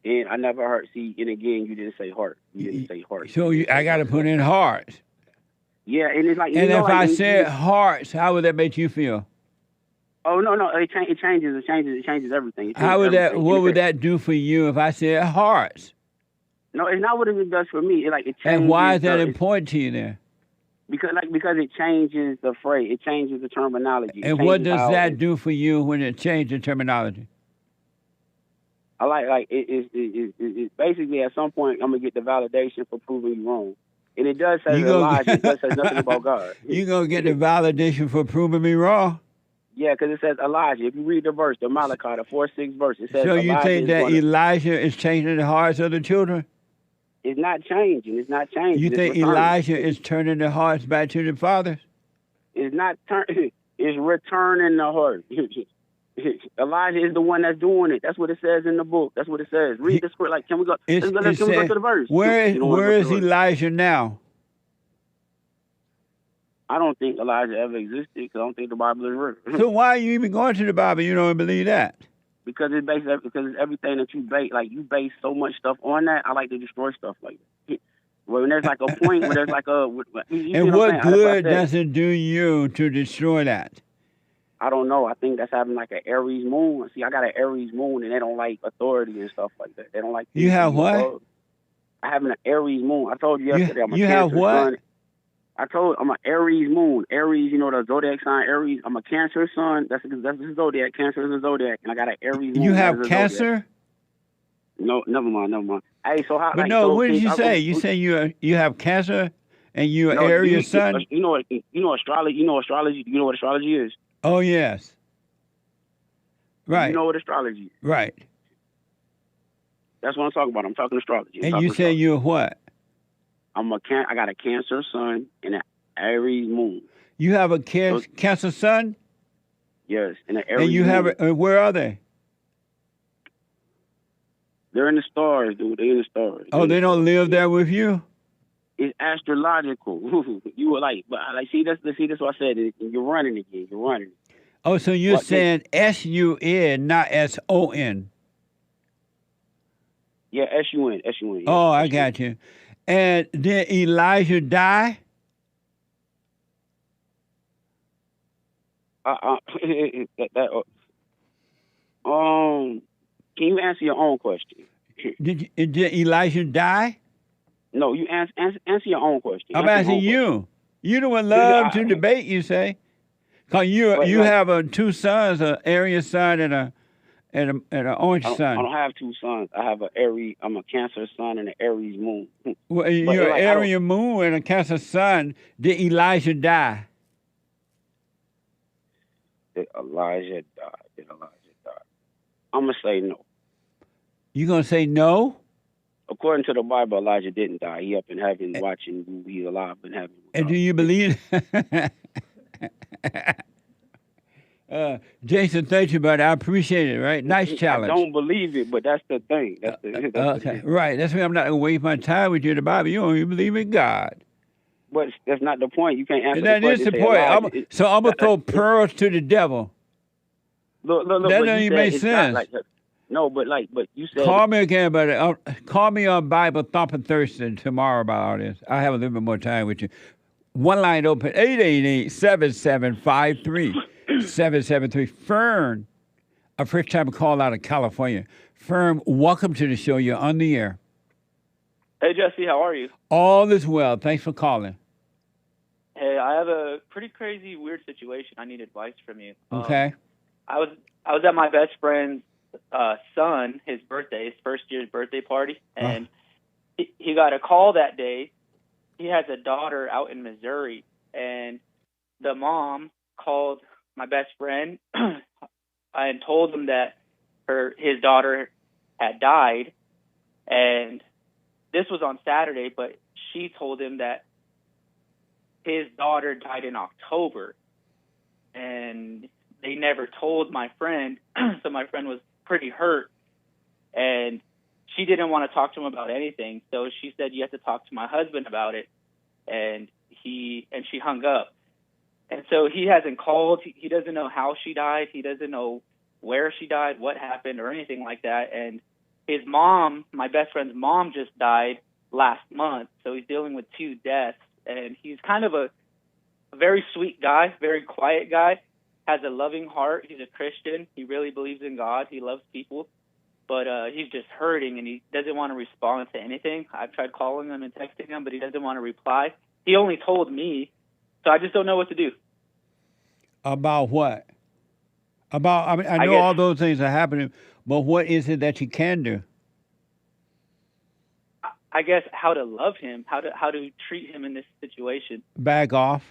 And I never heard. See, and again, you didn't say heart. You didn't say heart.
So I got to put in hearts.
Yeah, and it's like.
And if I said hearts, how would that make you feel?
Oh no, it changes. It changes everything.
What would that do for you if I said hearts?
No, it's not what it does for me. It changes.
And why is that important to you then?
Because it changes the phrase. It changes the terminology.
And what does that do for you when it changes the terminology?
I like it basically at some point I'm gonna get the validation for proving you wrong, and it does say Elijah. It does say nothing about God.
You gonna get the validation for proving me wrong?
Yeah, because it says Elijah. If you read the verse, the Malachi, the 4:6 verse, it says.
So you think that Elijah is changing the hearts of the children?
It's not changing. It's not changing.
You think Elijah is turning the hearts back to the fathers?
It's not turning. It's returning the heart. Elijah is the one that's doing it. That's what it says in the book. That's what it says. Read the script. Can we go? Can we go to the verse?
Where is Elijah now?
I don't think Elijah ever existed because I don't think the Bible is real.
So why are you even going to the Bible? You don't believe that?
Because it's everything that you base. Like you base so much stuff on that. I like to destroy stuff like that. when there's like a point where there's like a. You see
And
what I'm
what
saying?
good
That's what I said.
does it do you to destroy that?
I don't know. I think that's having like an Aries moon. See, I got an Aries moon, and they don't like authority and stuff like that. They don't like.
You have what?
Above. I have an Aries moon. I told you yesterday. I'm a
you
Cancer
have what?
sun. I'm an Aries moon. Aries, you know the zodiac sign Aries. I'm a Cancer sun. That's the zodiac. Cancer is a zodiac, and I got an Aries moon.
You have
that is a
Cancer?
Zodiac. No, never mind. Hey, so how?
But
like,
no,
so
what did
can-
you
I-
say? You say you have Cancer, and you're
No,
Aries sun.
You know astrology. You know astrology. You know what astrology is?
Oh yes. Right.
You know what astrology is?
Right.
That's what I'm talking about. I'm talking astrology.
And you say you're what?
I got a Cancer sun and an Aries moon.
You have a Cancer sun?
Yes, and an Aries
And you
moon.
have where are they?
They're in the stars, dude. They're in the stars.
Oh, they don't live there with you?
It's astrological. You were like, but like, see, that's what I said. You're running again. You're running.
Oh, so you're
What,
saying S-U-N, not S-O-N.
Yeah, S-U-N. Yeah.
Oh, I got you. And did Elijah die?
Can you answer your own question?
Did Elijah die?
No, you answer your own question.
I'm asking you. You the one love to debate, you say. Because you have two sons, an Aries sun and an orange sun.
I don't have two sons. I have I'm a Cancer sun and an Aries moon.
Well, you're an Aries moon and a Cancer sun. Did Elijah die?
Did Elijah die? I'm going to say no.
You going to say no?
According to the Bible, Elijah didn't die. He up in heaven watching who he's alive in heaven.
And do you believe? Jason, thank you, buddy. I appreciate it, right? Nice challenge.
I don't believe it, but that's the thing. That's
okay, right. That's why I'm not going to waste my time with you in the Bible. You don't even believe in God.
But that's not the point. You can't answer
And
the
that
question.
is the point. I'm going to throw pearls to the devil.
Look,
that doesn't even make sense.
But you said...
Call me again, buddy. Call me on Bible Thumping Thursday tomorrow about all this. I'll have a little bit more time with you. One line open, 888-7753-773. Fern, a first-time call out of California. Fern, welcome to the show. You're on the air.
Hey, Jesse, how are you?
All is well. Thanks for calling.
Hey, I have a pretty crazy, weird situation. I need advice from you.
Okay.
I was at my best friend's son, his first year's birthday party, and he got a call that day. He has a daughter out in Missouri, and the mom called my best friend and told him that his daughter had died, and this was on Saturday, but she told him that his daughter died in October, and they never told my friend, so my friend was pretty hurt, and she didn't want to talk to him about anything, so she said, you have to talk to my husband about it, and she hung up. And so he hasn't called. He doesn't know how she died. He doesn't know where she died, what happened, or anything like that. And his mom, my best friend's mom, just died last month, so he's dealing with two deaths, and he's kind of a very sweet guy, very quiet guy, has a loving heart. He's a Christian. He really believes in God. He loves people, but he's just hurting, and he doesn't want to respond to anything. I've tried calling him and texting him, but he doesn't want to reply. He only told me, so I just don't know what to do.
About what? I know all those things are happening, but what is it that you can do?
I guess how to love him, how to treat him in this situation.
Back off.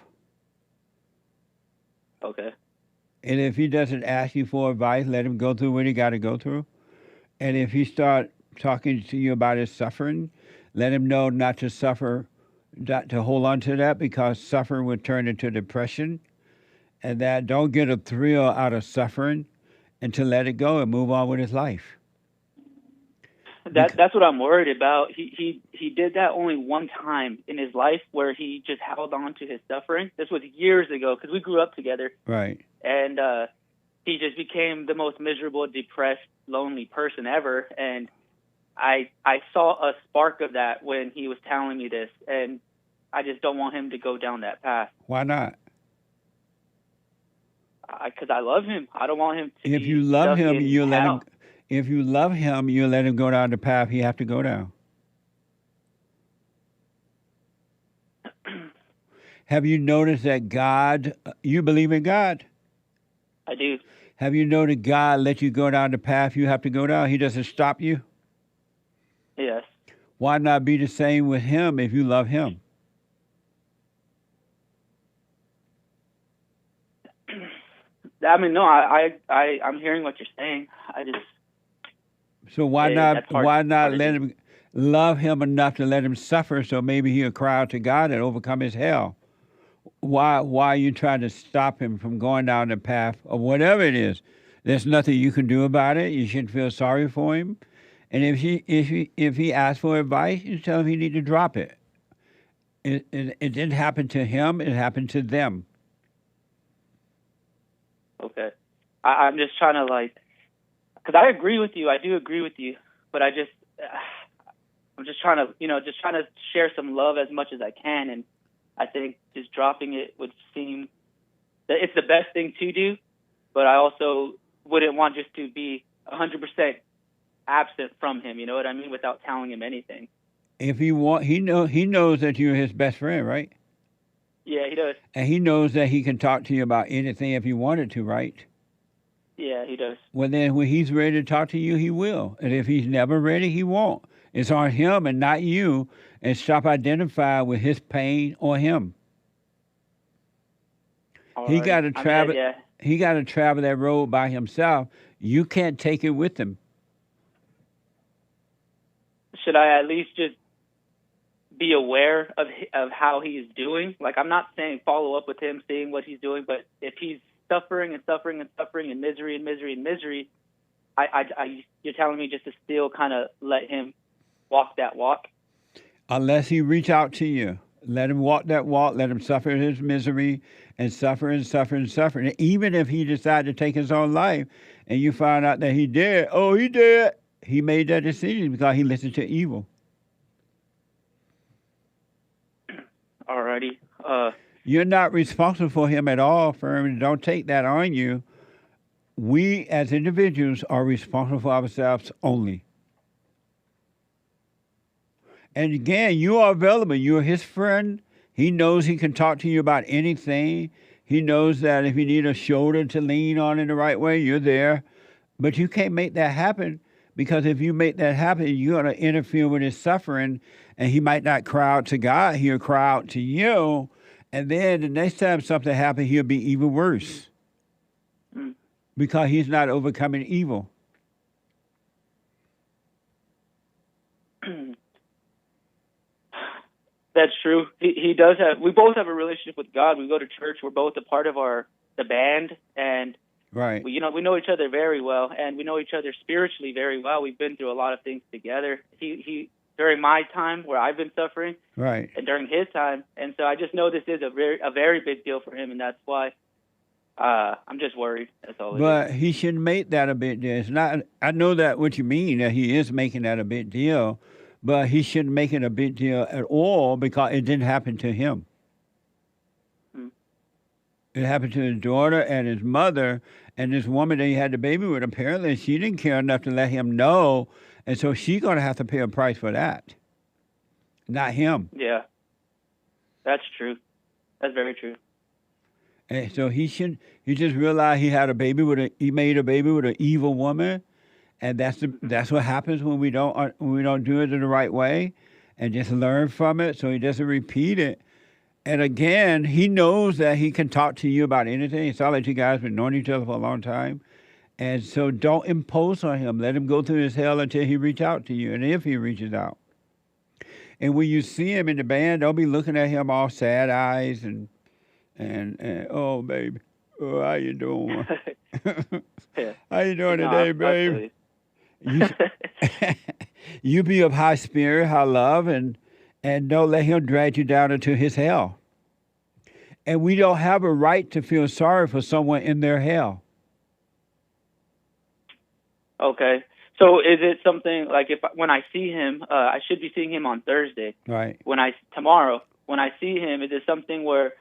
Okay.
And if he doesn't ask you for advice, let him go through what he got to go through. And if he start talking to you about his suffering, let him know not to suffer, not to hold on to that, because suffering would turn into depression. And that don't get a thrill out of suffering, and to let it go and move on with his life.
That's what I'm worried about. He did that only one time in his life, where he just held on to his suffering. This was years ago, because we grew up together.
Right.
And he just became the most miserable, depressed, lonely person ever. And I saw a spark of that when he was telling me this, and I just don't want him to go down that path.
Why not?
Because I love him. I don't want him to.
If you love him, you let him. If you love him, you let him go down the path he have to go down. Have you noticed that God? You believe in God?
I do.
Have you noticed God let you go down the path you have to go down? He doesn't stop you.
Yes.
Why not be the same with him if you love him?
I mean, no, I'm hearing what you're saying. I just.
So why not let him love him enough to let him suffer so maybe he'll cry out to God and overcome his hell? Why are you trying to stop him from going down the path of whatever it is? There's nothing you can do about it. You shouldn't feel sorry for him. And if he asks for advice, you tell him he need to drop it. It didn't happen to him. It happened to them.
Okay. I'm just trying to because I agree with you. I do agree with you, but I'm just trying to share some love as much as I can, and I think just dropping it would seem that it's the best thing to do, but I also wouldn't want just to be 100% absent from him. You know what I mean? Without telling him anything.
If he knows that you're his best friend, right?
Yeah, he does.
And he knows that he can talk to you about anything if he wanted to, right?
Yeah, he does.
Well, then when he's ready to talk to you, he will. And if he's never ready, he won't. It's on him and not you. And stop identifying with his pain or him. He got to travel. He got to travel that road by himself. You can't take it with him.
Should I at least just be aware of how he's doing? Like, I'm not saying follow up with him, seeing what he's doing, but if he's suffering and suffering and suffering and misery and misery and misery, you're telling me just to still kind of let him walk that walk?
Unless he reach out to you. Let him walk that walk. Let him suffer his misery and suffer and suffer and suffer. And even if he decided to take his own life and you find out that he did, he made that decision because he listened to evil.
Alrighty.
You're not responsible for him at all, Furman. Don't take that on you. We as individuals are responsible for ourselves only. And again, you are available. You're his friend. He knows he can talk to you about anything. He knows that if you need a shoulder to lean on in the right way, you're there. But you can't make that happen, because if you make that happen, you're going to interfere with his suffering, and he might not cry out to God. He'll cry out to you. And then the next time something happens, he'll be even worse because he's not overcoming evil.
That's true. He does have. We both have a relationship with God. We go to church. We're both a part of the band, and
right.
We know each other very well, and we know each other spiritually very well. We've been through a lot of things together. He during my time where I've been suffering,
right,
and during his time, and so I just know this is a very big deal for him, and that's why I'm just worried. That's all.
But he shouldn't make that a big deal. It's not. I know that what you mean, that he is making that a big deal. But he shouldn't make it a big deal at all because it didn't happen to him. It happened to his daughter and his mother, and this woman that he had the baby with. Apparently, she didn't care enough to let him know, and so she's going to have to pay a price for that, not him.
Yeah, that's true. That's very true.
And so he just realized he made a baby with an evil woman. And that's what happens when we don't do it in the right way, and just learn from it so he doesn't repeat it. And again, he knows that he can talk to you about anything. It's all like you guys have been knowing each other for a long time. And so don't impose on him. Let him go through his hell until he reaches out to you, and if he reaches out. And when you see him in the band, don't be looking at him all sad eyes and oh, baby, oh, how you doing? How you doing today, babe? You be of high spirit, high love, and don't let him drag you down into his hell. And we don't have a right to feel sorry for someone in their hell.
Okay. So is it something like when I see him, I should be seeing him on Thursday.
Right.
Tomorrow, when I see him, is it something where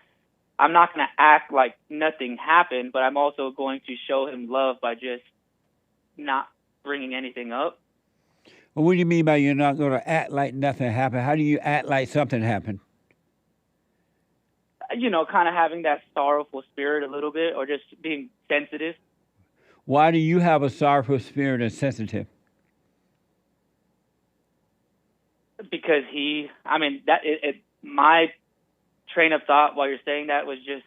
I'm not going to act like nothing happened, but I'm also going to show him love by just not bringing anything up?
Well, what do you mean by you're not going to act like nothing happened? How do you act like something happened?
You know, kind of having that sorrowful spirit a little bit, or just being sensitive.
Why do you have a sorrowful spirit and sensitive?
Because my train of thought while you're saying that was just,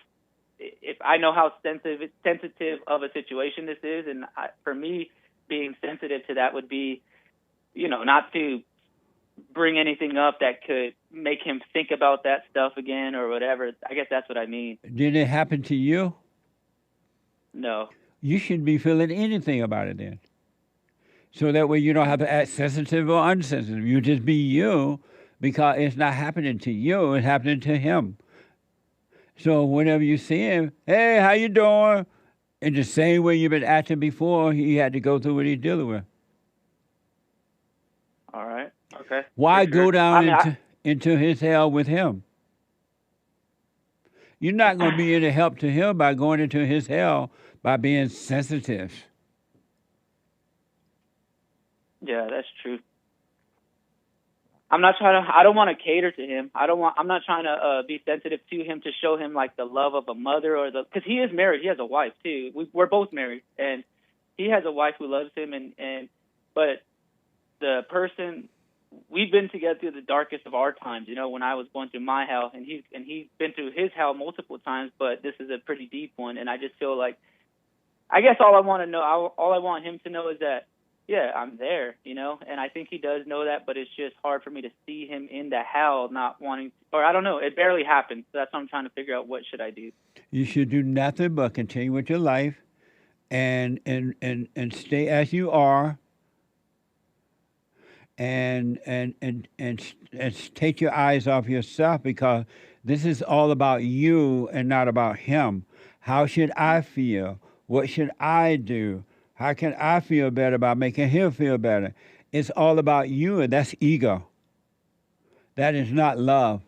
if I know how sensitive of a situation this is, and for me, being sensitive to that would be, you know, not to bring anything up that could make him think about that stuff again or whatever. I guess that's what I mean.
Did it happen to you?
No.
You shouldn't be feeling anything about it then. So that way you don't have to act sensitive or unsensitive. You just be you, because it's not happening to you, it's happening to him. So whenever you see him, hey, how you doing? In the same way you've been acting before, he had to go through what he's dealing with.
All right. Okay.
Why
For sure.
go down into his hell with him? You're not going to be any help to him by going into his hell by being sensitive.
Yeah, that's true. I don't want to cater to him. I'm not trying to be sensitive to him to show him like the love of a mother because he is married. He has a wife too. We're both married, and he has a wife who loves him, but the person, we've been together through the darkest of our times, you know, when I was going through my hell, and he's been through his hell multiple times, but this is a pretty deep one. And I just feel like, I guess all I want him to know is that, yeah, I'm there, you know, and I think he does know that, but it's just hard for me to see him in the hell not wanting, or I don't know, it barely happens. So that's what I'm trying to figure out, what should I do?
You should do nothing but continue with your life and stay as you are. And take your eyes off yourself, because this is all about you and not about him. How should I feel? What should I do? How can I feel better by making him feel better? It's all about you, and that's ego. That is not love.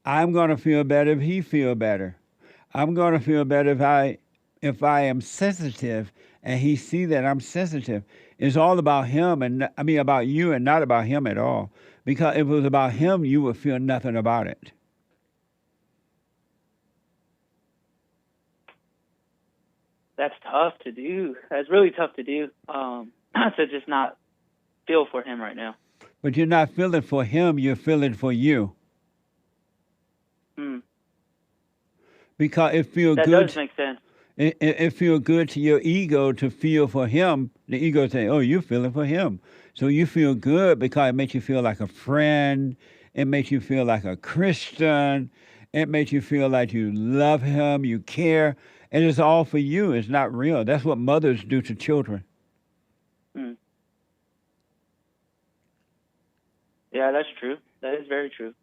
I'm going to feel better if he feels better. I'm going to feel better if I am sensitive and he see that I'm sensitive. It's all about him, about you, and not about him at all. Because if it was about him, you would feel nothing about it.
That's tough to do. That's really tough to do, to just not feel for him right now.
But you're not feeling for him, you're feeling for you. Because it feels good.
That does make sense.
It feels good to your ego to feel for him. The ego say, oh, you're feeling for him. So you feel good because it makes you feel like a friend. It makes you feel like a Christian. It makes you feel like you love him, you care. And it's all for you. It's not real. That's what mothers do to children.
Yeah, that's true. That is very true.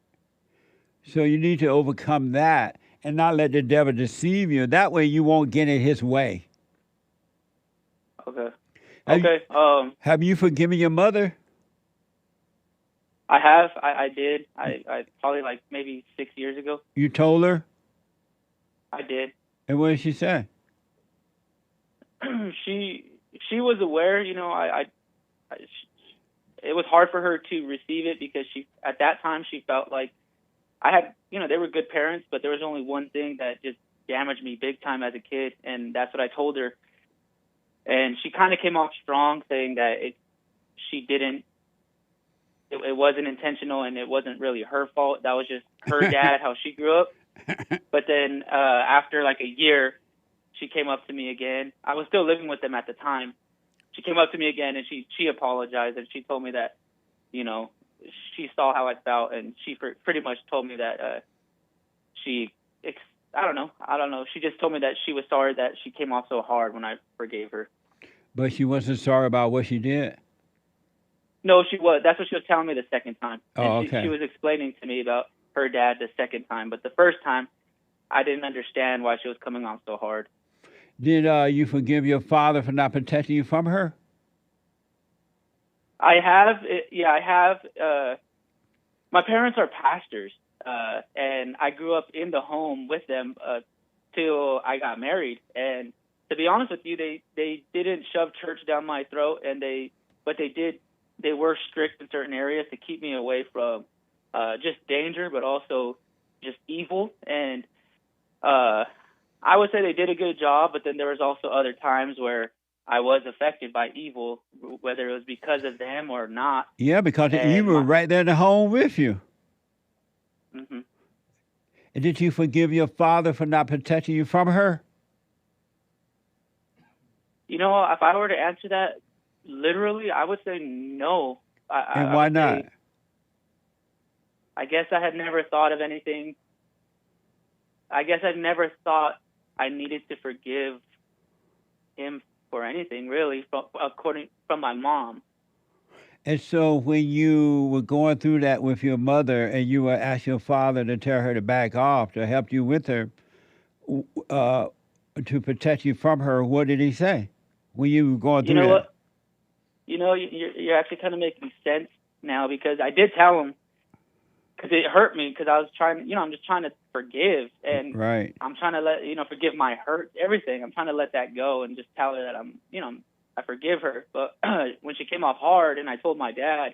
So
you need to overcome that and not let the devil deceive you. That way you won't get in his way.
Okay.
Have you forgiven your mother?
I have. I did. I probably like maybe 6 years ago.
You told her?
I did.
And what did she say?
She was aware, you know, it was hard for her to receive it because at that time she felt like I had, you know, they were good parents, but there was only one thing that just damaged me big time as a kid, and that's what I told her. And she kind of came off strong, saying that it wasn't intentional and it wasn't really her fault. That was just her dad, how she grew up. But then after like a year, she came up to me again. I was still living with them at the time. She came up to me again and she apologized, and she told me that, you know, she saw how I felt, and she pretty much told me that I don't know. She just told me that she was sorry that she came off so hard when I forgave her.
But she wasn't sorry about what she did?
No, she was. That's what she was telling me the second time.
Oh,
and
okay.
She was explaining to me about her dad the second time. But the first time, I didn't understand why she was coming off so hard.
Did you forgive your father for not protecting you from her?
I have. Yeah, I have. My parents are pastors, and I grew up in the home with them till I got married. And to be honest with you, they didn't shove church down my throat, but they were strict in certain areas to keep me away from just danger, but also just evil. And I would say they did a good job, but then there was also other times where I was affected by evil, whether it was because of them or not.
Yeah, because you were right there in the home with you.
Mm-hmm.
And did you forgive your father for not protecting you from her?
You know, if I were to answer that literally, I would say no.
And why not?
I guess I had never thought of anything. I guess I'd never thought I needed to forgive him for anything, really, from my mom.
And so when you were going through that with your mother and you were asking your father to tell her to back off, to help you with her, to protect you from her, what did he say when you were going through that?
What? You know, you're actually kind of making sense now, because I did tell him, because it hurt me, because I was trying, I'm just trying to forgive, and
right.
I'm trying to forgive my hurt, everything. I'm trying to let that go and just tell her that I forgive her. But when she came off hard and I told my dad,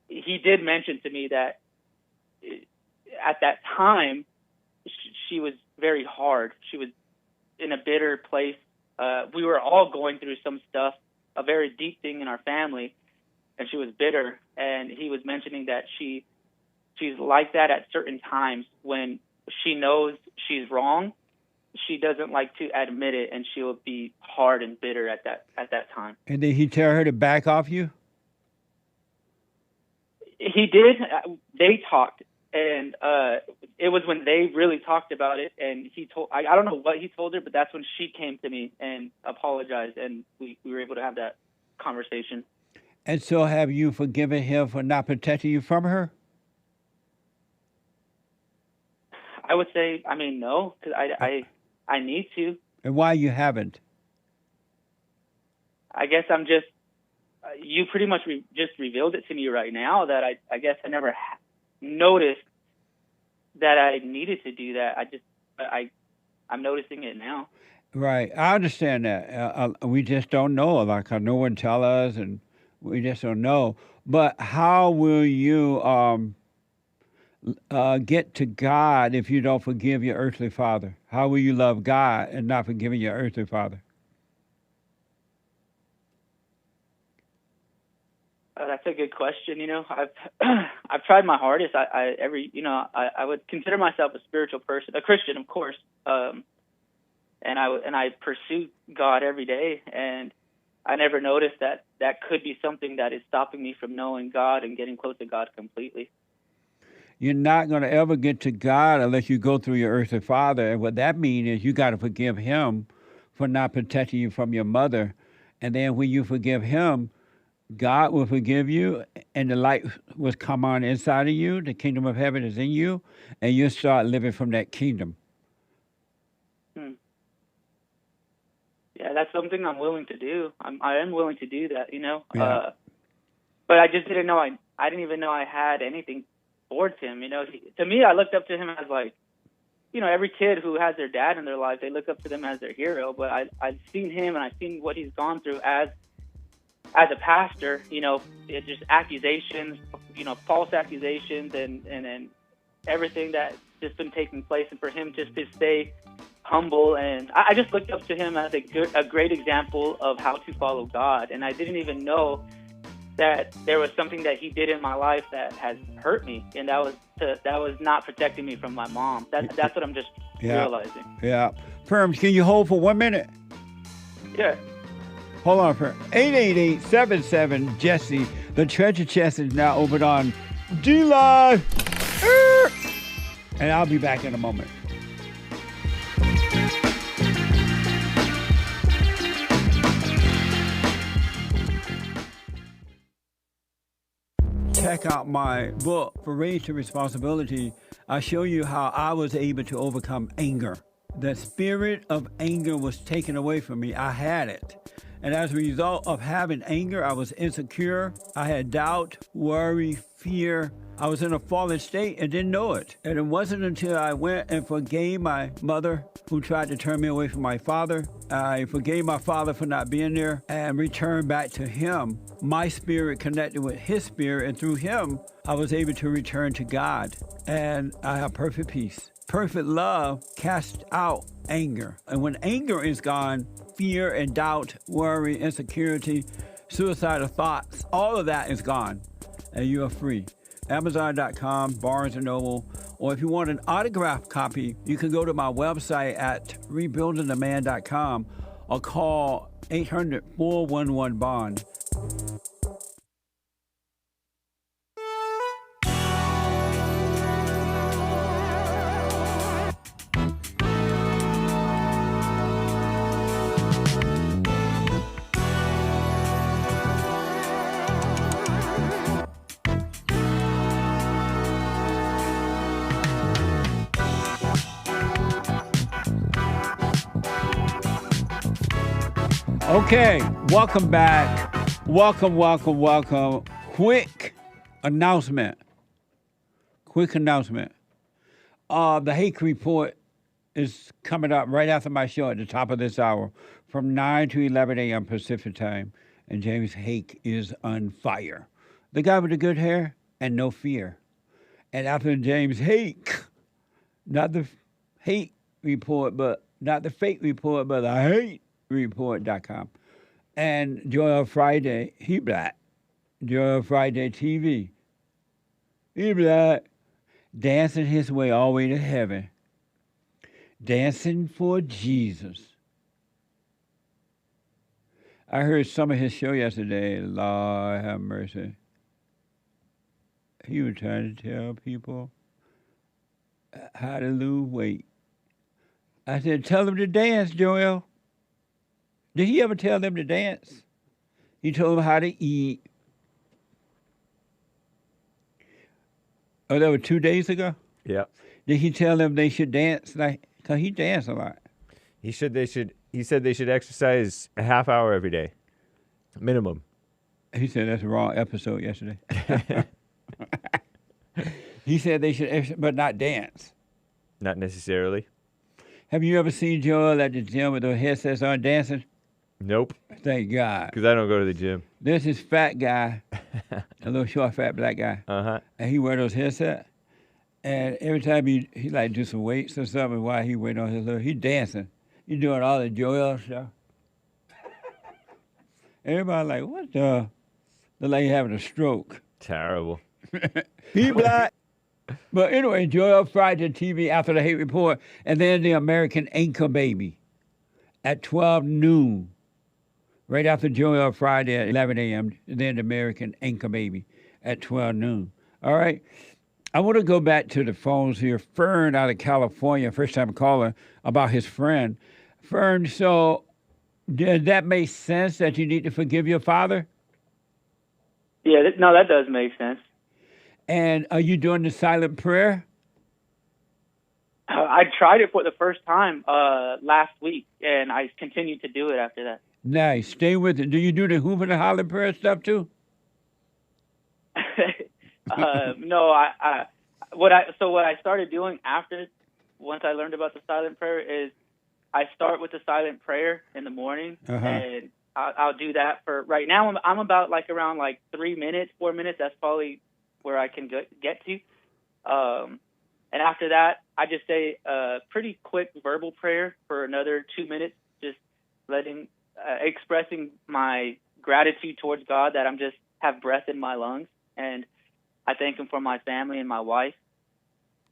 he did mention to me that at that time, she was very hard. She was in a bitter place. We were all going through some stuff, a very deep thing in our family, and she was bitter. And he was mentioning that she's like that at certain times when she knows she's wrong. She doesn't like to admit it, and she will be hard and bitter at that time.
And did he tell her to back off you?
He did. They talked, and it was when they really talked about it. And he told, I don't know what he told her, but that's when she came to me and apologized, and we were able to have that conversation.
And so have you forgiven him for not protecting you from her?
I would say, no, because I need to.
And why you haven't?
I guess I'm just, you pretty much just revealed it to me right now, that I guess I never noticed that I needed to do that. I'm noticing it now.
Right. I understand that. We just don't know. Like, no one tell us, and we just don't know. But how will you get to God if you don't forgive your earthly father? How will you love God and not forgiving your earthly father?
That's a good question. I've tried my hardest. I would consider myself a spiritual person, a Christian, of course. And I pursue God every day, and I never noticed that could be something that is stopping me from knowing God and getting close to God completely.
You're not going to ever get to God unless you go through your earthly father. And what that means is you got to forgive him for not protecting you from your mother. And then when you forgive him, God will forgive you, and the light will come on inside of you. The kingdom of heaven is in you, and you'll start living from that kingdom.
Yeah, that's something I'm willing to do. I am willing to do that,
Yeah.
But I just didn't know. I didn't even know I had anything towards him. To me, I looked up to him as like, every kid who has their dad in their life, they look up to them as their hero. But I've seen him, and I've seen what he's gone through as a pastor. It's just accusations, false accusations, and everything that's just been taking place. And for him just to stay humble, and I just looked up to him as a great example of how to follow God. And I didn't even know that there was something that he did in my life that has hurt me, and that was not protecting me from my mom. That's what I'm just realizing.
Yeah. Perms, can you hold for 1 minute?
Yeah.
Hold on, Perms. 888-77-JESSE. The treasure chest is now open on D-Live. And I'll be back in a moment. Check out my book, For Raised to Responsibility. I show you how I was able to overcome anger. The spirit of anger was taken away from me. I had it. And as a result of having anger, I was insecure. I had doubt, worry, fear. I was in a fallen state and didn't know it. And it wasn't until I went and forgave my mother who tried to turn me away from my father. I forgave my father for not being there and returned back to him. My spirit connected with his spirit, and through him, I was able to return to God. And I have perfect peace. Perfect love casts out anger. And when anger is gone, fear and doubt, worry, insecurity, suicidal thoughts, all of that is gone, and you are free. Amazon.com, Barnes & Noble, or if you want an autographed copy, you can go to my website at rebuildingtheman.com or call 800-411-BOND. Okay, welcome back. Welcome. Quick announcement. The Hake report is coming up right after my show at the top of this hour from 9 to 11 a.m. Pacific time. And James Hake is on fire. The guy with the good hair and no fear. And after James Hake, not the hate report, but not the fake report, but the hate report.com. And Joel Friday, he black. Joel Friday TV. He black. Dancing his way all the way to heaven. Dancing for Jesus. I heard some of his show yesterday. Lord have mercy. He was trying to tell people how to lose weight. I said, tell them to dance, Joel. Did he ever tell them to dance? He told them how to eat. Oh, that was 2 days ago?
Yeah.
Did he tell them they should dance? Because he danced a lot.
He said they should exercise a half hour every day. Minimum.
He said that's the wrong episode yesterday. He said they should exercise, but not dance.
Not necessarily.
Have you ever seen Joel at the gym with those headsets on dancing?
Nope.
Thank God.
Because I don't go to the gym.
There's this fat guy, a little short, fat black guy.
Uh-huh.
And he wear those headsets. And every time he like do some weights or something while he wait on his little, he dancing. He doing all the Joel stuff. Everybody like, what the? Look like he having a stroke.
Terrible.
He black. But anyway, Joel Friday TV after the Hate Report, and then the American Anchor Baby at 12 noon. Right after Joel Friday at 11 a.m., then the American Anchor Baby at 12 noon. All right. I want to go back to the phones here. Fern out of California, first-time caller, about his friend. Fern, so does that make sense that you need to forgive your father?
Yeah, no, that does make sense.
And are you doing the silent prayer?
I tried it for the first time last week, and I continued to do it after that.
Nice. Stay with it. Do you do the Hoover and Holler prayer stuff too?
No, what I started doing once I learned about the silent prayer is I start with the silent prayer in the morning, and I'll do that for right now. I'm about around 3 minutes, 4 minutes. That's probably where I can get to. And after that, I just say a pretty quick verbal prayer for another 2 minutes, just expressing my gratitude towards God that I'm just have breath in my lungs, and I thank Him for my family and my wife.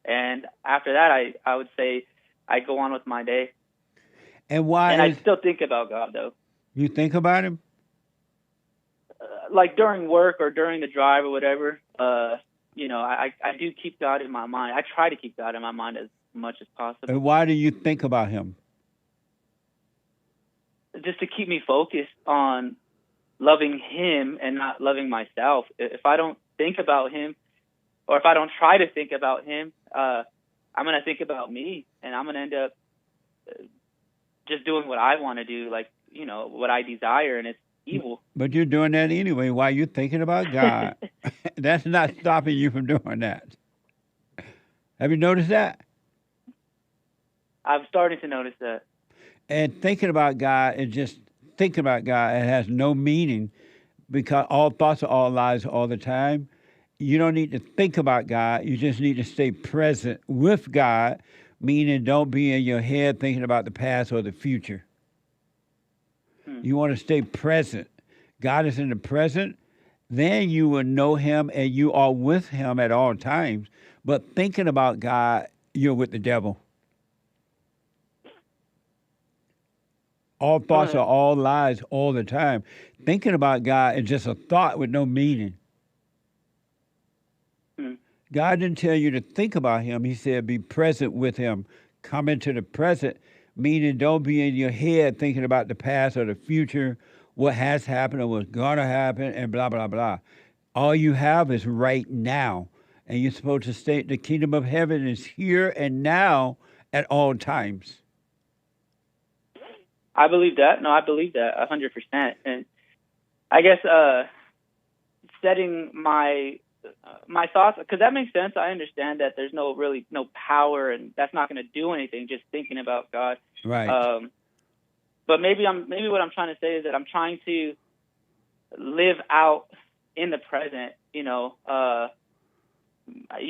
And after that, I would say I go on with my day.
And why?
And I still think about God, though.
You think about Him?
Like during work or during the drive or whatever. I do keep God in my mind. I try to keep God in my mind as much as possible.
And why do you think about Him?
Just to keep me focused on loving Him and not loving myself. If I don't think about Him, or if I don't try to think about Him, I'm going to think about me, and I'm going to end up just doing what I want to do, what I desire, and it's evil.
But you're doing that anyway while you're thinking about God. That's not stopping you from doing that. Have you noticed that?
I'm starting to notice that.
And thinking about God is just thinking about God. It has no meaning because all thoughts are all lies all the time. You don't need to think about God. You just need to stay present with God, meaning don't be in your head thinking about the past or the future. You want to stay present. God is in the present. Then you will know him and you are with him at all times. But thinking about God, you're with the devil. All thoughts are all lies all the time. Thinking about God is just a thought with no meaning. God didn't tell you to think about him. He said be present with him. Come into the present, meaning don't be in your head thinking about the past or the future, what has happened or what's going to happen, and blah, blah, blah. All you have is right now. And you're supposed to stay, the kingdom of heaven is here and now at all times.
I believe that. No, I believe that 100%. And I guess setting my thoughts, because that makes sense. I understand that there's no power, and that's not going to do anything. Just thinking about God,
right?
But maybe what I'm trying to say is that I'm trying to live out in the present. You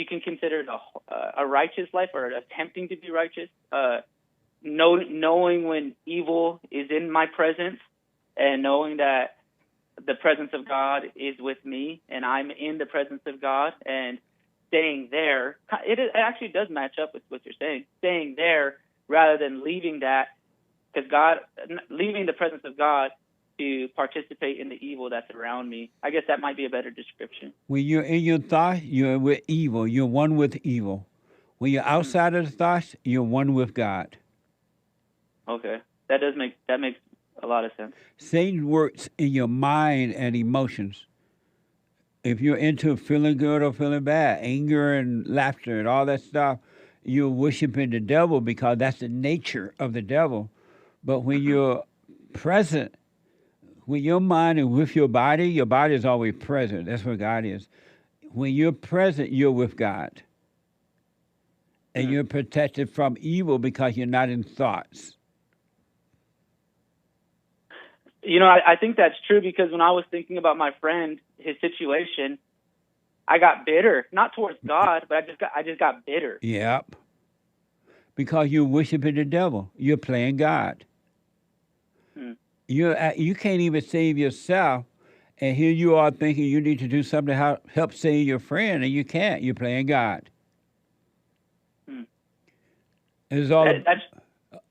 can consider it a righteous life or attempting to be righteous. Knowing when evil is in my presence, and knowing that the presence of God is with me, and I'm in the presence of God, and staying there. It actually does match up with what you're saying. Staying there rather than leaving that, because leaving the presence of God to participate in the evil that's around me. I guess that might be a better description.
When you're in your thoughts, you're with evil. You're one with evil. When you're outside of the thoughts, you're one with God.
Okay, that makes a lot of sense.
Satan works in your mind and emotions. If you're into feeling good or feeling bad, anger and laughter and all that stuff, you're worshiping the devil because that's the nature of the devil. But when you're present, when your mind is with your body is always present. That's where God is. When you're present, you're with God. And you're protected from evil because you're not in thoughts.
I think that's true, because when I was thinking about my friend, his situation, I got bitter, not towards God, but I just got bitter.
Yep. Because you're worshiping the devil. You're playing God. You can't even save yourself, and here you are thinking you need to do something to help save your friend, and you can't. You're playing God. It's all.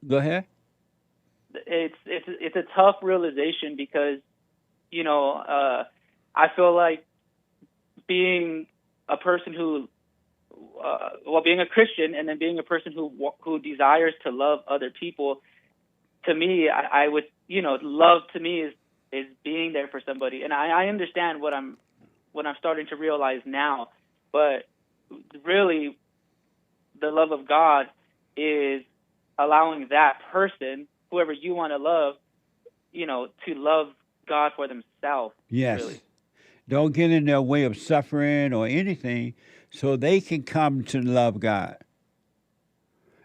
Go ahead.
It's a tough realization, because I feel like being a person who being a Christian and then being a person who desires to love other people, to me, I would love to me is being there for somebody, and I understand what I'm starting to realize now, but really the love of God is allowing that person, whoever you want to love, to love God for themselves.
Yes.
Really.
Don't get in their way of suffering or anything so they can come to love God.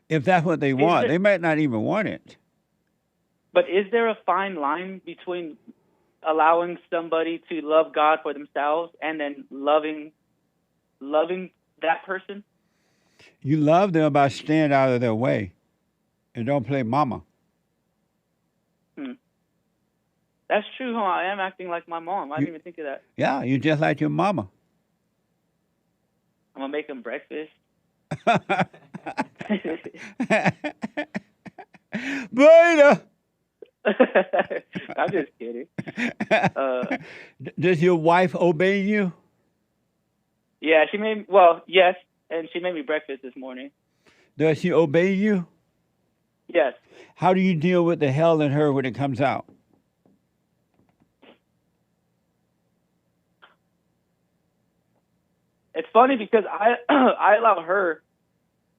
If that's what they want. They might not even want it.
But is there a fine line between allowing somebody to love God for themselves and then loving that person?
You love them by staying out of their way and don't play mama.
That's true, huh? I am acting like my mom. I didn't even think of that.
Yeah, you're just like your mama.
I'm going to make them breakfast.
Beta!
I'm just kidding.
Does your wife obey you?
Yeah, yes, and she made me breakfast this morning.
Does she obey you?
Yes.
How do you deal with the hell in her when it comes out?
It's funny because I allow her.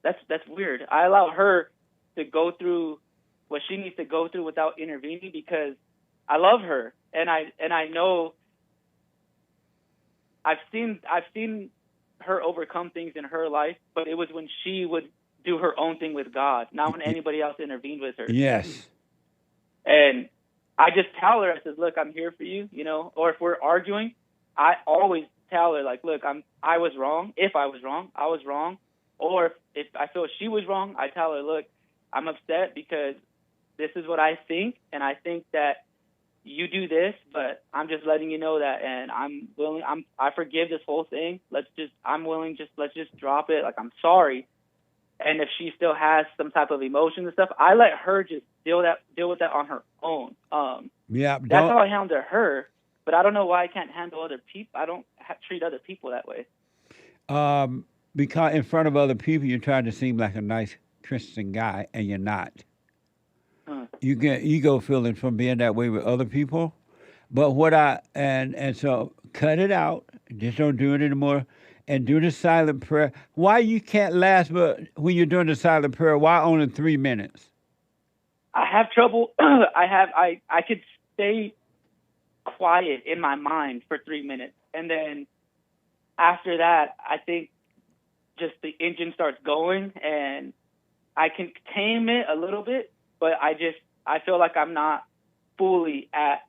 That's weird. I allow her to go through what she needs to go through without intervening, because I love her, and I know I've seen her overcome things in her life, but it was when she would do her own thing with God, not when anybody else intervened with her.
Yes.
And I just tell her, I said, look, I'm here for you, you know, or if we're arguing, I always tell her, like, look, I was wrong. If I was wrong, I was wrong. Or if I feel she was wrong, I tell her, look, I'm upset because this is what I think, and I think that you do this, but I'm just letting you know that, and I'm willing, I forgive this whole thing. Let's just drop it. Like, I'm sorry. And if she still has some type of emotions and stuff, I let her just deal with that on her own. That's how I handle her, but I don't know why I can't handle other people. I don't treat other people that way.
Because in front of other people, you're trying to seem like a nice Christian guy, and you're not. You get ego feelings from being that way with other people. But so cut it out. Just don't do it anymore. And do the silent prayer. Why you can't last, but when you're doing the silent prayer, why only 3 minutes?
I have trouble. I could stay quiet in my mind for 3 minutes. And then after that, I think just the engine starts going, and I can tame it a little bit, but I feel like I'm not fully at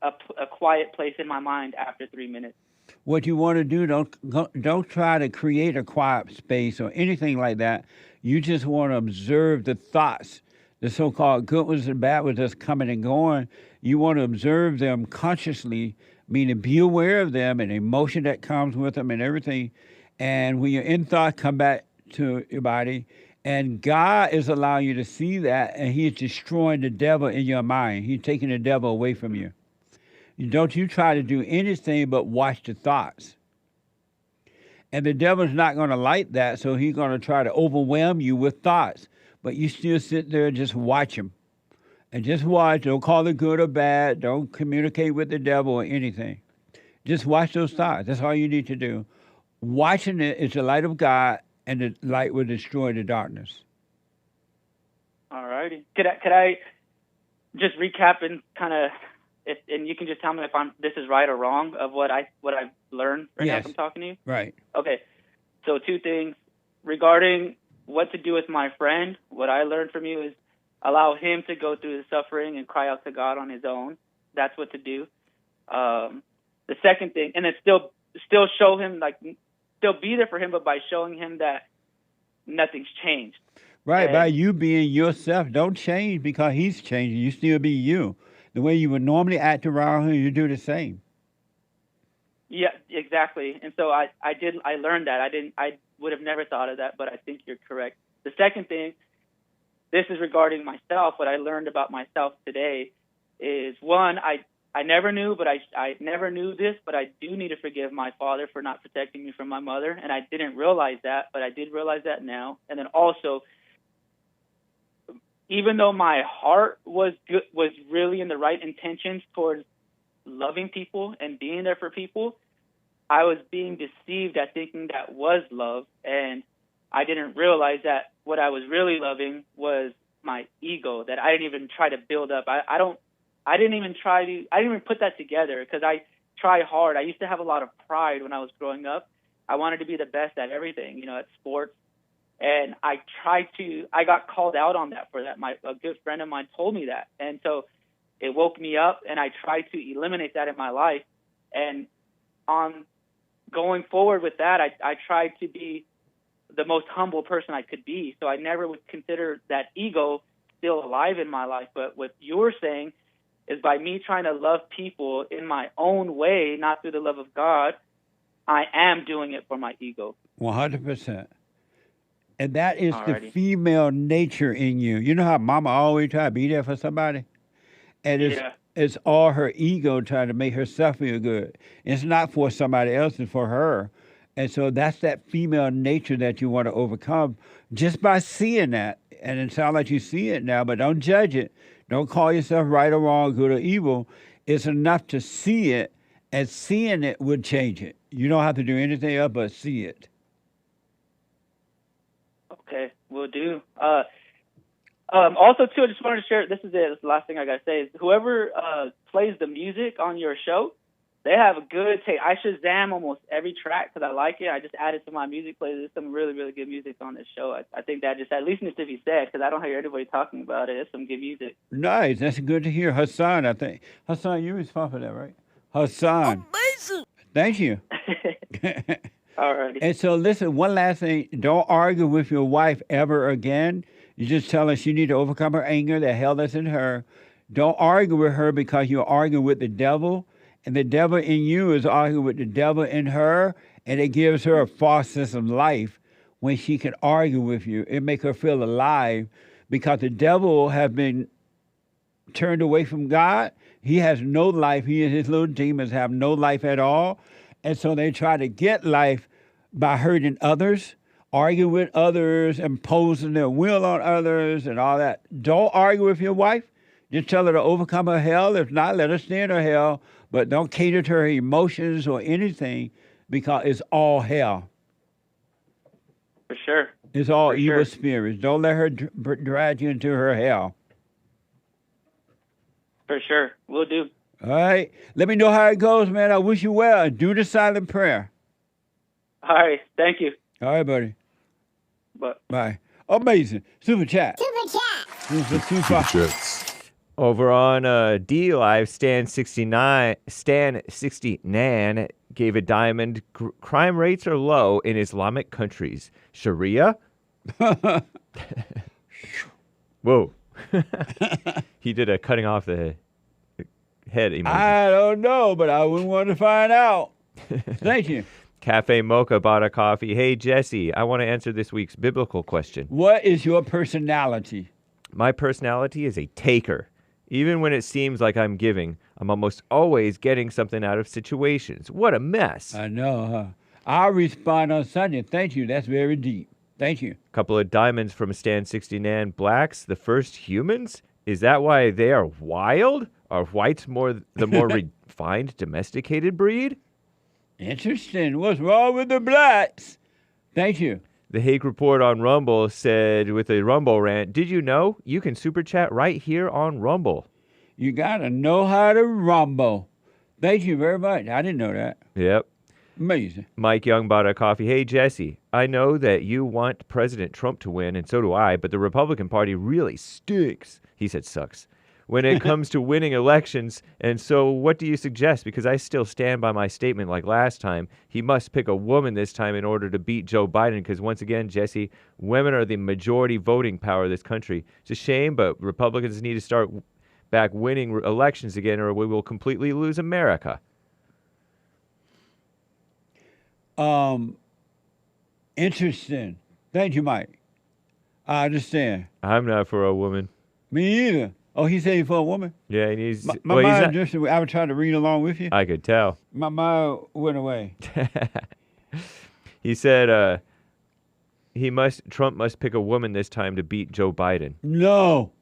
a quiet place in my mind after 3 minutes.
What you want to do, don't try to create a quiet space or anything like that. You just want to observe the thoughts, the so-called good ones and bad ones that's coming and going. You want to observe them consciously, meaning be aware of them and emotion that comes with them and everything. And when you're in thought, come back to your body. And God is allowing you to see that, and He's destroying the devil in your mind. He's taking the devil away from you. Don't you try to do anything but watch the thoughts. And the devil's not going to like that, so he's going to try to overwhelm you with thoughts. But you still sit there and just watch him. And just watch. Don't call it good or bad. Don't communicate with the devil or anything. Just watch those thoughts. That's all you need to do. Watching it is the light of God, and the light will destroy the darkness.
All righty. Could I just recap and kind of, and you can just tell me if this is right or wrong of what I've learned right now from talking to you?
Right.
Okay. So 2 things. Regarding what to do with my friend, what I learned from you is allow him to go through the suffering and cry out to God on his own. That's what to do. The second thing, and then still show him, like, still be there for him, but by showing him that nothing's changed.
Right,
and
by you being yourself. Don't change because he's changing. You still be you. The way you would normally act around him, you do the same.
Yeah, exactly. And so I learned that. I would have never thought of that, but I think you're correct. The second thing, this is regarding myself. What I learned about myself today is, one, I never knew, but I never knew this, but I do need to forgive my father for not protecting me from my mother, and I didn't realize that, but I did realize that now. And then also, even though my heart was really in the right intentions towards loving people and being there for people, I was being deceived at thinking that was love, and I didn't realize that what I was really loving was my ego that I didn't even try to build up. I didn't even put that together because I try hard. I used to have a lot of pride when I was growing up. I wanted to be the best at everything, at sports. And I got called out on that for that. A good friend of mine told me that. And so it woke me up, and I tried to eliminate that in my life. And on going forward with that, I tried to be the most humble person I could be. So I never would consider that ego still alive in my life. But what you're saying is by me trying to love people in my own way, not through the love of God, I am doing it for my ego.
100%. And that is the female nature in you. You know how mama always try to be there for somebody? And it's all her ego trying to make herself feel good. It's not for somebody else, it's for her. And so that's that female nature that you want to overcome just by seeing that. And it sounds like you see it now, but don't judge it. Don't call yourself right or wrong, good or evil. It's enough to see it, and seeing it would change it. You don't have to do anything else but see it.
Okay, will do. Also, too, I just wanted to share. This is the last thing I gotta say is whoever plays the music on your show, they have a good taste. I Shazam almost every track because I like it. I just added to my music playlist. There's some really, really good music on this show. I think that just at least needs to be said because I don't hear anybody talking about it. It's some good music.
Nice. That's good to hear. Hassan, I think. Hassan, you responsible for that, right? Hassan. Amazing. Thank you.
All right.
And so, listen, one last thing. Don't argue with your wife ever again. You just tell her she needs to overcome her anger, the hell that's in her. Don't argue with her because you're arguing with the devil, and the devil in you is arguing with the devil in her, and it gives her a false sense of life when she can argue with you. It makes her feel alive because the devil has been turned away from God. He has no life. He and his little demons have no life at all. And so they try to get life by hurting others, arguing with others, imposing their will on others and all that. Don't argue with your wife. Just tell her to overcome her hell. If not, let her stay in her hell. But don't cater to her emotions or anything because it's all hell.
For sure.
It's all
For
evil
sure.
spirits. Don't let her drag you into her hell.
For sure. We'll do.
All right. Let me know how it goes, man. I wish you well. And do the silent prayer.
All right. Thank you.
All right, buddy.
But
Bye. Amazing. Super chat. Super
Chats.
Over on D Live, Stan69 gave a diamond. Crime rates are low in Islamic countries. Sharia? Whoa. He did a cutting off the head emoji.
I don't know, but I wouldn't want to find out. Thank you.
Cafe Mocha bought a coffee. Hey, Jesse, I want to answer this week's biblical question.
What is your personality?
My personality is a taker. Even when it seems like I'm giving, I'm almost always getting something out of situations. What a mess.
I know, huh? I'll respond on Sunday. Thank you. That's very deep. Thank you.
Couple of diamonds from Stan69. Blacks, the first humans? Is that why they are wild? Are whites the more refined, domesticated breed?
Interesting. What's wrong with the blacks? Thank you.
The Hake report on Rumble said with a Rumble rant, did you know you can super chat right here on Rumble?
You got to know how to rumble. Thank you very much. I didn't know that.
Yep.
Amazing.
Mike Young bought a coffee. Hey, Jesse, I know that you want President Trump to win, and so do I, but the Republican Party really stinks. He said sucks. When it comes to winning elections, and so what do you suggest? Because I still stand by my statement like last time. He must pick a woman this time in order to beat Joe Biden, because once again, Jesse, women are the majority voting power of this country. It's a shame, but Republicans need to start back winning elections again, or we will completely lose America.
Interesting. Thank you, Mike. I understand.
I'm not for a woman.
Me either. Oh, he said he's for a woman?
Yeah, and he's...
My mind just, I was trying to read along with you.
I could tell.
My mind went away.
He said Trump must pick a woman this time to beat Joe Biden.
No.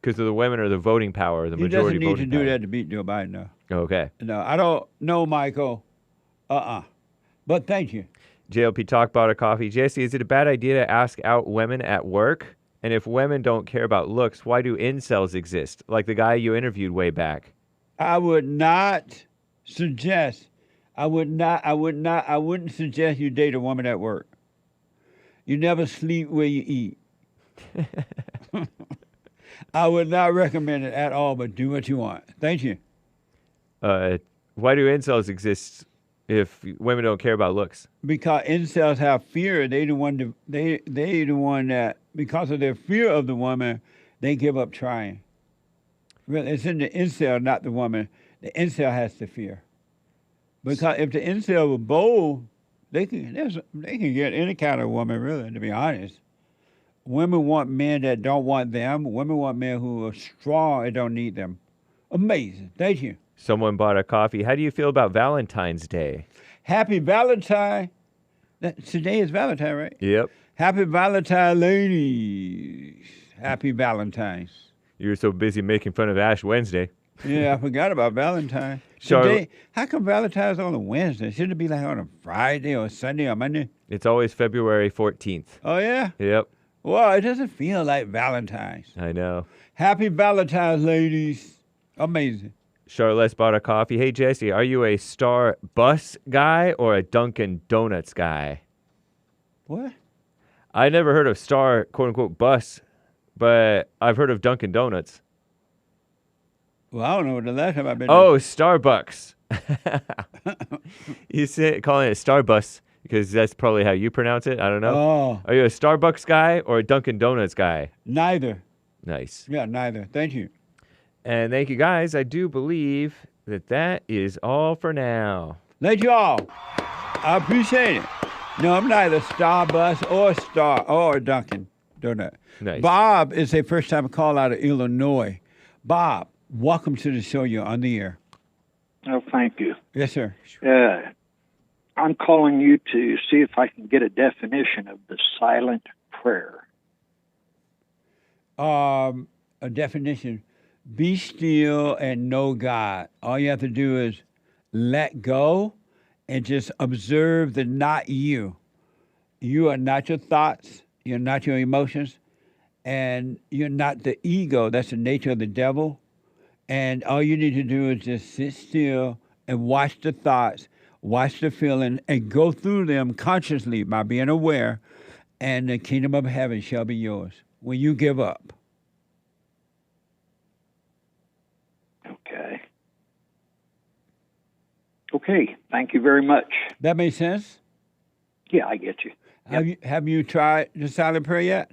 Because the women are the voting power, the majority voting power.
He doesn't need to do that to beat Joe Biden, no.
Okay.
No, I don't know, Michael. But thank you.
JLP Talk bought a coffee. Jesse, is it a bad idea to ask out women at work? And if women don't care about looks, why do incels exist? Like the guy you interviewed way back.
I would not suggest, I wouldn't suggest you date a woman at work. You never sleep where you eat. I would not recommend it at all, but do what you want. Thank you.
Why do incels exist if women don't care about looks?
Because incels have fear. They the one that, because of their fear of the woman, they give up trying. Really, it's in the incel, not the woman. The incel has the fear. Because if the incel were bold, they can get any kind of woman, really, to be honest. Women want men that don't want them. Women want men who are strong and don't need them. Amazing. Thank you.
Someone bought a coffee. How do you feel about Valentine's Day?
Happy Valentine. Today is Valentine, right?
Yep.
Happy Valentine, ladies. Happy Valentine's.
You were so busy making fun of Ash Wednesday.
Yeah, I forgot about Valentine.
Today,
how come Valentine's on a Wednesday? Shouldn't it be like on a Friday or Sunday or Monday?
It's always February 14th.
Oh, yeah?
Yep.
Well, it doesn't feel like Valentine's.
I know.
Happy Valentine's, ladies. Amazing.
Charlotte's bought a coffee. Hey, Jesse, are you a Starbucks guy or a Dunkin' Donuts guy?
What?
I never heard of Star, quote-unquote, bus, but I've heard of Dunkin' Donuts.
Well, I don't know what the last time I've been
Oh, Starbucks. You say calling it Starbus because that's probably how you pronounce it. I don't know.
Oh.
Are you a Starbucks guy or a Dunkin' Donuts guy?
Neither.
Nice.
Yeah, neither. Thank you.
And thank you, guys. I do believe that is all for now.
Thank you all. I appreciate it. No, I'm neither Starbus or Dunkin' Donut.
Nice.
Bob is a first-time call out of Illinois. Bob, welcome to the show. You're on the air.
Oh, thank you.
Yes, sir.
I'm calling you to see if I can get a definition of the silent prayer.
A definition. Be still and know God. All you have to do is let go and just observe the not you. You are not your thoughts. You're not your emotions. And you're not the ego. That's the nature of the devil. And all you need to do is just sit still and watch the thoughts, watch the feeling, and go through them consciously by being aware, and the kingdom of heaven shall be yours when you give up.
Okay. Okay, thank you very much.
That makes sense?
Yeah, I get you.
Have you tried the silent prayer yet?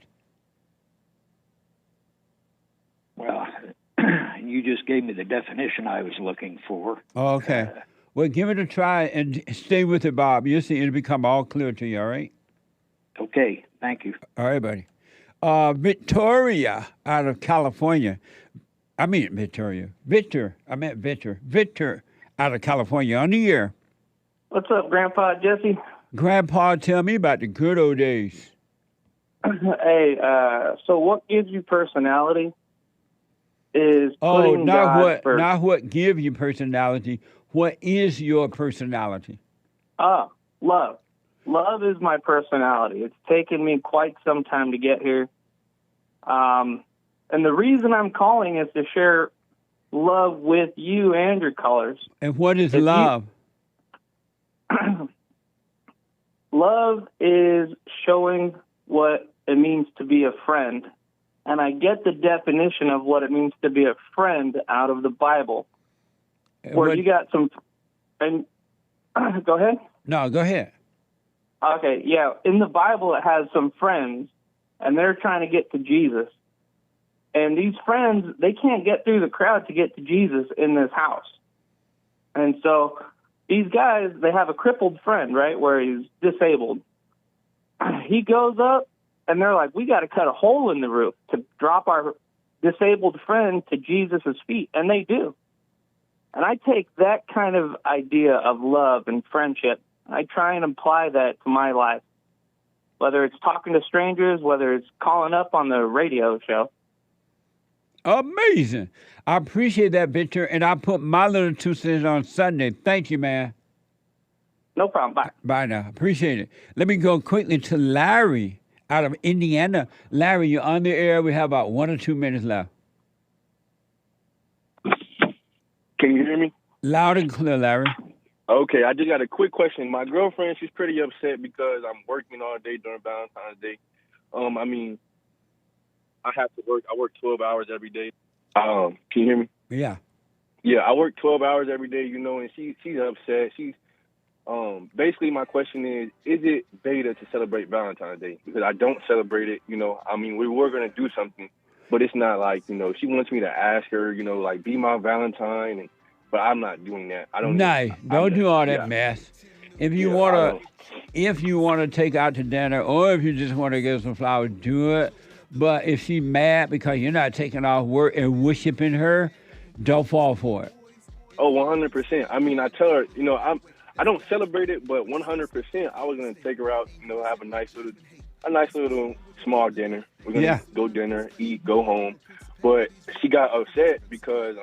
Well, you just gave me the definition I was looking for.
Oh, okay. Well, give it a try and stay with it, Bob. You'll see it'll become all clear to you, all right?
Okay, thank you.
All right, buddy. Victoria out of California. I mean Victoria. Victor. I meant Victor. Victor out of California on the air.
What's up, Grandpa Jesse?
Grandpa, tell me about the good old days.
Hey, so what gives you personality is putting God first.
Not what give you personality. What is your personality?
Love. Love is my personality. It's taken me quite some time to get here. And the reason I'm calling is to share love with you and your callers.
And what is love?
Love is showing what it means to be a friend. And I get the definition of what it means to be a friend out of the Bible. Where you got some... And go ahead.
No, go ahead.
Okay, yeah. In the Bible, it has some friends, and they're trying to get to Jesus. And these friends, they can't get through the crowd to get to Jesus in this house. And so these guys, they have a crippled friend, right, where he's disabled. He goes up, and they're like, we got to cut a hole in the roof to drop our disabled friend to Jesus' feet. And they do. And I take that kind of idea of love and friendship, I try and apply that to my life, whether it's talking to strangers, whether it's calling up on the radio show.
Amazing. I appreciate that, Victor, and I'll put my little 2 cents on Sunday. Thank you, man.
No problem. Bye.
Bye now. Appreciate it. Let me go quickly to Larry out of Indiana. Larry, you're on the air. We have about 1 or 2 minutes left.
Can you hear me?
Loud and clear, Larry.
Okay, I just got a quick question. My girlfriend, she's pretty upset because I'm working all day during Valentine's Day. I mean, I have to work. I work 12 hours every day. Can you hear me?
Yeah.
Yeah, I work 12 hours every day, you know, and she's upset. She's basically my question is it beta to celebrate Valentine's Day? Because I don't celebrate it, you know. I mean, we were going to do something, but it's not like, you know, she wants me to ask her, you know, like, be my Valentine, but I'm not doing that. I don't.
Don't do all that mess. If you want to take out to dinner, or if you just want to get some flowers, do it. But if she's mad because you're not taking off work and worshiping her, don't fall for it.
Oh, 100%. I mean, I tell her, you know, I don't celebrate it, but 100%, I was gonna take her out, you know, have a nice little small dinner. We're gonna go dinner, eat, go home. But she got upset because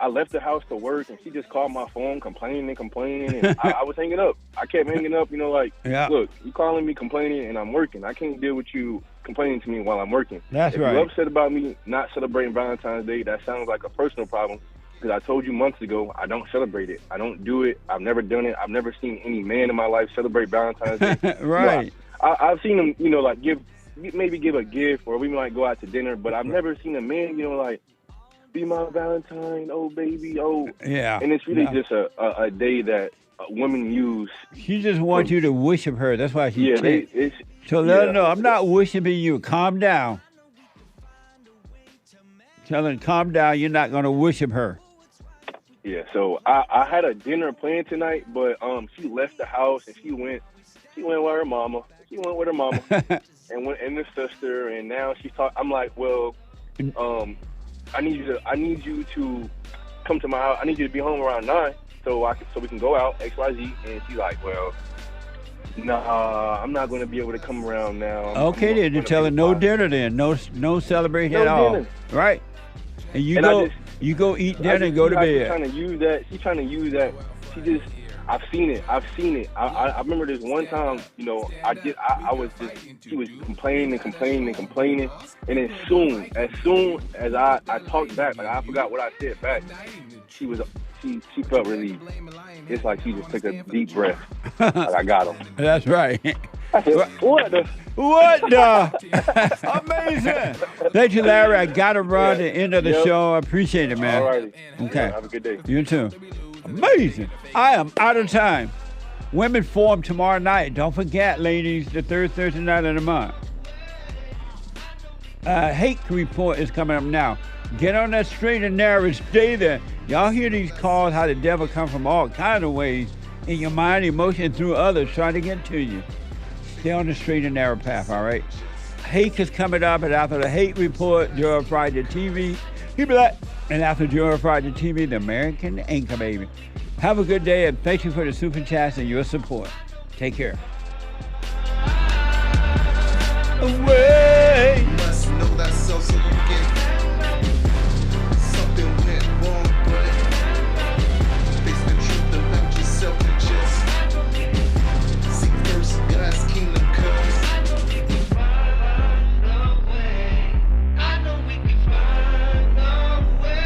I left the house to work, and she just called my phone complaining, and I was hanging up. I kept hanging up, you know, like, look, you calling me complaining, and I'm working. I can't deal with you complaining to me while I'm working.
That's
if
right.
If you're upset about me not celebrating Valentine's Day, that sounds like a personal problem. Because I told you months ago, I don't celebrate it. I don't do it. I've never done it. I've never seen any man in my life celebrate Valentine's Day.
Right.
I've seen them, you know, like maybe give a gift, or we might go out to dinner, but I've never seen a man, you know, like, be my Valentine, oh baby, oh.
Yeah.
And it's really just a day that women use.
She just wants you to worship her. That's why she
it's
So let her know, I'm not worshiping you. Calm down. Tell her, calm down. You're not going to worship her.
Yeah, so I had a dinner planned tonight, but she left the house and she went with her mama. She went with her mama and her sister, and now she's talking. I'm like, well, I need you to come to my house. I need you to be home around 9 so we can go out XYZ. And she's like, well, nah, I'm not going to be able to come around now.
Okay, then you tell her no dinner then, no celebrating at all, dinner. Right? And you go eat dinner and go to bed.
She's trying to use that. I've seen it. I remember this one time, you know, she was complaining, and as soon as I talked back, like I forgot what I said back, she felt relieved. It's like she just took a deep breath. Like, I got him.
That's right.
I said, what the?
Amazing. Thank you, Larry. I got to run the end of the show. I appreciate it, man.
All righty.
Okay.
Have a good day.
You too. Amazing. I am out of time. Women Forum tomorrow night. Don't forget, ladies, the third Thursday night of the month. Hake report is coming up now. Get on that straight and narrow. Stay there. Y'all hear these calls, how the devil come from all kinds of ways in your mind, emotion, through others trying to get to you. Stay on the straight and narrow path, all right? Hake is coming up, and after the Hake report, Joe Friday TV, he be like, and after Joe Friday TV, the American Anchor Baby. Have a good day, and thank you for the super chats and your support. Take care. Away.
Must know that so you get something went wrong, but face the truth about yourself and just seek first God's kingdom comes. I know we can find a way. I know we can find a way.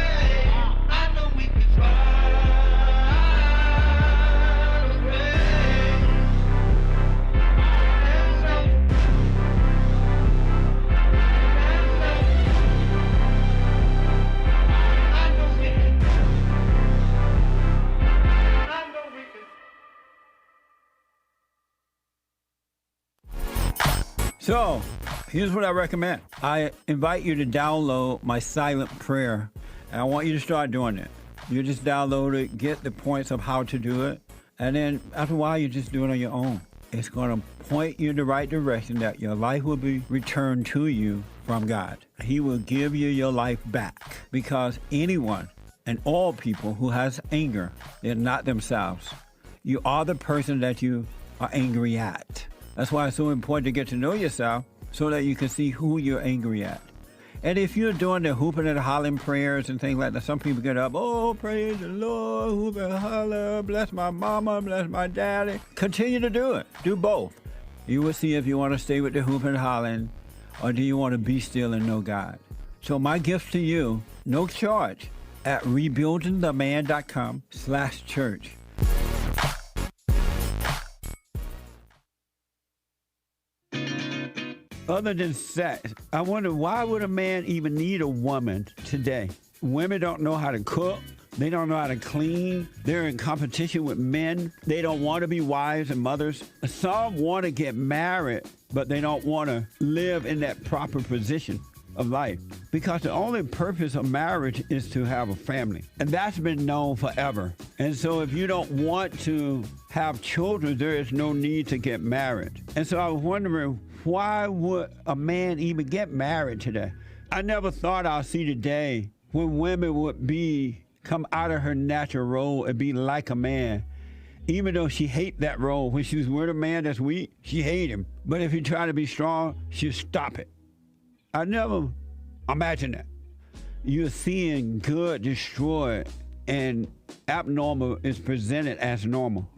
So, here's what I recommend. I invite you to download my silent prayer, and I want you to start doing it. You just download it, get the points of how to do it, and then after a while, you just do it on your own. It's going to point you in the right direction that your life will be returned to you from God. He will give you your life back, because anyone and all people who has anger, they're not themselves. You are the person that you are angry at. That's why it's so important to get to know yourself so that you can see who you're angry at. And if you're doing the hooping and hollering prayers and things like that, some people get up, oh, praise the Lord, hoop and holler, bless my mama, bless my daddy. Continue to do it. Do both. You will see if you want to stay with the hooping and hollering, or do you want to be still and know God. So my gift to you, no charge, at rebuildingtheman.com/church. Other than sex, I wonder, why would a man even need a woman today? Women don't know how to cook. They don't know how to clean. They're in competition with men. They don't want to be wives and mothers. Some want to get married, but they don't want to live in that proper position of life. Because the only purpose of marriage is to have a family. And that's been known forever. And so if you don't want to have children, there is no need to get married. And so I was wondering, why would a man even get married today? I never thought I'd see the day when women would come out of her natural role and be like a man. Even though she hate that role. When she was with a man that's weak, she hate him. But if he try to be strong, she'll stop it. I never imagined that. You're seeing good destroyed and abnormal is presented as normal.